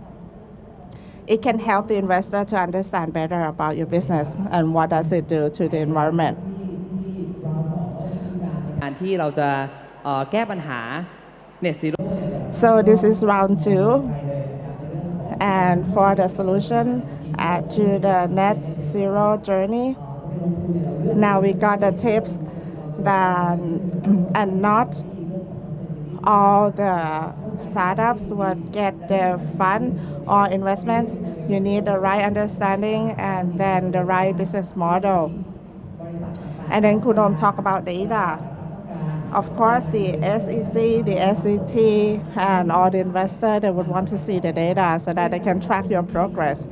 Speaker 2: It can help the investor to understand better about your business and what does it do to the environment.
Speaker 4: การที่เราจะแก้ปัญหา Net Zero
Speaker 2: So this is round 2. And for the solution to the net zero journey, now we got the tips that and not all the startups would get the fund or investments. You need the right understanding and then the right business model. And then Kunom talk about data. Of course, the SEC, the SET, and all the investors, they would want to see the data so that they can track your progress.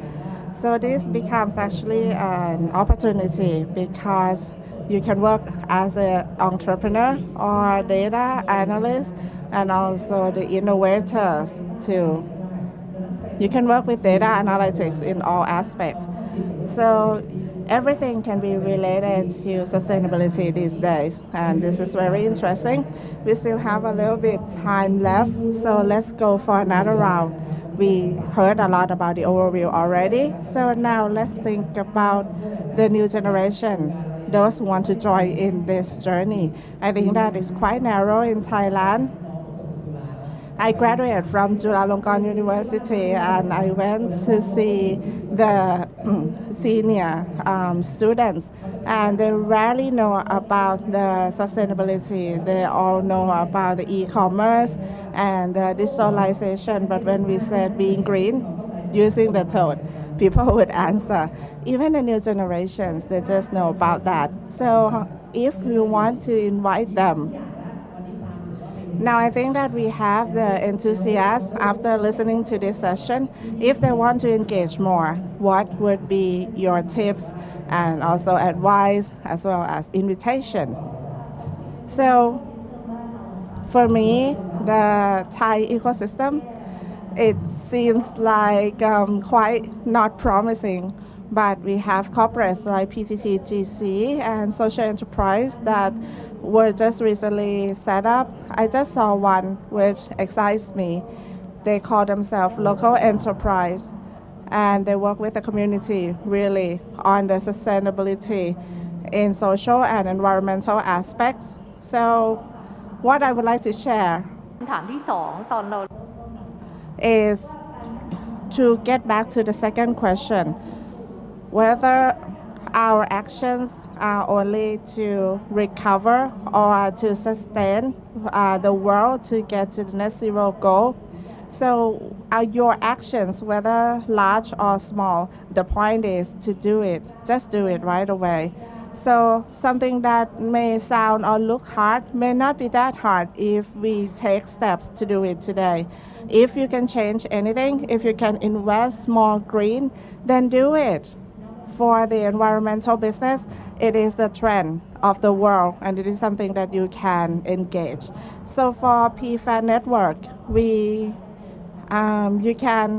Speaker 2: So this becomes actually an opportunity because you can work as an entrepreneur or data analyst and also the innovators too. You can work with data analytics in all aspects. So everything can be related to sustainability these days, and this is very interesting. We still have a little bit time left, so let's go for another round. We heard a lot about the overview already, so now let's think about the new generation, those who want to join in this journey. I think that is quite narrow in Thailand. I graduated from Chulalongkorn University and I went to see the senior students, and they rarely know about the sustainability. They all know about the e-commerce and the digitalization, but when we said being green, using the toad, people would answer. Even the new generations, they just know about that. So if we want to invite them, now I think that we have the enthusiasm after listening to this session. If they want to engage more, what would be your tips and also advice as well as invitation? So for me, the Thai ecosystem, it seems like quite not promising, but we have corporates like PTT, GC, and social enterprise that were just recently set up. I just saw one which excites me. They call themselves local enterprise, and they work with the community really on the sustainability in social and environmental aspects. So what I would like to share
Speaker 5: คำถามที่2ตอนเรา
Speaker 2: is to get back to the second question, whether our actions are only to recover or to sustain the world to get to the net zero goal. So your actions, whether large or small, the point is to do it. Just do it right away. So something that may sound or look hard may not be that hard if we take steps to do it today. If you can change anything, if you can invest more green, then do it. For the environmental business, it is the trend of the world, and it is something that you can engage. So for PFAN network, you can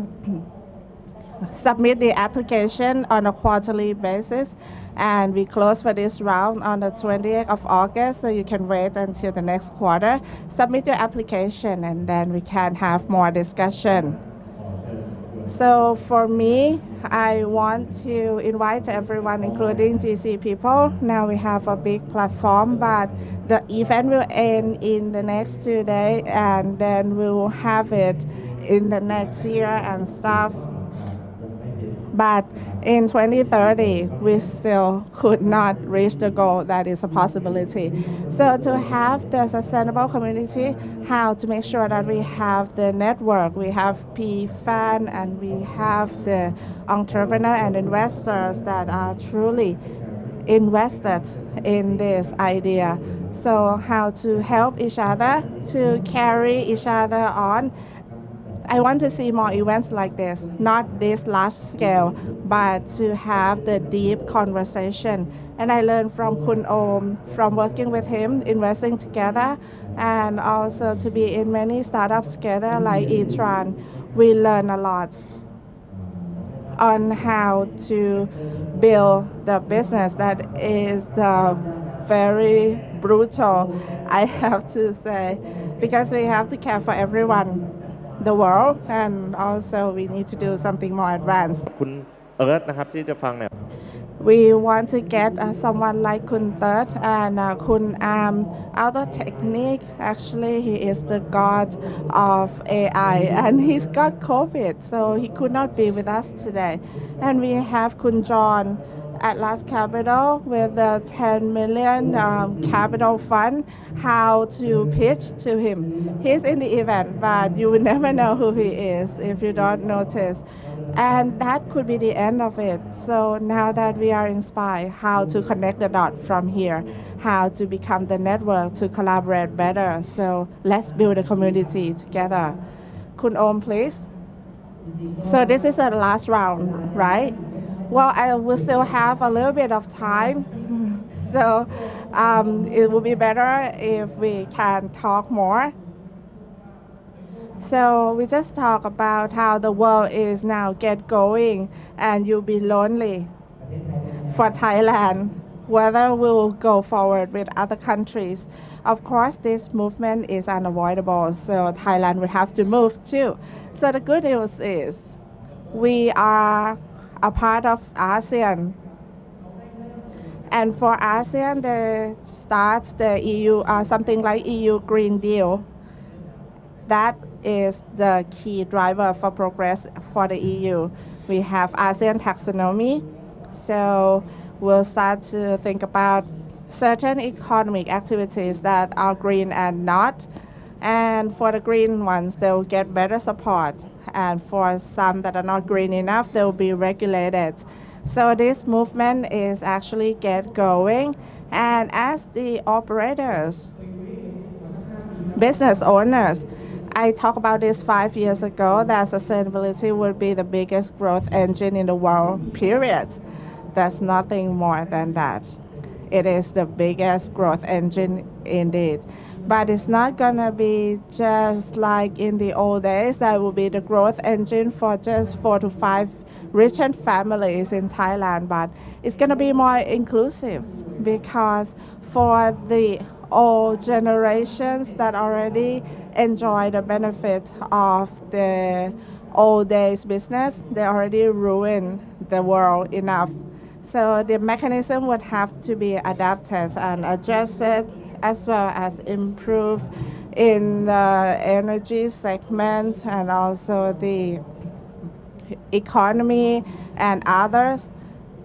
Speaker 2: submit the application on a quarterly basis, and we close for this round on the 20th of August, so you can wait until the next quarter. Submit your application, and then we can have more discussion. So for me, I want to invite everyone, including GC people. Now we have a big platform, but the event will end in the next 2 days, and then we will have it in the next year and stuff. But in 2030, we still could not reach the goal. That is a possibility. So to have the sustainable community, how to make sure that we have the network, we have PFAN, and we have the entrepreneur and investors that are truly invested in this idea. So how to help each other, to carry each other on. I want to see more events like this, not this large scale, but to have the deep conversation. And I learned from Kun Om, from working with him, investing together, and also to be in many startups together like eTran. We learn a lot on how to build the business that is the very brutal, I have to say, because we have to care for everyone, the world, and also we need to do something more advanced.
Speaker 7: คุณเอิร์ธนะครับที่จะฟังเนี่ย
Speaker 2: We want to get someone like Kun Third and Kun Auto Technique. Actually, he is the god of AI, and he's got COVID, so he could not be with us today. And we have Kun John Atlas Capital with the 10 million capital fund, how to pitch to him. He's in the event, but you will never know who he is if you don't notice. And that could be the end of it. So now that we are inspired how to connect the dots from here, how to become the network to collaborate better. So let's build a community together. Kun Om, please. So this is the last round, right? Well, I will still have a little bit of time. So it will be better if we can talk more. So we just talk about how the world is now get going, and you'll be lonely for Thailand, whether we'll go forward with other countries. Of course, this movement is unavoidable, so Thailand will have to move too. So the good news is we are a part of ASEAN. And for ASEAN, they start the EU, something like EU Green Deal. That is the key driver for progress for the EU. We have ASEAN taxonomy, so we'll start to think about certain economic activities that are green and not. And for the green ones, they'll get better support. And for some that are not green enough, they'll be regulated. So this movement is actually get going. And as the operators, business owners, I talked about this 5 years ago, that sustainability would be the biggest growth engine in the world, period. There's nothing more than that. It is the biggest growth engine indeed. But it's not gonna be just like in the old days. That will be the growth engine for just 4 to 5 rich families in Thailand. But it's gonna be more inclusive, because for the old generations that already enjoy the benefits of the old days business, they already ruined the world enough. So the mechanism would have to be adapted and adjusted, as well as improve in the energy segments and also the economy, and others.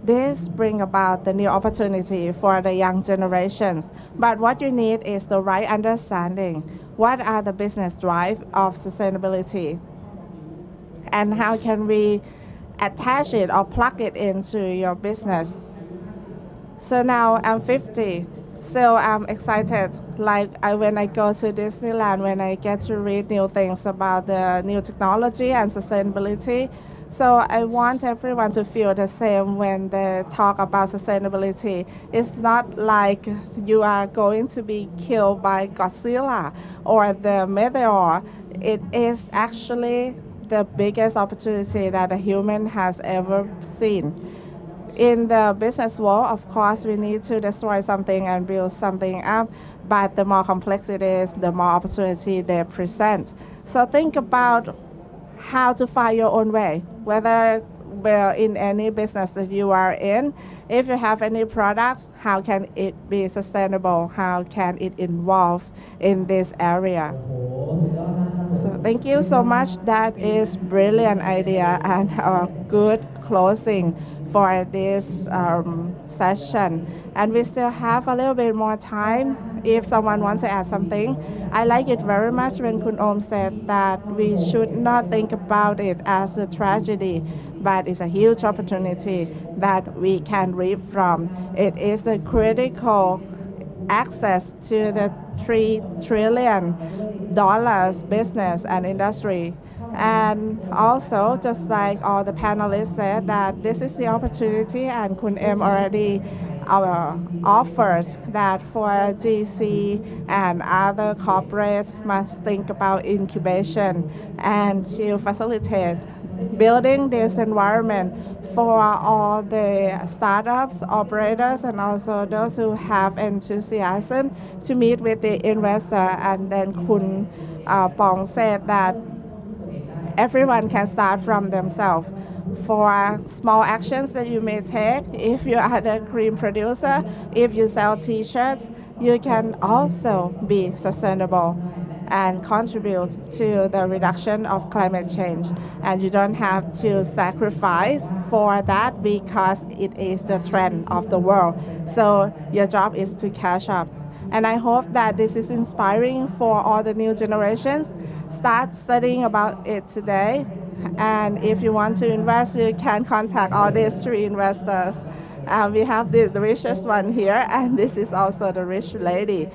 Speaker 2: This bring about the new opportunity for the young generations. But what you need is the right understanding. What are the business drive of sustainability? And how can we attach it or plug it into your business? So now I'm 50, so I'm excited. When I go to Disneyland, when I get to read new things about the new technology and sustainability. So I want everyone to feel the same when they talk about sustainability. It's not like you are going to be killed by Godzilla or the meteor. It is actually the biggest opportunity that a human has ever seen. In the business world, of course, we need to destroy something and build something up, but the more complex it is, the more opportunity they present. So think about how to find your own way, whether in any business that you are in. If you have any products, how can it be sustainable? How can it involve in this area? So thank you so much. That is brilliant idea and a good closing for this session. And we still have a little bit more time if someone wants to add something. I like it very much when Kun Om said that we should not think about it as a tragedy, but it's a huge opportunity that we can reap from. It is the critical access to the $3 trillion business and industry. And also, just like all the panelists said, that this is the opportunity, and Kun M already offered that for GC and other corporates must think about incubation and to facilitate building this environment for all the startups, operators, and also those who have enthusiasm to meet with the investor. And then Kun Pong said that everyone can start from themselves. For small actions that you may take, if you are the cream producer, if you sell t-shirts, you can also be sustainable and contribute to the reduction of climate change. And you don't have to sacrifice for that because it is the trend of the world. So your job is to catch up. And I hope that this is inspiring for all the new generations. Start studying about it today. And if you want to invest, you can contact all these 3 investors. We have the richest one here, and this is also the rich lady.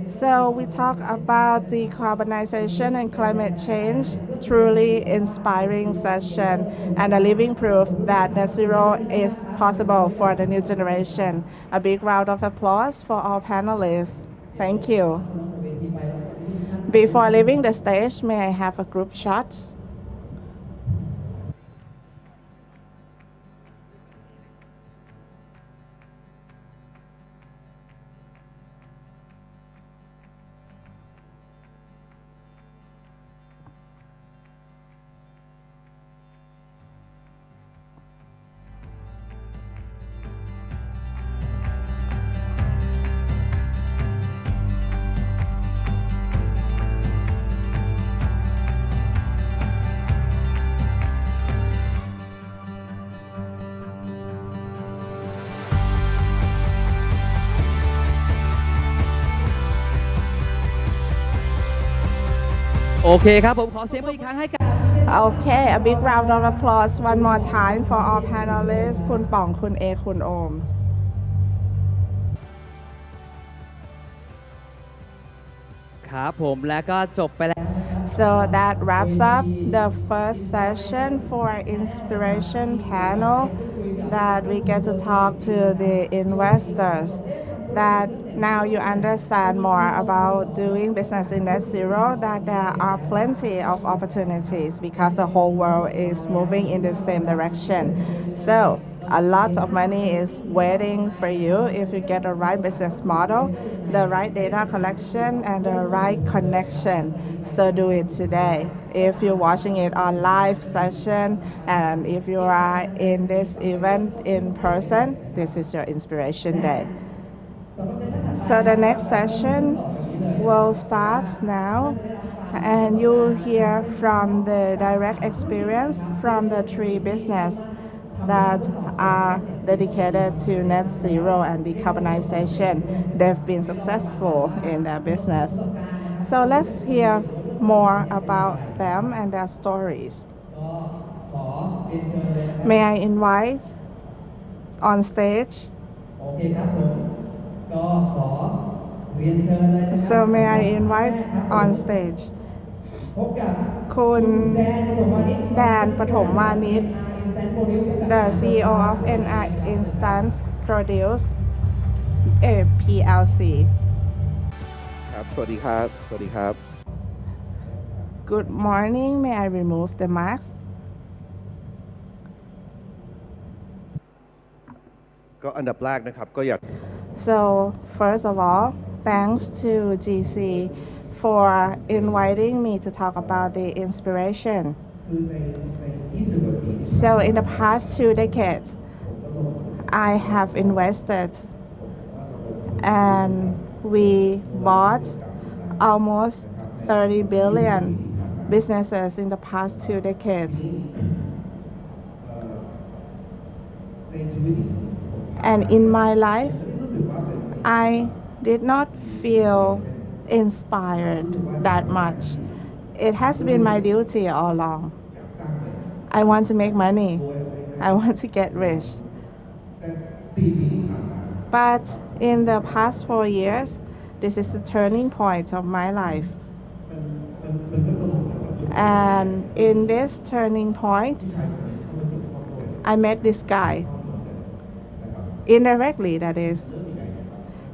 Speaker 2: So we talk about decarbonization and climate change, truly inspiring session and a living proof that net zero is possible for the new generation. A big round of applause for all panelists. Thank you. Before leaving the stage, may I have a group shot?
Speaker 4: โอเคครับผมขอเสียงอีกครั้งให้กับ
Speaker 2: Okay, a big round of applause one more time for all panelists, Kun Pong, Kun A, Kun Om.
Speaker 4: ครับผมและก็จบไปแล้ว
Speaker 2: So that wraps up the first session for inspiration panel that we get to talk to the investors. That now you understand more about doing business in net zero, that there are plenty of opportunities because the whole world is moving in the same direction. So a lot of money is waiting for you if you get the right business model, the right data collection, and the right connection. So do it today. If you're watching it on live session, and if you are in this event in person, this is your inspiration day. So the next session will start now. and you hear from the direct experience from the three business that are dedicated to net zero and decarbonization. They've been successful in their business. So let's hear more about them and their stories. May I invite on stage? So may I invite on stage คุณแดนปฐมวานิช the CEO of NR Instant Produce PLC
Speaker 7: ครับสวัสดีครับ สวัสดีครับ
Speaker 2: Good morning. May I remove the mask?
Speaker 7: ก็อันดับแรกนะครับก็อยาก
Speaker 2: So first of all, thanks to GC for inviting me to talk about the inspiration. So in the past 2 decades, I have invested and we bought almost 30 billion businesses in the past 2 decades. And in my life, I did not feel inspired that much. It has been my duty all along. I want to make money. I want to get rich. But in the past 4 years, this is the turning point of my life. And in this turning point, I met this guy. Indirectly, that is.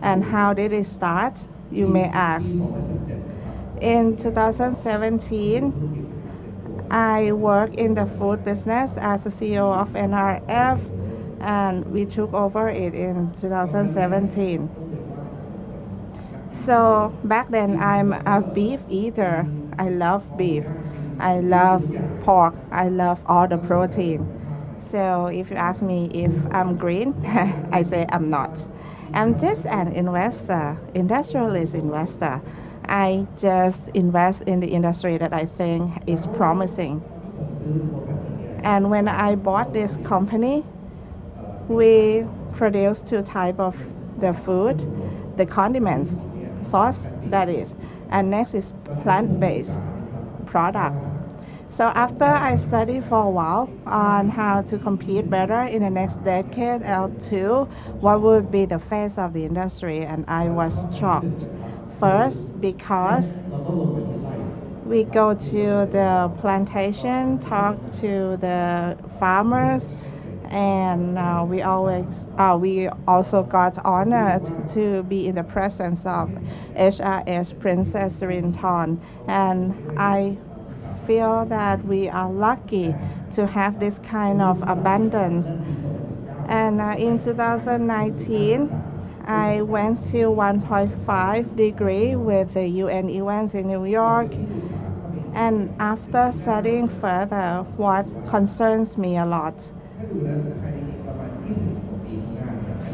Speaker 2: And how did it start? You may ask. In 2017, I worked in the food business as the CEO of NRF, and we took over it in 2017. So back then, I'm a beef eater. I love beef. I love pork. I love all the protein. So if you ask me if I'm green, I say I'm not. I'm just an investor, industrialist investor. I just invest in the industry that I think is promising. And when I bought this company, we produce 2 types of the food, the condiments, sauce that is, and next is plant-based product. So after I studied for a while on how to compete better in the next decade or 2, what would be the face of the industry, and I was shocked. First, because we go to the plantation, talk to the farmers, and we also got honored to be in the presence of HRS Princess Rinthorn, and I feel that we are lucky to have this kind of abundance. And in 2019, I went to 1.5 degree with the UN event in New York. And after studying further, what concerns me a lot,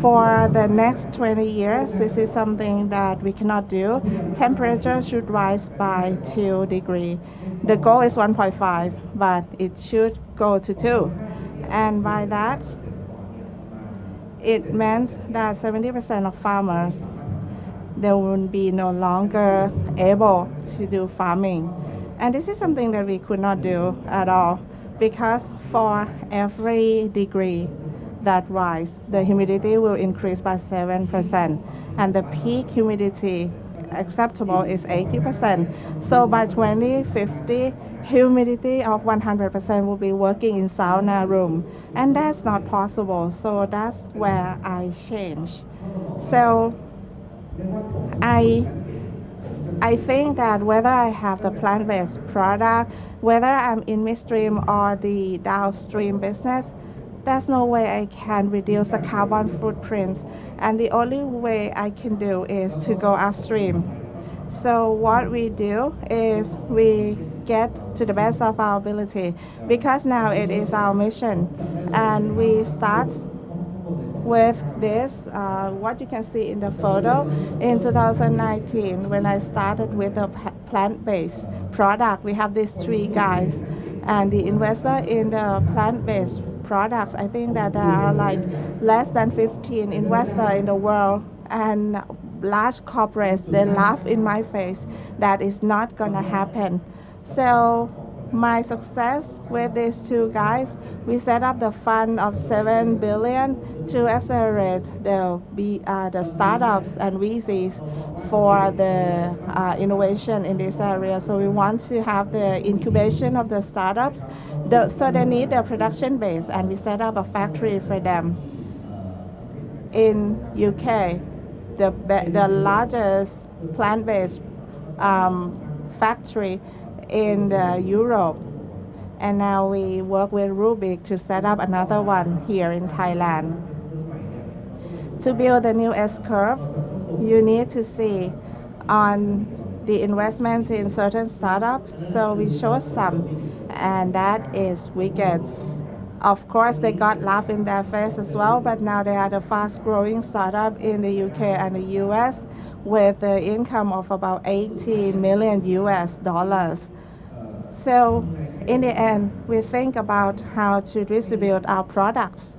Speaker 2: for the next 20 years, this is something that we cannot do. Temperature should rise by 2 degrees. The goal is 1.5, but it should go to 2. And by that, it meant that 70% of farmers, they will be no longer able to do farming. And this is something that we could not do at all, because for every degree that rise, the humidity will increase by 7%, and the peak humidity acceptable is 80%. So by 2050, humidity of 100% will be working in sauna room, and that's not possible. So that's where I change. So I think that whether I have the plant-based product, whether I'm in midstream or the downstream business, there's no way I can reduce the carbon footprint. And the only way I can do is to go upstream. So what we do is we get to the best of our ability, because now it is our mission. And we start with this, what you can see in the photo. In 2019, when I started with a plant-based product, we have these three guys. And the investor in the plant-based products, I think that there are like less than 15 investors in the world. And large corporates, they laugh in my face that is not going to happen. So my success with these two guys, we set up the fund of $7 billion to accelerate the startups and VCs for the innovation in this area. So we want to have the incubation of the startups. So they need the production base, and we set up a factory for them in UK, the largest plant-based factory in Europe. And now we work with Rubik to set up another one here in Thailand. To build the new S-curve, you need to see on the investments in certain startups. So we show some, and that is Wicked. Of course, they got laugh in their face as well, but now they are the fast-growing startup in the UK and the US with the income of about 80 million US dollars. So in the end, we think about how to distribute our products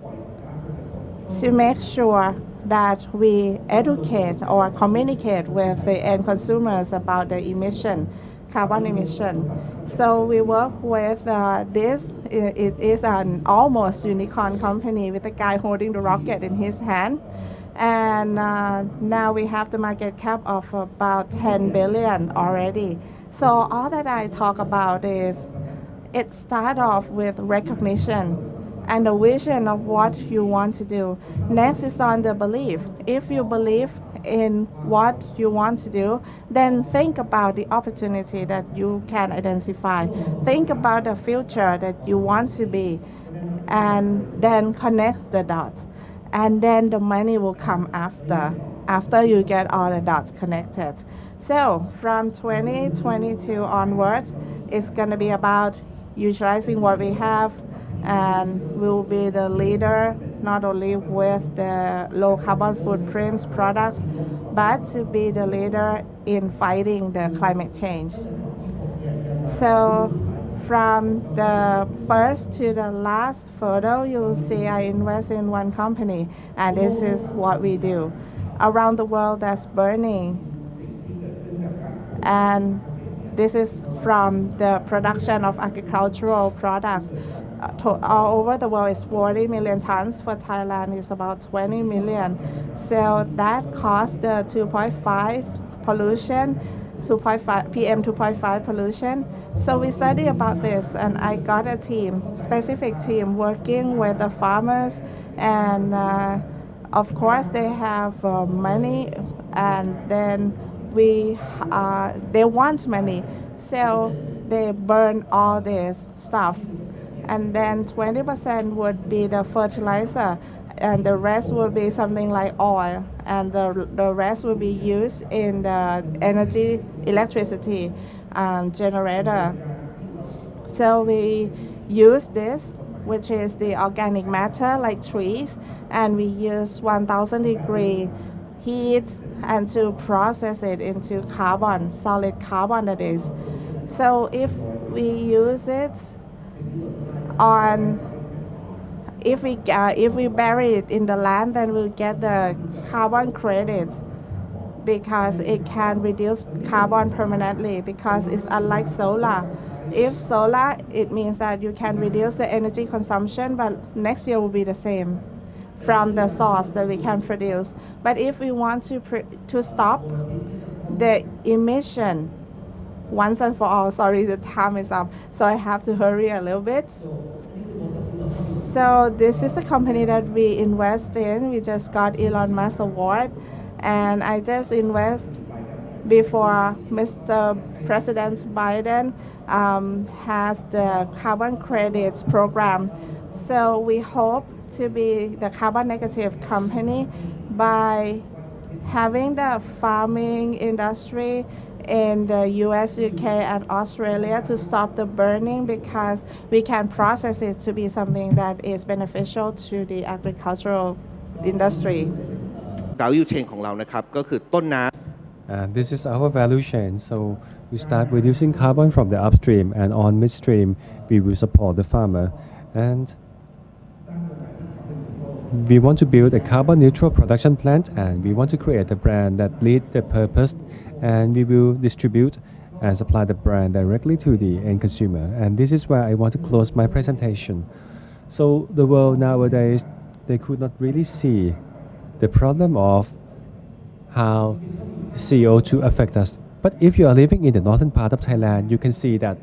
Speaker 2: to make sure that we educate or communicate with the end consumers about the carbon emission. So we work with this. It is an almost unicorn company with a guy holding the rocket in his hand. And now we have the market cap of about 10 billion already. So all that I talk about is it starts off with recognition and the vision of what you want to do. Next is on the belief. If you believe in what you want to do, then think about the opportunity that you can identify. Think about the future that you want to be, and then connect the dots. And then the money will come after you get all the dots connected. So from 2022 onward, it's going to be about utilizing what we have, and we'll be the leader not only with the low carbon footprint products, but to be the leader in fighting the climate change. So from the first to the last photo, you will see I invest in one company, and this is what we do. Around the world, that's burning. And this is from the production of agricultural products. All over the world is 40 million tons. For Thailand, it's about 20 million. So that costs the 2.5 pollution, 2.5 PM 2.5 pollution. So we study about this, and I got a specific team working with the farmers, and of course they have money, and then they want money, so they burn all this stuff. And then 20% would be the fertilizer, and the rest will be something like oil, and the rest will be used in the electricity generator. So we use this, which is the organic matter like trees, and we use 1000 degree heat and to process it into carbon, solid carbon that is. So if we use it if we bury it in the land, then we'll get the carbon credit, because it can reduce carbon permanently, because it's unlike solar. If solar, it means that you can reduce the energy consumption, but next year will be the same from the source that we can produce. But if we want to stop the emission once and for all, sorry, the time is up, so I have to hurry a little bit. So this is the company that we invest in. We just got Elon Musk award, and I just invest before Mr. President Biden has the carbon credits program. So we hope to be the carbon negative company by having the farming industry in the US, UK, and Australia to stop the burning, because we can process it to be something that is beneficial to the agricultural industry.
Speaker 7: value chain ของเรานะครับก็คือต้นน้ำ
Speaker 3: And this is our value chain. So we start reducing carbon from the upstream, and on midstream, we will support the farmer. And we want to build a carbon neutral production plant, and we want to create a brand that leads the purpose, and we will distribute and supply the brand directly to the end consumer. And this is where I want to close my presentation. So the world nowadays, they could not really see the problem of how CO2 affects us. But if you are living in the northern part of Thailand, you can see that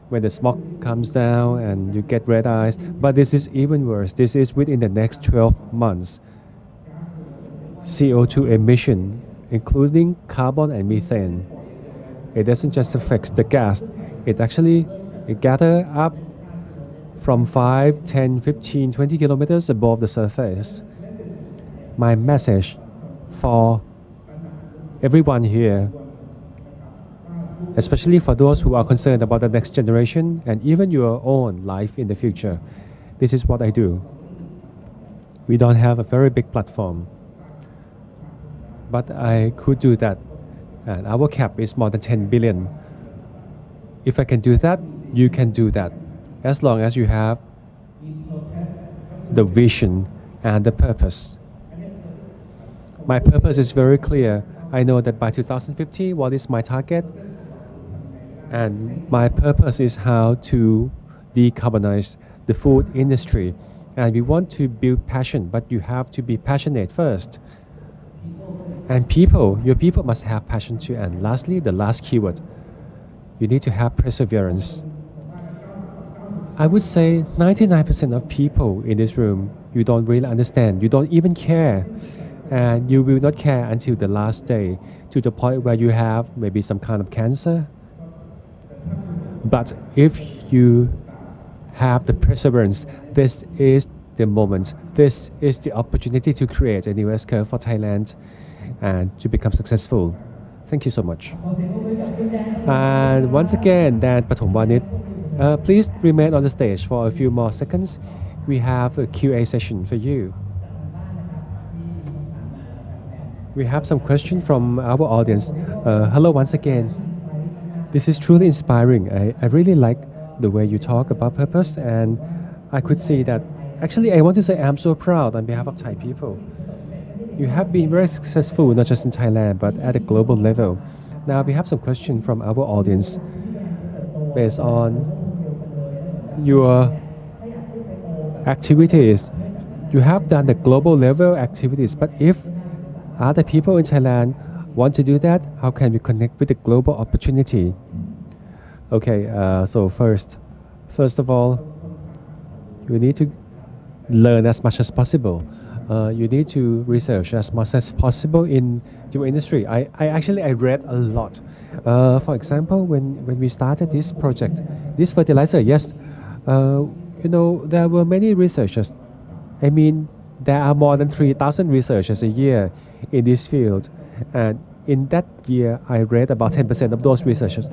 Speaker 3: when the smog comes down and you get red eyes. But this is even worse. This is within the next 12 months. CO2 emission, including carbon and methane. It doesn't just affect the gas. It actually gather up from 5, 10, 15, 20 kilometers above the surface. My message for everyone here, especially for those who are concerned about the next generation and even your own life in the future. This is what I do. We don't have a very big platform, but I could do that. And our cap is more than 10 billion. If I can do that, you can do that. As long as you have the vision and the purpose. My purpose is very clear. I know that by 2050, what is my target? And my purpose is how to decarbonize the food industry. And we want to build passion, but you have to be passionate first. And your people must have passion too. And lastly, the last keyword, you need to have perseverance. I would say 99% of people in this room, you don't really understand. You don't even care. And you will not care until the last day, to the point where you have maybe some kind of cancer. But if you have the perseverance, this is the moment. This is the opportunity to create a new S-curve for Thailand and to become successful. Thank you so much. And once again, Dan Pathomwanit, please remain on the stage for a few more seconds. We have a Q&A session for you. We have some questions from our audience. Hello once again. This is truly inspiring. I really like the way you talk about purpose, and I could see that. Actually, I want to say I'm so proud on behalf of Thai people. You have been very successful, not just in Thailand, but at a global level. Now we have some questions from our audience based on your activities. You have done the global level activities, but if other people in Thailand want to do that, how can we connect with the global opportunity? Okay, so first of all, you need to learn as much as possible. You need to research as much as possible in your industry. I actually read a lot. For example, when we started this project, this fertilizer, yes, there were many researchers. I mean, there are more than 3,000 researchers a year in this field. And in that year, I read about 10% of those researchers.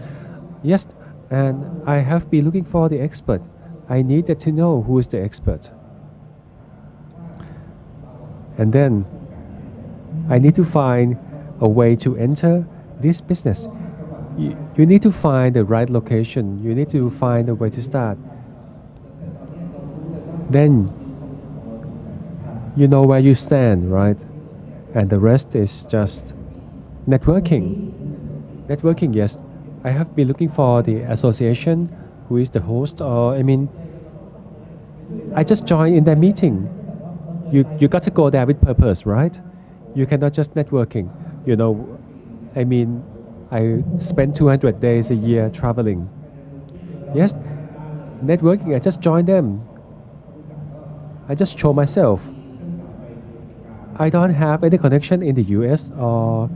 Speaker 3: Yes, and I have been looking for the expert. I needed to know who is the expert. And then I need to find a way to enter this business. You need to find the right location. You need to find a way to start. Then you know where you stand, right? And the rest is just networking. Networking, yes. I have been looking for the association who is the host, I just joined in that meeting. You got to go there with purpose, right? You cannot just networking. I spend 200 days a year traveling. Yes, networking, I just joined them. I just show myself. I don't have any connection in the US, or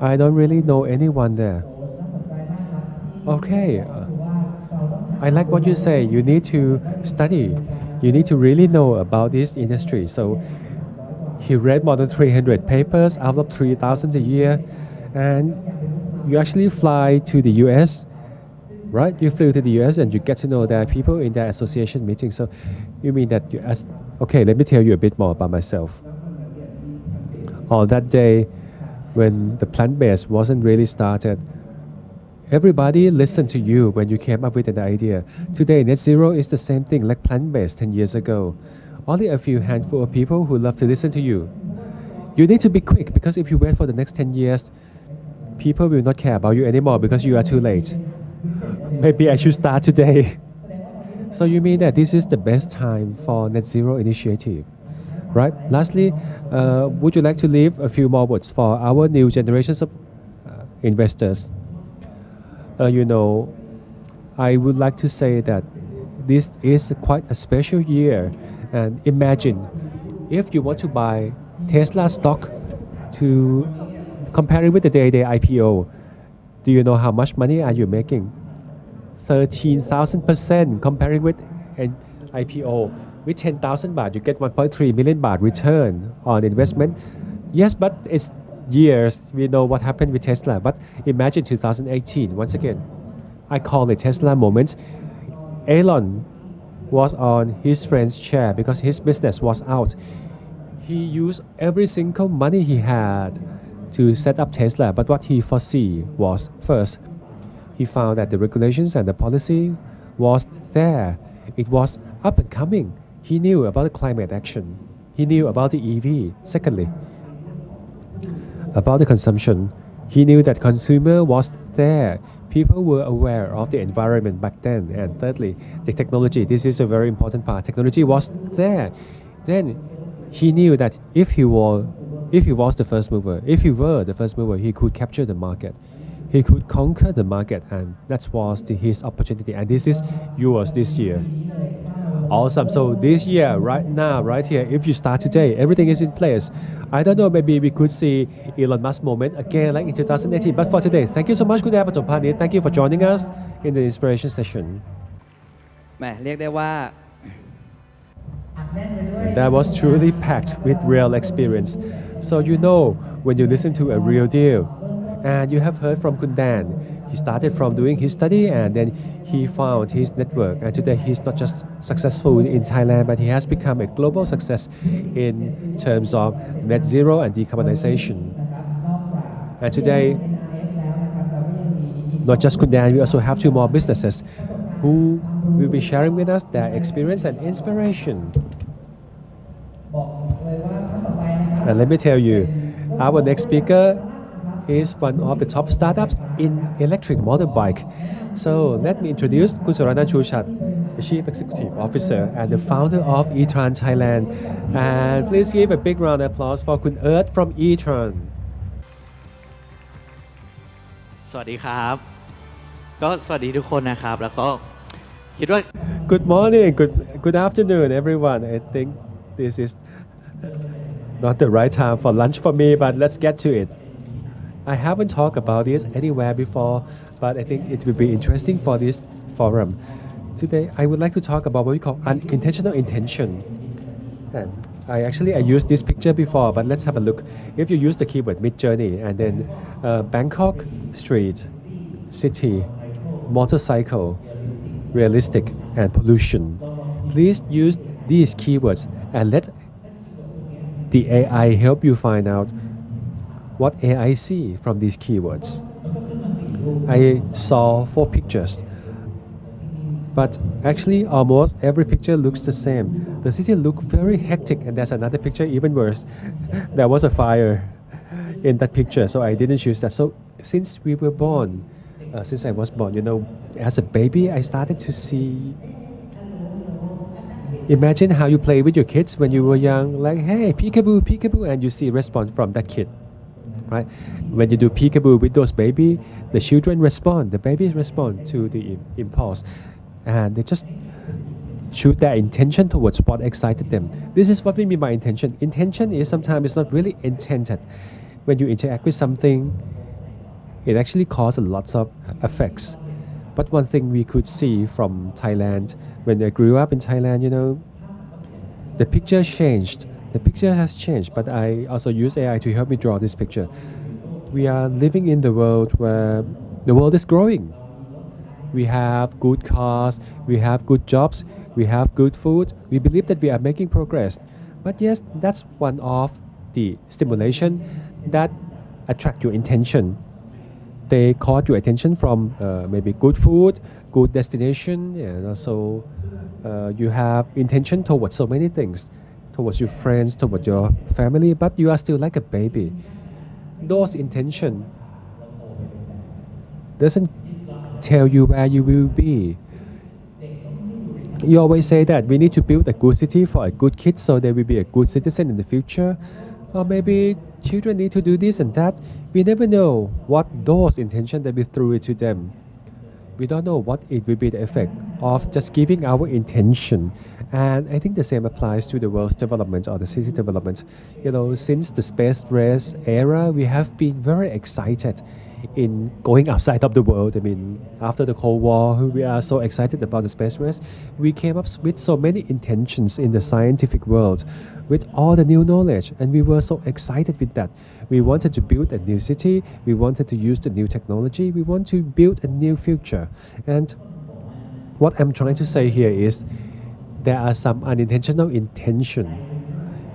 Speaker 3: I don't really know anyone there. Okay, I like what you say. You need to study. You need to really know about this industry. So he read more than 300 papers out of 3,000 a year, and you actually fly to the US, right? You flew to the US and you get to know there are people in their association meeting. So you mean that okay, let me tell you a bit more about myself. on that day when the plant-based wasn't really started, everybody listened to you when you came up with an idea. Today, net zero is the same thing like plant-based 10 years ago. Only a few handful of people who love to listen to you. You need to be quick because if you wait for the next 10 years, people will not care about you anymore because you are too late. Maybe I should start today. So you mean that this is the best time for net zero initiative, right? Lastly, would you like to leave a few more words for our new generations of investors? I would like to say that this is quite a special year. And imagine if you want to buy Tesla stock to compare it with the day they IPO. Do you know how much money are you making? 13,000% comparing with an IPO. With 10,000 baht, you get 1.3 million baht return on investment. Yes, but it's years. We know what happened with Tesla. But imagine 2018, once again, I call it Tesla moment. Elon was on his friend's chair because his business was out. He used every single money he had to set up Tesla, but what he foresee was, first, he found that the regulations and the policy was there. It was up and coming. He knew about the climate action. He knew about the EV. Secondly, about the consumption, he knew that consumer was there. People were aware of the environment back then. And thirdly, the technology. This is a very important part. Technology was there. Then he knew that if he was the first mover, he could capture the market. He could conquer the market, and that was his opportunity. And this is yours this year. Awesome. So this year, right now, right here, if you start today, everything is in place. I don't know, maybe we could see Elon Musk moment again like in 2018. But for today, thank you so much, คุณแอร์ ประจมพานิช Thank you for joining us in the inspiration session.
Speaker 4: แหมเรียกได้ว่า
Speaker 3: That was truly packed with real experience. So when you listen to a real deal, and you have heard from Kun Dan, he started from doing his study and then he found his network. And today he's not just successful in Thailand, but he has become a global success in terms of net zero and decarbonization. And today, not just Kun Dan, we also have two more businesses who will be sharing with us their experience and inspiration. And let me tell you, our next speaker is one of the top startups in electric motorbike. So let me introduce Kun Surana Chuchat, the Chief Executive Officer and the founder of e-tron Thailand. And please give a big round of applause for Kun Earth from e-tron.
Speaker 8: สวัสดีครับก็สวัสดีทุกคนนะครับแล้วก็คิดว่า
Speaker 3: Good morning, good afternoon, everyone. I think this is not the right time for lunch for me, but let's get to it. I haven't talked about this anywhere before, but I think it will be interesting for this forum. Today, I would like to talk about what we call unintentional intention. And I used this picture before, but let's have a look. If you use the keyword mid-journey and then Bangkok, street, city, motorcycle, realistic, and pollution, please use these keywords and let the AI help you find out what AI see from these keywords. I saw 4 pictures, but actually almost every picture looks the same. The city looked very hectic, and there's another picture even worse. There was a fire in that picture, so I didn't choose that. So since we were born, since I was born, as a baby, I started to see. Imagine how you play with your kids when you were young, like, hey, peekaboo, peekaboo, and you see response from that kid, right? When you do peekaboo with those baby, the children respond, the babies respond to the impulse, and they just shoot their intention towards what excited them. This is what we mean by intention. Intention is sometimes it's not really intended. When you interact with something, it actually causes lots of effects. But one thing we could see from Thailand, when I grew up in Thailand, the picture changed. The picture has changed, but I also use AI to help me draw this picture. We are living in the world where the world is growing. We have good cars, we have good jobs, we have good food. We believe that we are making progress. But yes, that's one of the stimulation that attract your attention. They caught your attention from maybe good food, good destination, and also you have intention towards so many things, towards your friends, towards your family, but you are still like a baby. Those intention doesn't tell you where you will be. You always say that we need to build a good city for a good kid so they will be a good citizen in the future. Or maybe children need to do this and that. We never know what those intentions that we threw into them. We don't know what it will be the effect of just giving our intention. And I think the same applies to the world's development or the city development. Since the space race era, we have been very excited in going outside of the world. I mean, after the Cold War, we are so excited about the space race. We came up with so many intentions in the scientific world with all the new knowledge, and we were so excited with that. We wanted to build a new city. We wanted to use the new technology. We want to build a new future. And what I'm trying to say here is there are some unintentional intention.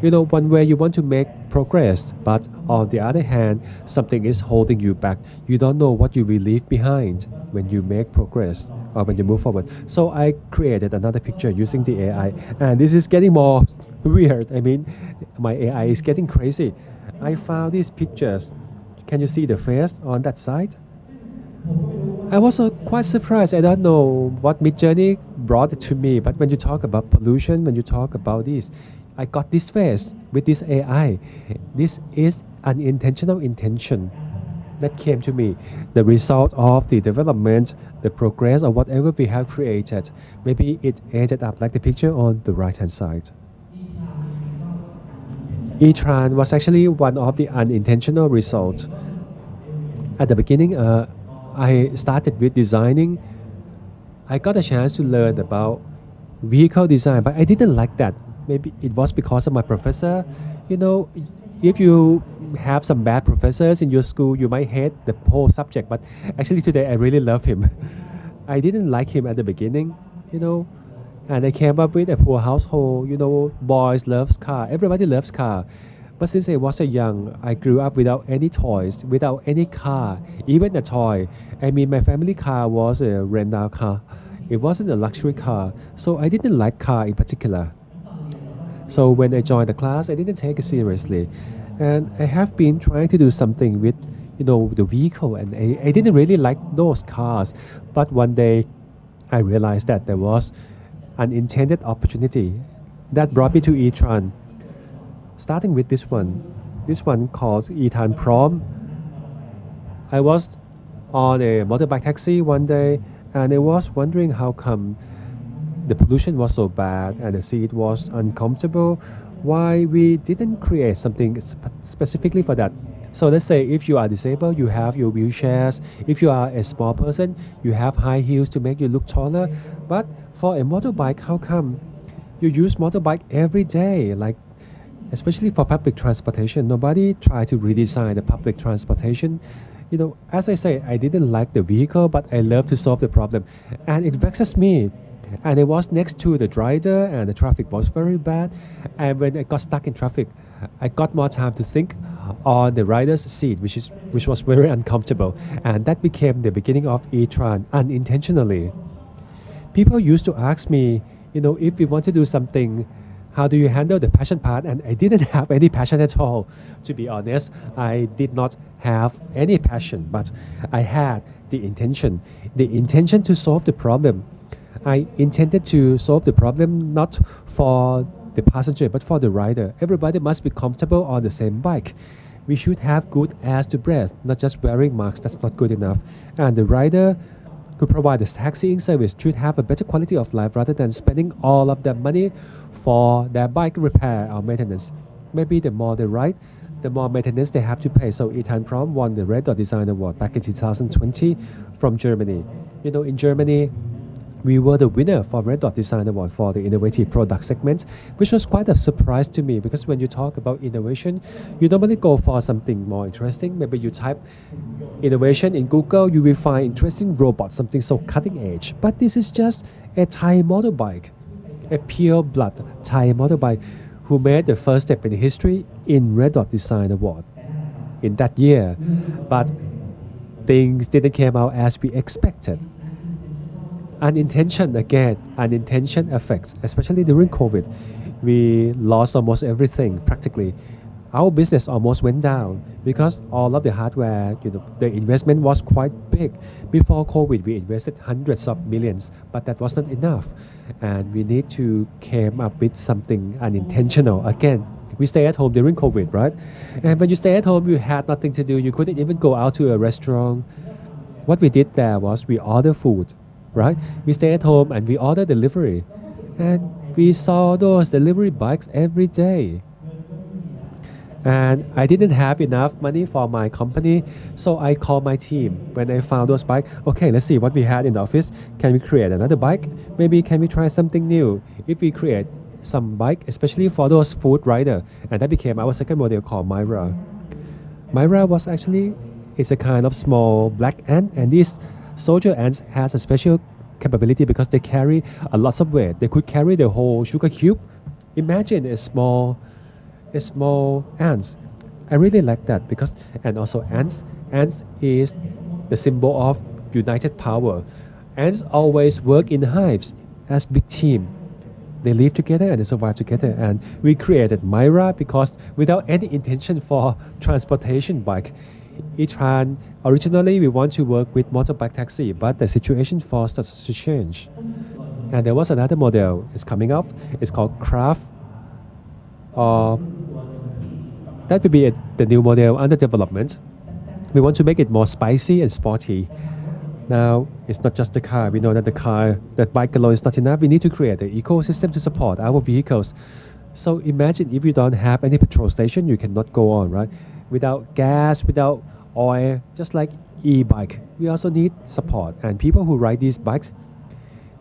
Speaker 3: One way you want to make progress, but on the other hand, something is holding you back. You don't know what you will leave behind when you make progress or when you move forward. So I created another picture using the AI, and this is getting more weird. I mean, my AI is getting crazy. I found these pictures. Can you see the face on that side? I was quite surprised. I don't know what Midjourney brought it to me, but when you talk about pollution, when you talk about this, I got this face with this AI. This is an intentional intention that came to me. The result of the development, the progress, or whatever we have created. Maybe it ended up like the picture on the right-hand side. E-Tran was actually one of the unintentional results. At the beginning, I started with designing. I got a chance to learn about vehicle design, but I didn't like that. Maybe it was because of my professor. If you have some bad professors in your school, you might hate the whole subject. But actually today I really love him. I didn't like him at the beginning, and I came up with a poor household. Boys loves car. Everybody loves car. But since I was young, I grew up without any toys, without any car, even a toy. I mean, my family car was a rental car. It wasn't a luxury car. So I didn't like car in particular. So when I joined the class, I didn't take it seriously. And I have been trying to do something with, the vehicle. And I didn't really like those cars. But one day, I realized that there was an intended opportunity that brought me to E-Tran. Starting with this one called E-Tran Prom. I was on a motorbike taxi one day, and I was wondering how come the pollution was so bad and the seat was uncomfortable, why we didn't create something specifically for that. So let's say if you are disabled, you have your wheelchairs. If you are a small person, you have high heels to make you look taller. But for a motorbike, how come you use motorbike every day? Like, especially for public transportation, nobody tried to redesign the public transportation. As I say, I didn't like the vehicle, but I love to solve the problem. And it vexes me. And I was next to the driver, and the traffic was very bad. And when I got stuck in traffic, I got more time to think on the rider's seat, which was very uncomfortable. And that became the beginning of E-Tran unintentionally. People used to ask me, if we want to do something, how do you handle the passion part? And I didn't have any passion at all. To be honest, I did not have any passion, but I had the intention to solve the problem. I intended to solve the problem not for the passenger but for the rider. Everybody must be comfortable on the same bike. We should have good air to breathe, not just wearing masks. That's not good enough. And the rider who provides the taxiing service should have a better quality of life rather than spending all of their money for their bike repair or maintenance. Maybe the more they ride, the more maintenance they have to pay. So E-Tran Prom won the Red Dot Design Award back in 2020 from Germany. In Germany, we were the winner for Red Dot Design Award for the innovative product segment, which was quite a surprise to me because when you talk about innovation, you normally go for something more interesting. Maybe you type innovation in Google, you will find interesting robots, something so cutting edge. But this is just a Thai motorbike, a pure blood Thai motorbike who made the first step in history in Red Dot Design Award in that year. But things didn't came out as we expected. Unintention effects, especially during COVID. We lost almost everything practically. Our business almost went down because all of the hardware, the investment was quite big. Before COVID, we invested hundreds of millions, but that wasn't enough. And we need to came up with something unintentional. Again, we stay at home during COVID, right? And when you stay at home, you had nothing to do. You couldn't even go out to a restaurant. What we did there was we order food, right? We stay at home and we order delivery. And we saw those delivery bikes every day. And I didn't have enough money for my company, so I called my team. When I found those bikes, okay, let's see what we had in the office. Can we create another bike? Maybe can we try something new? If we create some bike, especially for those food rider, and that became our second model called Myra. Myra was actually, it's a kind of small black ant, and these soldier ants has a special capability because they carry a lot of weight. They could carry the whole sugar cube. Imagine a small ants. I really like that because, and also ants is the symbol of united power. Ants always work in hives as big team. They live together and they survive together. And we created Myra because without any intention for transportation bike. E-Tran, originally we want to work with motorbike taxi, but the situation forced us to change. And there was another model, it's coming up, it's called Craft. That will be the new model under development. We want to make it more spicy and sporty. Now, it's not just the car. We know that that bike alone is not enough. We need to create an ecosystem to support our vehicles. So imagine if you don't have any petrol station, you cannot go on, right? Without gas, without oil, just like e-bike. We also need support. And people who ride these bikes,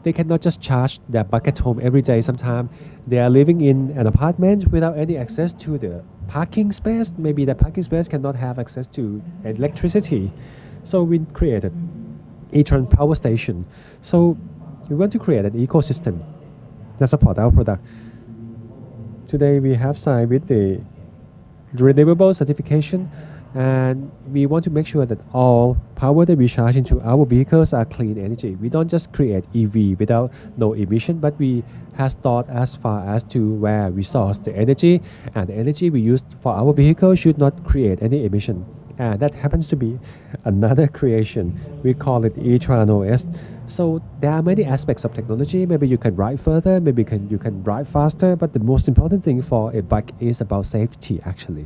Speaker 3: they cannot just charge their bike at home every day. Sometimes they are living in an apartment without any access to the parking space. Maybe the parking space cannot have access to electricity. So we created e-tron power station. So we want to create an ecosystem that support our product. Today we have signed with the renewable certification, and we want to make sure that all power that we charge into our vehicles are clean energy. We don't just create EV without no emission, but we have thought as far as to where we source the energy, and the energy we use for our vehicle should not create any emission. And that happens to be another creation. We call it e-tran OS. So there are many aspects of technology. Maybe you can ride further, maybe you can ride faster, but the most important thing for a bike is about safety actually.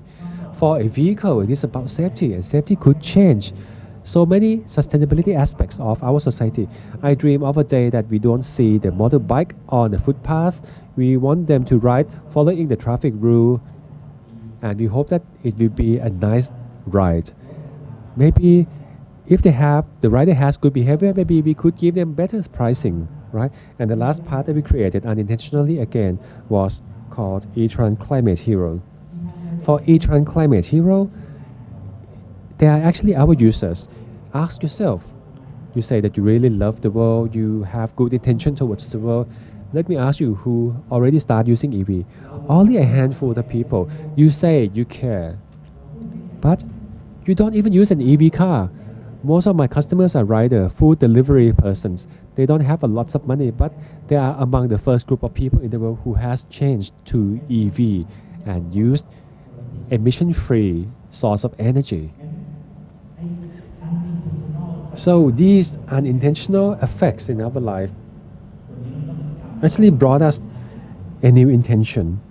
Speaker 3: For a vehicle, it is about safety, and safety could change so many sustainability aspects of our society. I dream of a day that we don't see the motorbike on the footpath. We want them to ride following the traffic rule, and we hope that it will be a nice ride. Maybe if the rider has good behavior, maybe we could give them better pricing, right? And the last part that we created unintentionally again was called e-tran Climate Hero. For e-tran Climate Hero, they are actually our users. Ask yourself, you say that you really love the world, you have good intention towards the world. Let me ask you who already start using EV. Only a handful of people. You say you care, but you don't even use an EV car. Most of my customers are rider, food delivery persons. They don't have a lot of money, but they are among the first group of people in the world who has changed to EV and used emission-free source of energy. So these unintentional effects in our life actually brought us a new intention.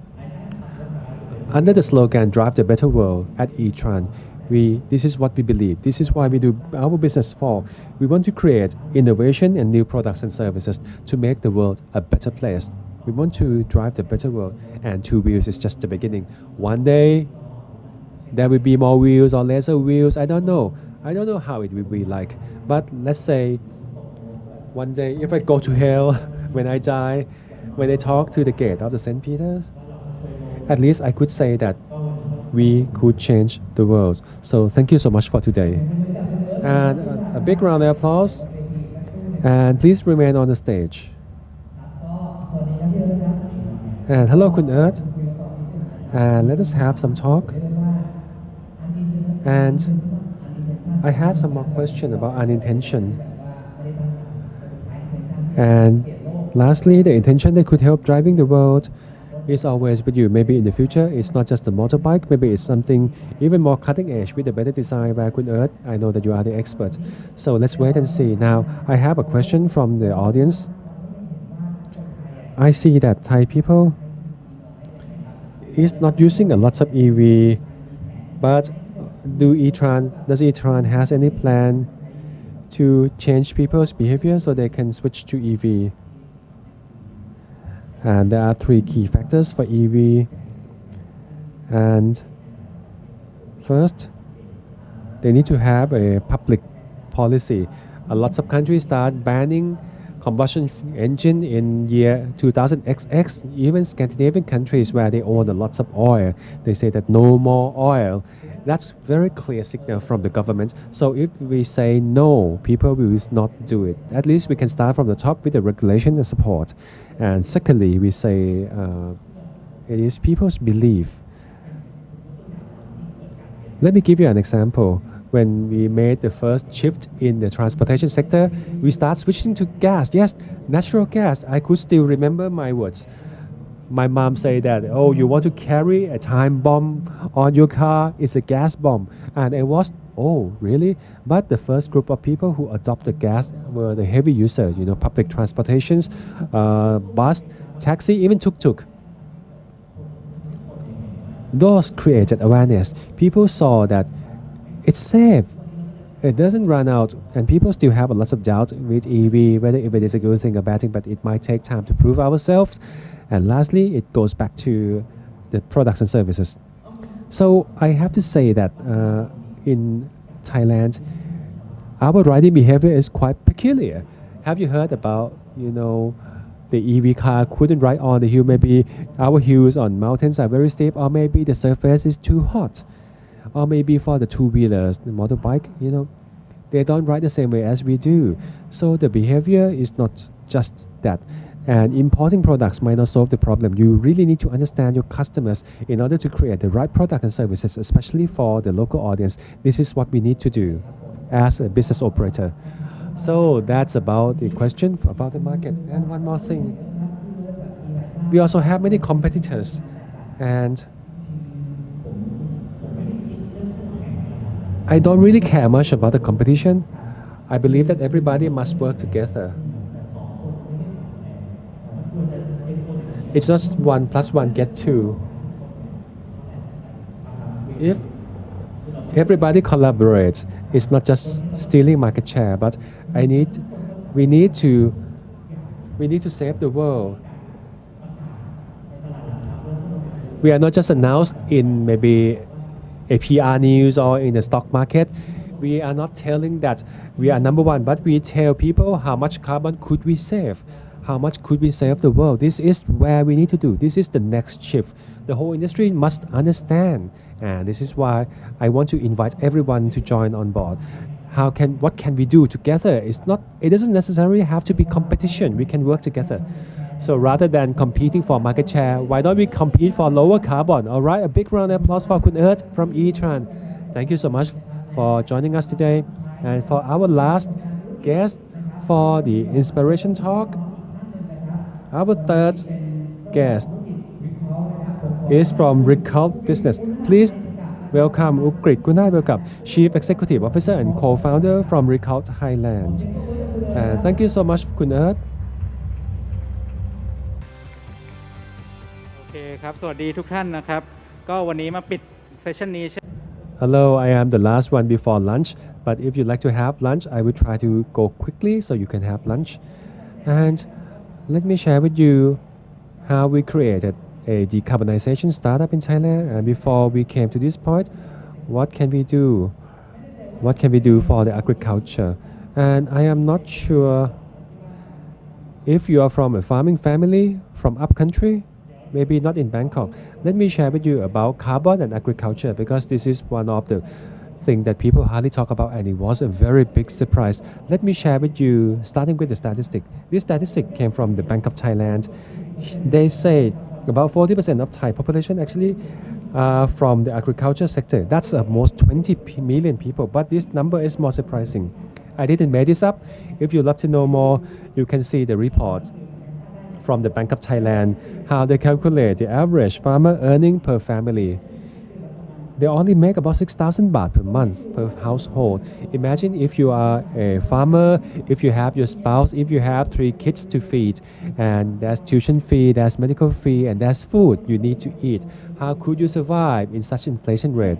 Speaker 3: Under the slogan "Drive the Better World" at e-tran, this is what we believe. This is why we do our business for. We want to create innovation and new products and services to make the world a better place. We want to drive the better world, and 2 wheels is just the beginning. One day, there will be more wheels or lesser wheels. I don't know how it will be like. But let's say one day, if I go to hell, when I die, when I talk to the gate of the St. Peter's, at least I could say that we could change the world. So thank you so much for today. And a big round of applause. And please remain on the stage. And hello, Kun Earth. and let us have some talk. And I have some more question about unintention. And lastly, the intention that could help driving the world is always with you. Maybe in the future, it's not just a motorbike, maybe it's something even more cutting edge with a better design by Kun Earth. I know that you are the expert. So let's wait and see. Now, I have a question from the audience. I see that Thai people is not using a lot of EV, but does E-Tran has any plan to change people's behavior so they can switch to EV? And there are 3 key factors for EV. And first, they need to have a public policy. A lot of countries start banning combustion engine in year 2000XX. Even Scandinavian countries where they own a lot of oil, they say that no more oil. That's very clear signal from the government. So if we say no, people will not do it. At least we can start from the top with the regulation and support. And secondly, we say it is people's belief. Let me give you an example. When we made the first shift in the transportation sector, we start switching to gas. Yes, natural gas. I could still remember my words. My mom said that, oh, you want to carry a time bomb on your car? It's a gas bomb. And it was, oh, really? But the first group of people who adopted gas were the heavy users, public transportations, bus, taxi, even tuk-tuk. Those created awareness. People saw that it's safe. It doesn't run out, and people still have a lot of doubt with EV, whether if it is a good thing or bad thing, but it might take time to prove ourselves. And lastly, it goes back to the products and services. So I have to say that in Thailand, our riding behavior is quite peculiar. Have you heard about, the EV car couldn't ride on the hill? Maybe our hills on mountains are very steep, or maybe the surface is too hot. Or maybe for the two-wheelers, the motorbike, they don't ride the same way as we do. So the behavior is not just that. And importing products might not solve the problem. You really need to understand your customers in order to create the right product and services, especially for the local audience. This is what we need to do as a business operator. So that's about the question about the market. And one more thing. We also have many competitors. And I don't really care much about the competition. I believe that everybody must work together. It's just 1 + 1 get 2. If everybody collaborates, it's not just stealing market share, but we need to save the world. We are not just announced in maybe a PR news or in the stock market. We are not telling that we are number 1, but we tell people how much carbon could we save, how much could we save the world. This is where we need to do. This is the next shift. The whole industry must understand, and this is why I want to invite everyone to join on board. What can we do together? It doesn't necessarily have to be competition. We can work together. So rather than competing for market share, why don't we compete for lower carbon? All right, a big round of applause for Kun Earth from E-Tran. Thank you so much for joining us today. And for our last guest for the inspiration talk, our third guest is from Recult Business. Please welcome Ukrit Kunal Welcome, Chief Executive Officer and Co-founder from Recult Thailand. And thank you so much, Kun Earth.
Speaker 9: โอเคครับสวัสดีทุกท่านนะครับก็วันนี้มาปิดเซสชันนี้
Speaker 3: Hello, I am the last one before lunch, but if you'd like to have lunch, I will try to go quickly so you can have lunch. And let me share with you how we created a decarbonization startup in Thailand. And before we came to this point, what can we do? What can we do for the agriculture? And I am not sure if you are from a farming family from upcountry, maybe not in Bangkok. Let me share with you about carbon and agriculture, because this is one of the things that people hardly talk about, and it was a very big surprise. Let me share with you, starting with the statistic. This statistic came from the Bank of Thailand. They say About 40% of Thai population actually are from the agriculture sector. That's almost 20 million people, but this number is more surprising. I didn't make this up. If you love to know more, you can see the report from the Bank of Thailand, how they calculate the average farmer earning per family. They only make about 6,000 baht per month per household. Imagine if you are a farmer, if you have your spouse, if you have 3 kids to feed, and there's tuition fee, there's medical fee, and there's food you need to eat. How could you survive in such inflation rate?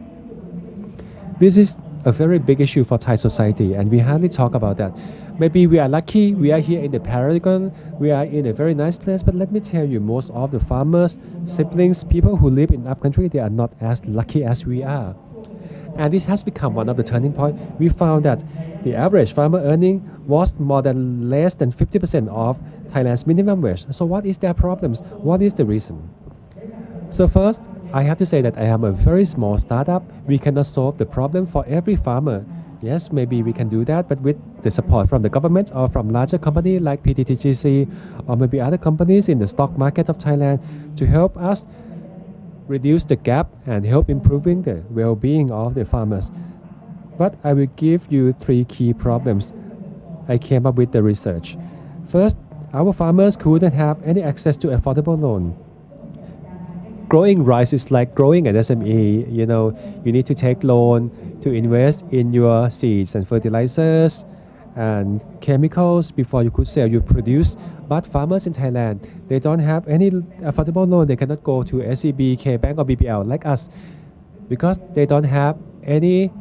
Speaker 3: This is a very big issue for Thai society, and we hardly talk about that. Maybe we are lucky, we are here in the Paragon, we are in a very nice place, but let me tell you, most of the farmers, siblings, people who live in upcountry, they are not as lucky as we are. And this has become one of the turning points. We found that the average farmer earning was more than less than 50% of Thailand's minimum wage. So what is their problems? What is the reason? So first, I have to say that I am a very small startup. We cannot solve the problem for every farmer. Yes, maybe we can do that, but with the support from the government or from larger companies like PTTGC or maybe other companies in the stock market of Thailand to help us reduce the gap and help improving the well-being of the farmers. But I will give you 3 key problems I came up with the research. First, our farmers couldn't have any access to affordable loan. Growing rice is like growing an SME. You need to take loan to invest in your seeds and fertilizers and chemicals before you could sell your produce. But farmers in Thailand, they don't have any affordable loan. They cannot go to SCB, K-Bank or BPL like us because they don't have any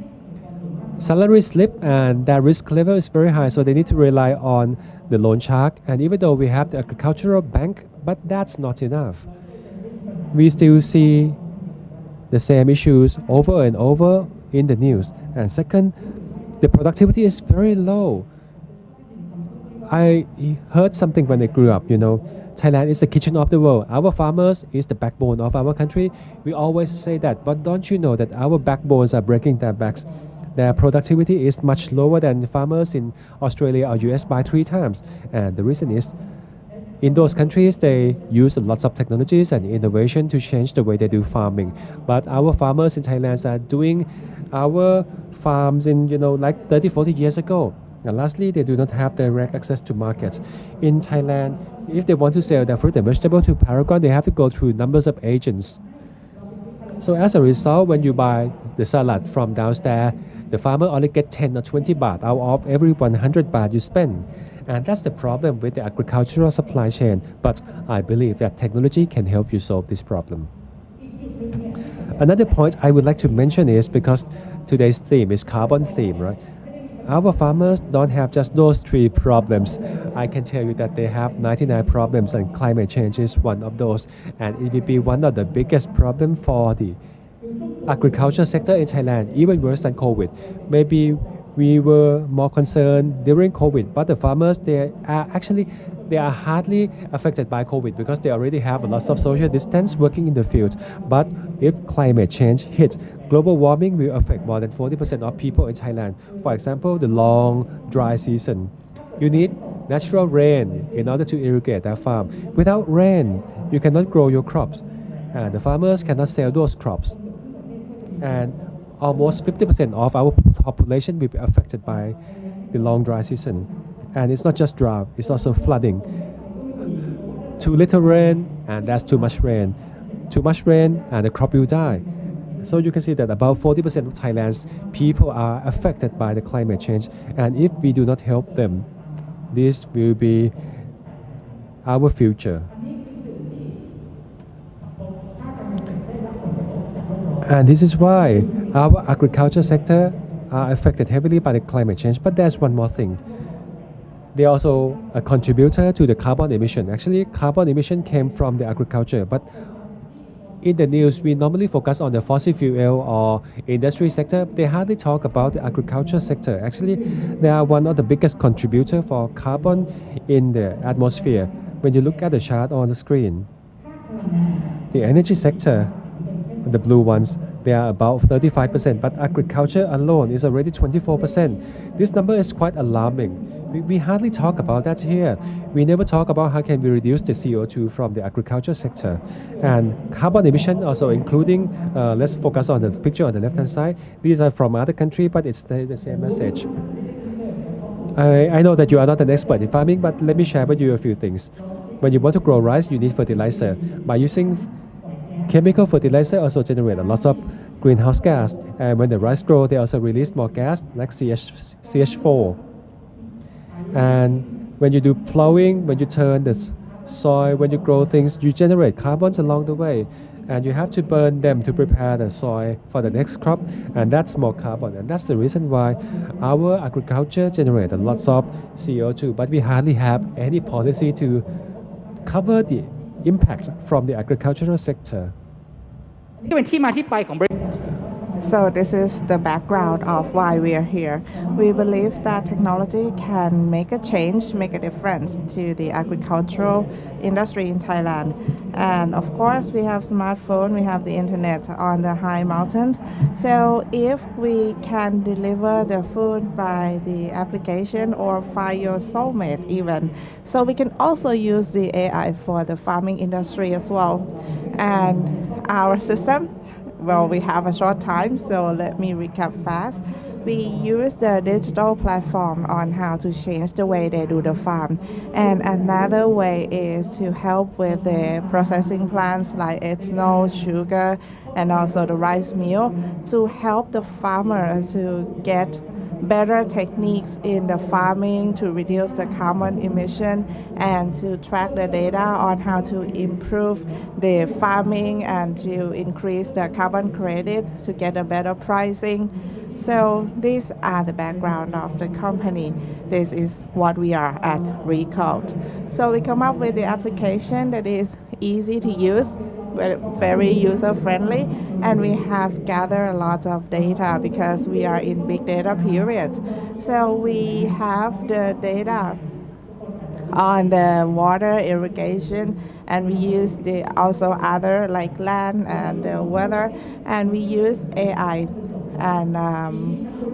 Speaker 3: salary slip and their risk level is very high. So they need to rely on the loan shark. And even though we have the agricultural bank, but that's not enough. We still see the same issues over and over in the news. And second, the productivity is very low. I heard something when I grew up, Thailand is the kitchen of the world. Our farmers is the backbone of our country. We always say that, but don't you know that our backbones are breaking their backs? Their productivity is much lower than farmers in Australia or US by 3 times. And the reason is, in those countries, they use lots of technologies and innovation to change the way they do farming. But our farmers in Thailand are doing our farms in, like 30, 40 years ago. And lastly, they do not have direct access to markets. In Thailand, if they want to sell their fruit and vegetable to Paragon, they have to go through numbers of agents. So as a result, when you buy the salad from downstairs, the farmer only gets 10 or 20 baht out of every 100 baht you spend. And that's the problem with the agricultural supply chain. But I believe that technology can help you solve this problem. Another point I would like to mention is because today's theme is carbon theme, right? Our farmers don't have just those 3 problems. I can tell you that they have 99 problems and climate change is one of those. And it will be one of the biggest problems for the agriculture sector in Thailand, even worse than COVID. Maybe we were more concerned during COVID, but the farmers, they are hardly affected by COVID because they already have a lot of social distance working in the field. But if climate change hits, global warming will affect more than 40% of people in Thailand. For example, the long dry season. You need natural rain in order to irrigate their farm. Without rain, you cannot grow your crops, and the farmers cannot sell those crops. And almost 50% of our population will be affected by the long dry season. And it's not just drought, it's also flooding. Too little rain, and that's too much rain. Too much rain, and the crop will die. So you can see that about 40% of Thailand's people are affected by the climate change. And if we do not help them, this will be our future. And this is why our agriculture sector are affected heavily by the climate change. But there's one more thing. They are also a contributor to the carbon emission. Actually, carbon emission came from the agriculture. But in the news, we normally focus on the fossil fuel or industry sector. They hardly talk about the agriculture sector. Actually, they are one of the biggest contributor for carbon in the atmosphere. When you look at the chart on the screen, the energy sector, the blue ones, they are about 35%, but agriculture alone is already 24%. This number is quite alarming. We hardly talk about that here. We never talk about how can we reduce the CO2 from the agriculture sector. And carbon emission also including, let's focus on the picture on the left hand side. These are from other country, but it's the same message. I know that you are not an expert in farming, but let me share with you a few things. When you want to grow rice, you need fertilizer. By using chemical fertilizer also generate a lot of greenhouse gas, and when the rice grow, they also release more gas like CH4. And when you do plowing, when you turn the soil, when you grow things, you generate carbons along the way, and you have to burn them to prepare the soil for the next crop, and that's more carbon. And that's the reason why our agriculture generates a lot of CO2, but we hardly have any policy to cover the impact from the agricultural sector.
Speaker 9: ที่เป็นที่มาที่ไปของ
Speaker 2: So this is the background of why we are here. We believe that technology can make a change, make a difference to the agricultural industry in Thailand. And of course, we have smartphone, we have the internet on the high mountains. So if we can deliver the food by the application or find your soulmate even, so we can also use the AI for the farming industry as well. And our system, well, we have a short time, so let me recap fast. We use the digital platform on how to change the way they do the farm. And another way is to help with the processing plants like ethanol, sugar, and also the rice mill to help the farmer to get better techniques in the farming to reduce the carbon emission and to track the data on how to improve the farming and to increase the carbon credit to get a better pricing. So these are the background of the company. This is what we are at Recode. So we come up with the application that is easy to use, very user-friendly, and we have gathered a lot of data because we are in big data period. So we have the data on the water irrigation, and we use the also other like land and the weather, and we use AI, and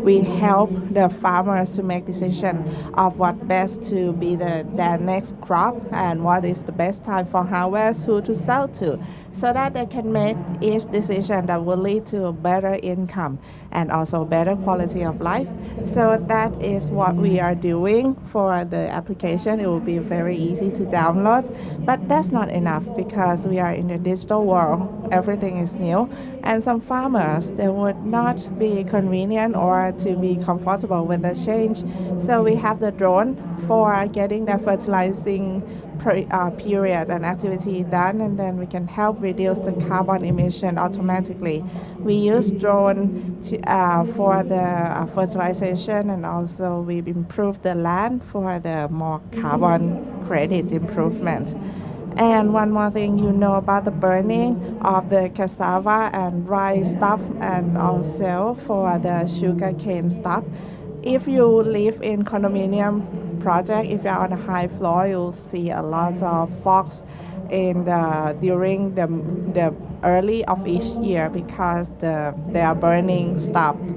Speaker 2: we help the farmers to make decision of what best to be their next crop and what is the best time for harvest, who to sell to, so that they can make each decision that will lead to a better income and also better quality of life. So that is what we are doing for the application. It will be very easy to download, but that's not enough because we are in the digital world. Everything is new, and some farmers, they would not be convenient or to be comfortable with the change. So we have the drone for getting the fertilizing period and activity done, and then we can help reduce the carbon emission automatically. We use drone for the fertilization, and also we improve the land for the more carbon credit improvement. And one more thing, you know about the burning of the cassava and rice stuff, and also for the sugarcane stuff. If you live in condominium project, if you're on a high floor, you'll see a lot of fogs during the early of each year because their burning stopped,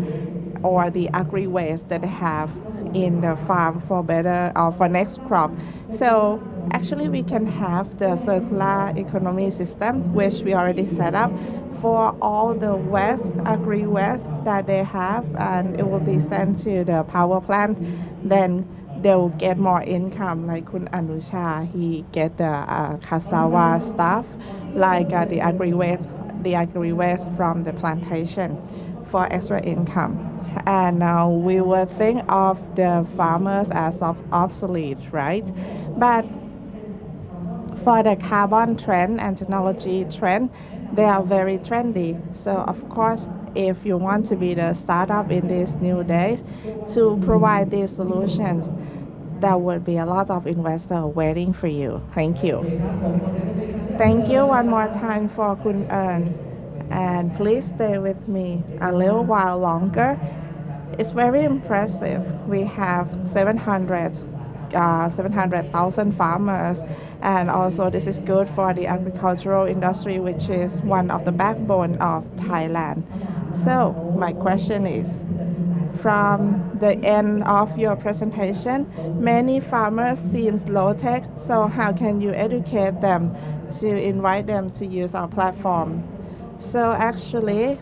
Speaker 2: or the agri waste that they have in the farm for better or for next crop. So actually we can have the circular economy system, which we already set up for all the waste, agri waste that they have, and it will be sent to the power plant. Then they'll get more income, like Kun Anusha, he get the cassava stuff, like the agri waste from the plantation for extra income. And we will think of the farmers as obsolete, right? But for the carbon trend and technology trend, they are very trendy. So of course, if you want to be the startup in these new days to provide these solutions, there will be a lot of investors waiting for you. Thank you. Thank you one more time for Kun Earn. And please stay with me a little while longer. It's very impressive. We have 700 700,000 farmers. And also this is good for the agricultural industry, which is one of the backbone of Thailand. So my question is, from the end of your presentation, many farmers seems low-tech, so how can you educate them to invite them to use our platform? So actually,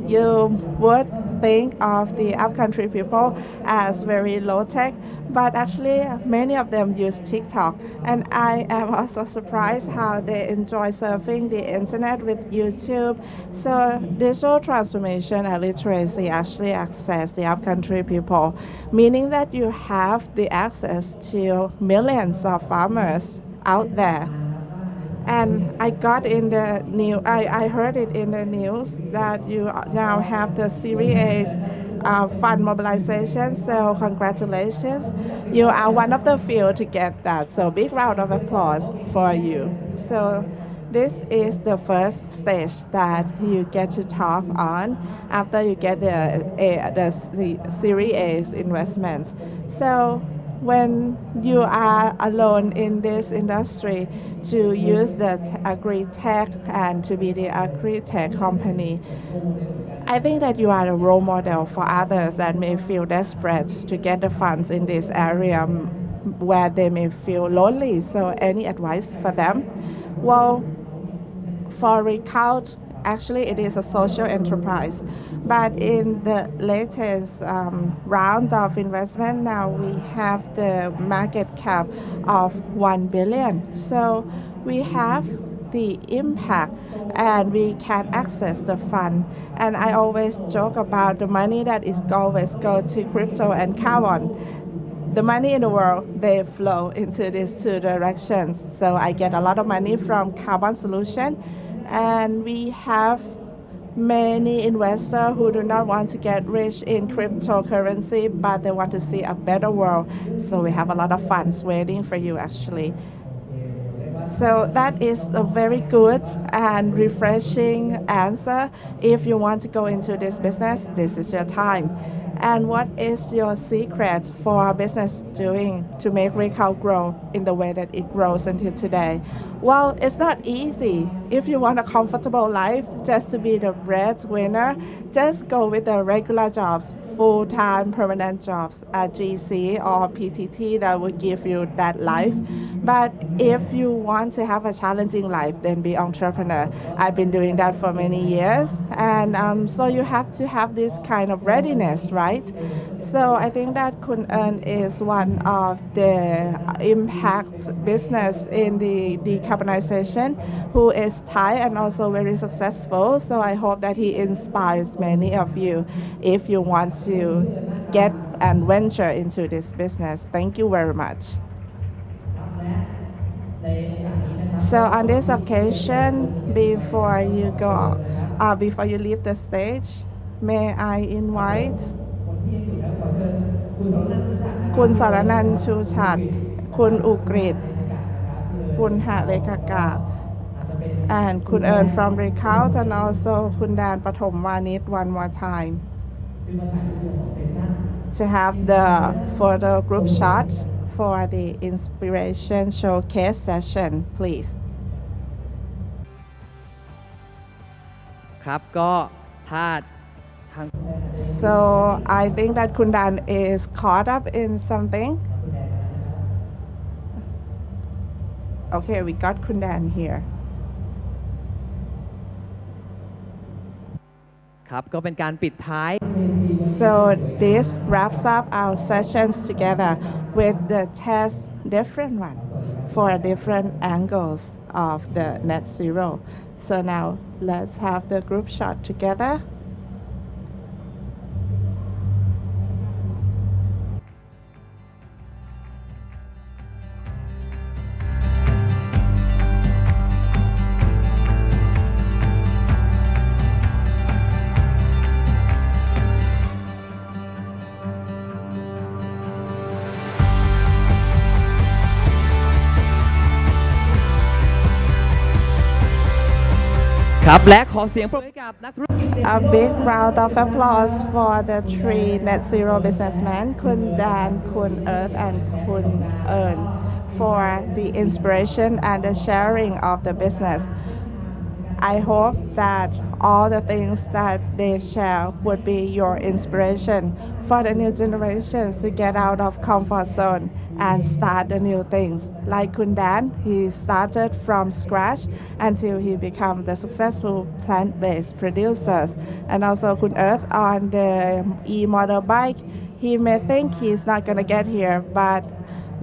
Speaker 2: you would think of the upcountry people as very low-tech, but actually many of them use TikTok. And I am also surprised how they enjoy surfing the internet with YouTube. So digital transformation and literacy actually access the upcountry people, meaning that you have the access to millions of farmers out there. And I got in the news, I heard it in the news that you now have the Series A fund mobilization. So congratulations. You are one of the few to get that. So big round of applause for you. So this is the first stage that you get to talk on after you get the Series A investments. So when you are alone in this industry to use the agri-tech and to be the agri-tech company, I think that you are a role model for others that may feel desperate to get the funds in this area where they may feel lonely. So any advice for them? Well, for Recount, actually it is a social enterprise, but in the latest round of investment, now we have the market cap of 1 billion. So we have the impact and we can access the fund. And I always joke about the money that is always go to crypto and carbon. The money in the world, they flow into these two directions. So I get a lot of money from carbon solution, and we have many investors who do not want to get rich in cryptocurrency, but they want to see a better world. So we have a lot of funds waiting for you actually. So that is a very good and refreshing answer. If you want to go into this business, this is your time. And what is your secret for our business doing to make Recount grow in the way that it grows until today? Well, it's not easy. If you want a comfortable life, just to be the breadwinner, just go with the regular jobs, full-time permanent jobs at GC or PTT that will give you that life. But if you want to have a challenging life, then be entrepreneur. I've been doing that for many years. And so you have to have this kind of readiness, right? So I think that Kun Earn is one of the impact business in the decarbonization who is Thai and also very successful. So I hope that he inspires many of you if you want to get and venture into this business. Thank you very much. So on this occasion, before you leave the stage, may I invite คุณสรนันท์ชูฉัตร คุณอุกฤษ ปุณหเลขากา and คุณ Earn from Recount, and also คุณแดนปฐมวานิช one more time to have the photo group shot for the inspiration showcase session, please.
Speaker 4: ครับก็ถ้า
Speaker 2: So I think that Kundan is caught up in something. Okay, we got Kundan here.
Speaker 4: ครับก็เป็นการปิดท้าย
Speaker 2: So this wraps up our sessions together with the test different one for different angles of the net zero. So now let's have the group shot together.
Speaker 4: ครับและขอเสียงปรบมือให้กับนักธุรกิจ
Speaker 2: A big round of applause for the three net zero businessmen, Kun Dan, Kun Earth, and Kun Earn, for the inspiration and the sharing of the business. I hope that all the things that they share would be your inspiration for the new generations to get out of comfort zone and start the new things. Like Kun Dan, he started from scratch until he became the successful plant-based producers. And also Kun Earth on the e-motorbike, he may think he's not gonna get here, but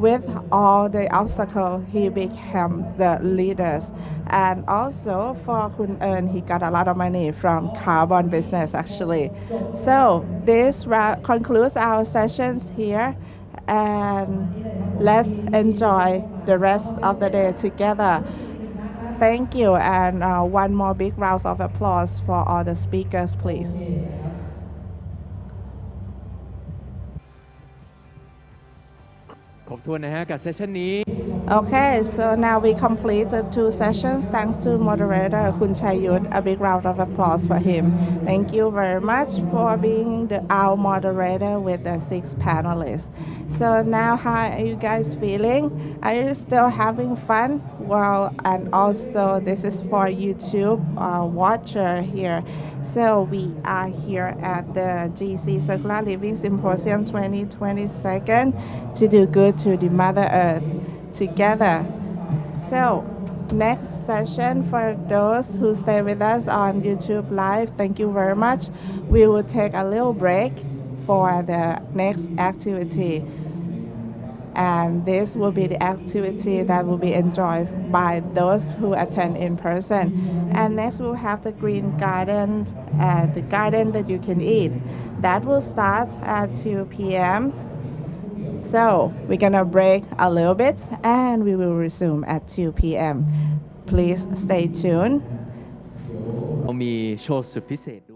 Speaker 2: with all the obstacles, he became the leaders. And also for Kun Earn, he got a lot of money from carbon business actually. So this concludes our sessions here, and let's enjoy the rest of the day together. Thank you, and one more big round of applause for all the speakers, please.
Speaker 1: ครบถ้วนนะฮะกับเซสชันนี้
Speaker 2: Okay, so now we complete the two sessions. Thanks to moderator Kun Chayut. A big round of applause for him. Thank you very much for being our moderator with the 6 panelists. So now, how are you guys feeling? Are you still having fun? Well, and also this is for YouTube watcher here. So we are here at the GC Circular Living Symposium 2022 to do good to the Mother Earth together. So next session, for those who stay with us on YouTube Live, thank you very much. We will take a little break for the next activity. And this will be the activity that will be enjoyed by those who attend in person. And next we'll have the green garden, the garden that you can eat. That will start at 2 p.m. So we're gonna break a little bit and we will resume at 2 p.m. Please stay tuned.
Speaker 1: เรามีโชว์สุดพิเศษด้วย